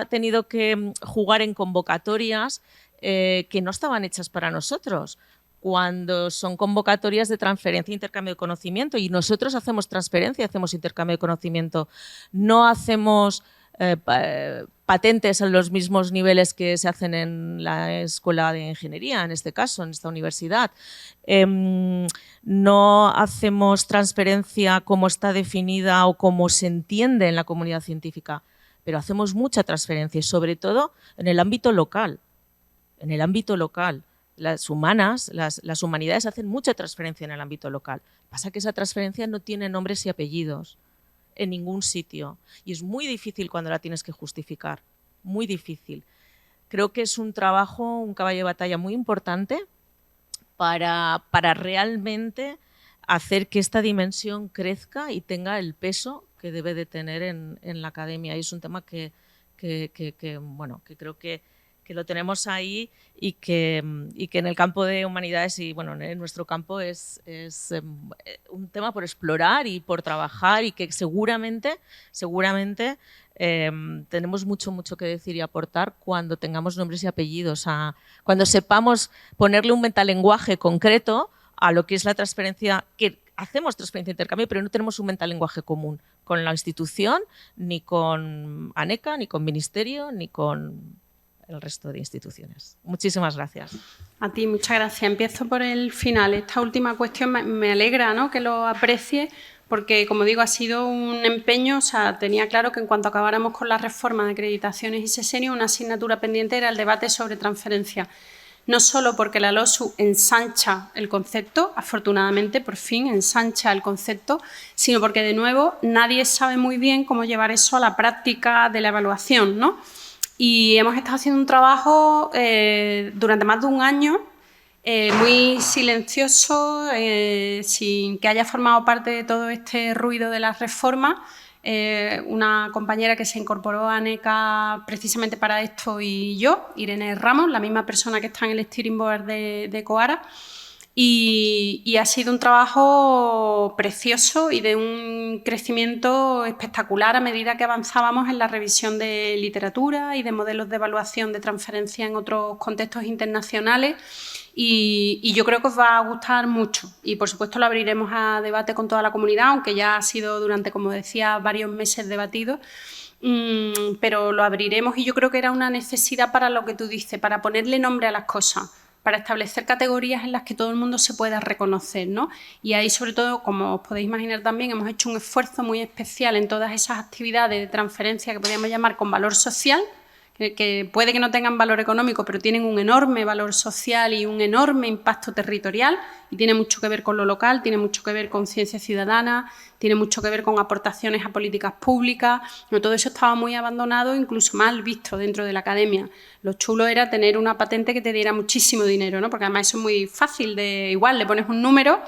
tenido que jugar en convocatorias que no estaban hechas para nosotros, cuando son convocatorias de transferencia e intercambio de conocimiento, y nosotros hacemos transferencia, hacemos intercambio de conocimiento, no hacemos patentes en los mismos niveles que se hacen en la escuela de ingeniería, en este caso, en esta universidad. No hacemos transferencia como está definida o como se entiende en la comunidad científica, pero hacemos mucha transferencia y sobre todo en el ámbito local. En el ámbito local. Las humanidades hacen mucha transferencia en el ámbito local. Pasa que esa transferencia no tiene nombres y apellidos en ningún sitio. Y es muy difícil cuando la tienes que justificar. Muy difícil. Creo que es un trabajo, un caballo de batalla muy importante para realmente hacer que esta dimensión crezca y tenga el peso que debe de tener en la academia. Y es un tema que creo que lo tenemos ahí y que en el campo de humanidades y bueno, en nuestro campo es un tema por explorar y por trabajar, y que seguramente tenemos mucho que decir y aportar cuando tengamos nombres y apellidos, cuando sepamos ponerle un metalenguaje concreto a lo que es la transferencia, que hacemos transferencia de intercambio, pero no tenemos un metalenguaje común con la institución, ni con ANECA, ni con Ministerio, ni con el resto de instituciones. Muchísimas gracias. A ti, muchas gracias. Empiezo por el final. Esta última cuestión me alegra, ¿no?, que lo aprecie, porque, como digo, ha sido un empeño. O sea, tenía claro que en cuanto acabáramos con la reforma de acreditaciones y sesenios, una asignatura pendiente era el debate sobre transferencia. No solo porque la LOSU ensancha el concepto, afortunadamente, por fin ensancha el concepto, sino porque, de nuevo, nadie sabe muy bien cómo llevar eso a la práctica de la evaluación, ¿no? Y hemos estado haciendo un trabajo durante más de un año, muy silencioso, sin que haya formado parte de todo este ruido de las reformas. Una compañera que se incorporó a ANECA precisamente para esto y yo, Irene Ramos, la misma persona que está en el steering board de Coara. Y ha sido un trabajo precioso y de un un crecimiento espectacular a medida que avanzábamos en la revisión de literatura y de modelos de evaluación de transferencia en otros contextos internacionales. Y yo creo que os va a gustar mucho y, por supuesto, lo abriremos a debate con toda la comunidad, aunque ya ha sido durante, como decía, varios meses debatido, pero lo abriremos y yo creo que era una necesidad para lo que tú dices, para ponerle nombre a las cosas, para establecer categorías en las que todo el mundo se pueda reconocer, ¿no? Y ahí, sobre todo, como os podéis imaginar también, hemos hecho un esfuerzo muy especial en todas esas actividades de transferencia que podríamos llamar con valor social, que puede que no tengan valor económico, pero tienen un enorme valor social y un enorme impacto territorial, y tiene mucho que ver con lo local, tiene mucho que ver con ciencia ciudadana, tiene mucho que ver con aportaciones a políticas públicas. No, todo eso estaba muy abandonado, incluso mal visto dentro de la academia. Lo chulo era tener una patente que te diera muchísimo dinero, ¿no? Porque además eso es muy fácil de... Igual, le pones un número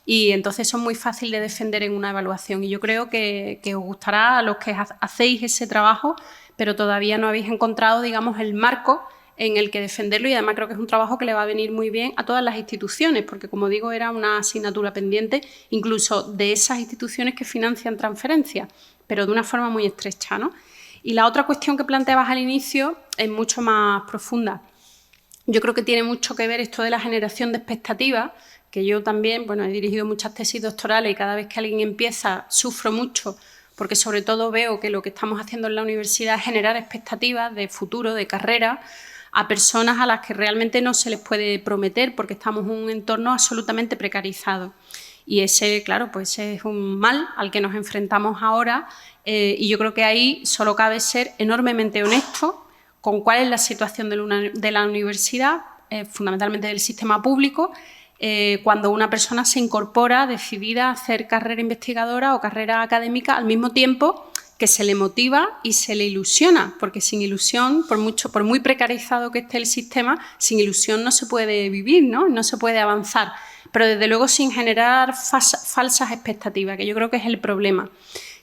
y entonces eso es muy fácil de defender en una evaluación. Y yo creo que os gustará a los que hacéis ese trabajo, pero todavía no habéis encontrado, digamos, el marco en el que defenderlo, y además creo que es un trabajo que le va a venir muy bien a todas las instituciones, porque, como digo, era una asignatura pendiente incluso de esas instituciones que financian transferencias, pero de una forma muy estrecha, ¿no? Y la otra cuestión que planteabas al inicio es mucho más profunda. Yo creo que tiene mucho que ver esto de la generación de expectativas, que yo también, bueno, he dirigido muchas tesis doctorales y cada vez que alguien empieza sufro mucho, porque sobre todo veo que lo que estamos haciendo en la universidad es generar expectativas de futuro, de carrera, a personas a las que realmente no se les puede prometer porque estamos en un entorno absolutamente precarizado. Y ese, claro, pues es un mal al que nos enfrentamos ahora, y yo creo que ahí solo cabe ser enormemente honesto con cuál es la situación de la universidad, fundamentalmente del sistema público, cuando una persona se incorpora decidida a hacer carrera investigadora o carrera académica al mismo tiempo que se le motiva y se le ilusiona, porque sin ilusión, por muy precarizado que esté el sistema, sin ilusión no se puede vivir, ¿no? No se puede avanzar, pero desde luego sin generar falsas expectativas, que yo creo que es el problema.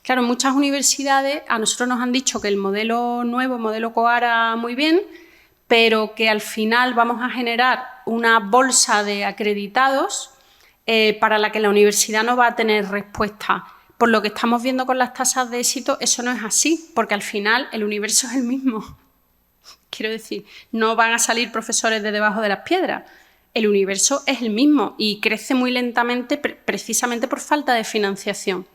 Claro, muchas universidades a nosotros nos han dicho que el modelo nuevo, modelo Coara, muy bien, pero que al final vamos a generar una bolsa de acreditados para la que la universidad no va a tener respuesta. Por lo que estamos viendo con las tasas de éxito, eso no es así, porque al final el universo es el mismo. Quiero decir, no van a salir profesores de debajo de las piedras. El universo es el mismo y crece muy lentamente precisamente por falta de financiación.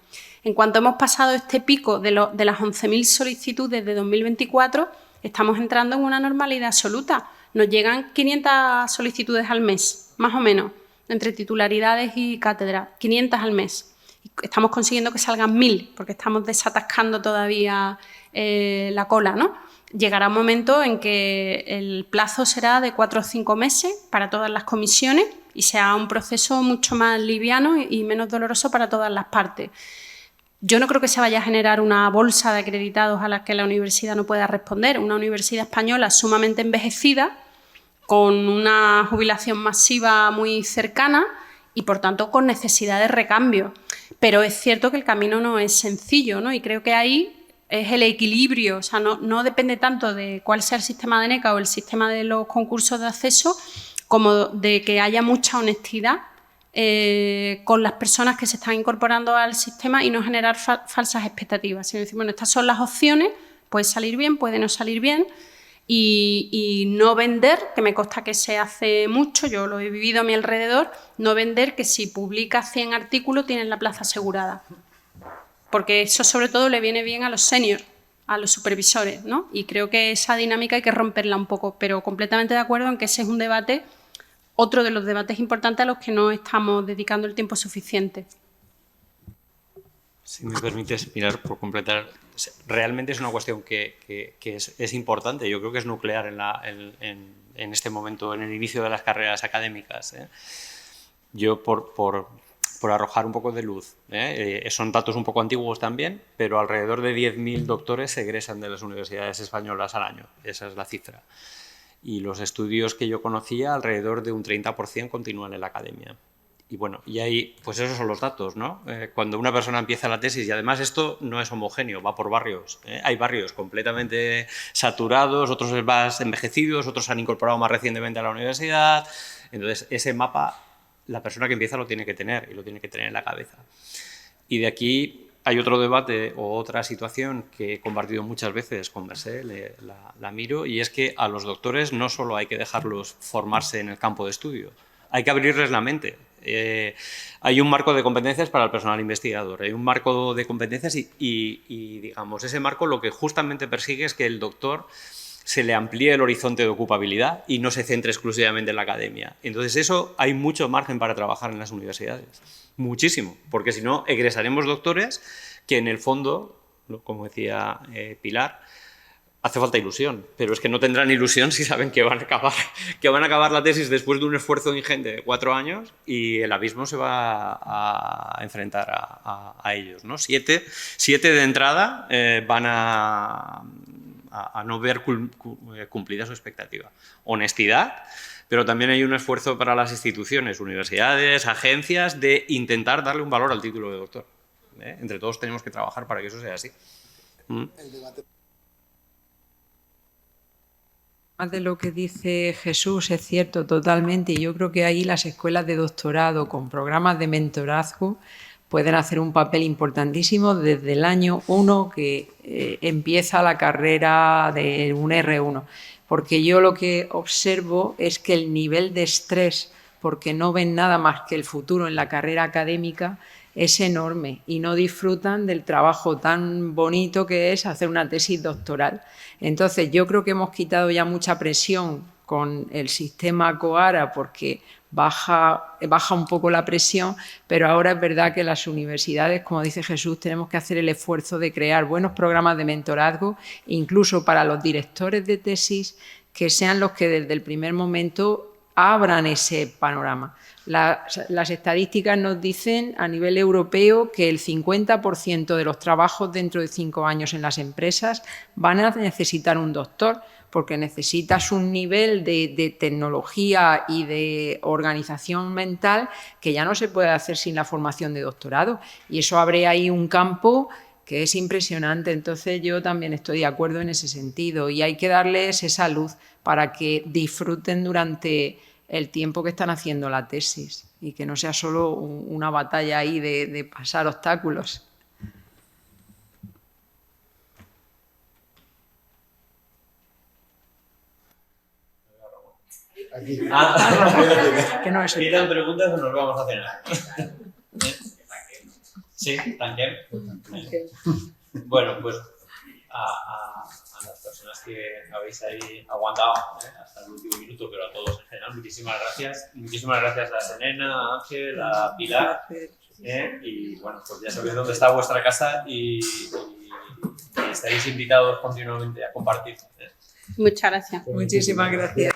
En cuanto hemos pasado este pico de las 11.000 solicitudes de 2024, estamos entrando en una normalidad absoluta. Nos llegan 500 solicitudes al mes, más o menos, entre titularidades y cátedras, 500 al mes. Estamos consiguiendo que salgan 1.000, porque estamos desatascando todavía la cola, ¿no? Llegará un momento en que el plazo será de 4 o 5 meses para todas las comisiones y sea un proceso mucho más liviano y menos doloroso para todas las partes. Yo no creo que se vaya a generar una bolsa de acreditados a la que la universidad no pueda responder. Una universidad española sumamente envejecida, con una jubilación masiva muy cercana y, por tanto, con necesidad de recambio. Pero es cierto que el camino no es sencillo, ¿no? Y creo que ahí es el equilibrio. O sea, no depende tanto de cuál sea el sistema de NECA o el sistema de los concursos de acceso, como de que haya mucha honestidad con las personas que se están incorporando al sistema y no generar falsas expectativas, sino decir, bueno, estas son las opciones, puede salir bien, puede no salir bien, y no vender, que me consta que se hace mucho, yo lo he vivido a mi alrededor, no vender que si publicas 100 artículos tienes la plaza asegurada, porque eso sobre todo le viene bien a los seniors, a los supervisores, ¿no? Y creo que esa dinámica hay que romperla un poco, pero completamente de acuerdo en que ese es un debate, otro de los debates importantes a los que no estamos dedicando el tiempo suficiente. Si me permites, mirar, por completar, realmente es una cuestión que es importante, yo creo que es nuclear en este momento, en el inicio de las carreras académicas. Yo, por arrojar un poco de luz, son datos un poco antiguos también, pero alrededor de 10.000 doctores se egresan de las universidades españolas al año, esa es la cifra. Y los estudios que yo conocía, alrededor de un 30% continúan en la academia. Y bueno, y ahí, pues esos son los datos, ¿no? Cuando una persona empieza la tesis, y además esto no es homogéneo, va por barrios. Hay barrios completamente saturados, otros más envejecidos, otros se han incorporado más recientemente a la universidad. Entonces, ese mapa, la persona que empieza lo tiene que tener, y lo tiene que tener en la cabeza. Y de aquí hay otro debate o otra situación que he compartido muchas veces con Mercè, la miro, y es que a los doctores no solo hay que dejarlos formarse en el campo de estudio, hay que abrirles la mente. Hay un marco de competencias para el personal investigador, hay un marco de competencias y digamos, ese marco lo que justamente persigue es que el doctor se le amplíe el horizonte de ocupabilidad y no se centre exclusivamente en la academia. Entonces eso hay mucho margen para trabajar en las universidades, muchísimo, porque si no egresaremos doctores que en el fondo, como decía Pilar, hace falta ilusión, pero es que no tendrán ilusión si saben que van a acabar la tesis después de un esfuerzo ingente de 4 años y el abismo se va a enfrentar a ellos, ¿no? 7 de entrada van a no ver cumplida su expectativa. Honestidad, pero también hay un esfuerzo para las instituciones, universidades, agencias, de intentar darle un valor al título de doctor. Entre todos tenemos que trabajar para que eso sea así. El debate. Más de lo que dice Jesús es cierto totalmente, y yo creo que ahí las escuelas de doctorado con programas de mentorazgo pueden hacer un papel importantísimo desde el año 1 que empieza la carrera de un R1, porque yo lo que observo es que el nivel de estrés, porque no ven nada más que el futuro en la carrera académica, es enorme y no disfrutan del trabajo tan bonito que es hacer una tesis doctoral. Entonces, yo creo que hemos quitado ya mucha presión con el sistema COARA porque baja un poco la presión, pero ahora es verdad que las universidades, como dice Jesús, tenemos que hacer el esfuerzo de crear buenos programas de mentorazgo, incluso para los directores de tesis, que sean los que desde el primer momento abran ese panorama. Las estadísticas nos dicen a nivel europeo que el 50% de los trabajos dentro de 5 años en las empresas van a necesitar un doctor, porque necesitas un nivel de tecnología y de organización mental que ya no se puede hacer sin la formación de doctorado. Y eso abre ahí un campo que es impresionante. Entonces yo también estoy de acuerdo en ese sentido y hay que darles esa luz para que disfruten durante el tiempo que están haciendo la tesis y que no sea solo una batalla ahí de pasar obstáculos. Aquí. Que no es el... ¿Quedan preguntas o nos vamos a cenar? Sí, tanquem. Bueno, pues a las personas que habéis ahí aguantado hasta el último minuto, pero a todos en general, muchísimas gracias. Muchísimas gracias a Serena, a Ángel, a Pilar. Y bueno, pues ya sabéis dónde está vuestra casa y estaréis invitados continuamente a compartir. Muchas gracias. Muchísimas gracias.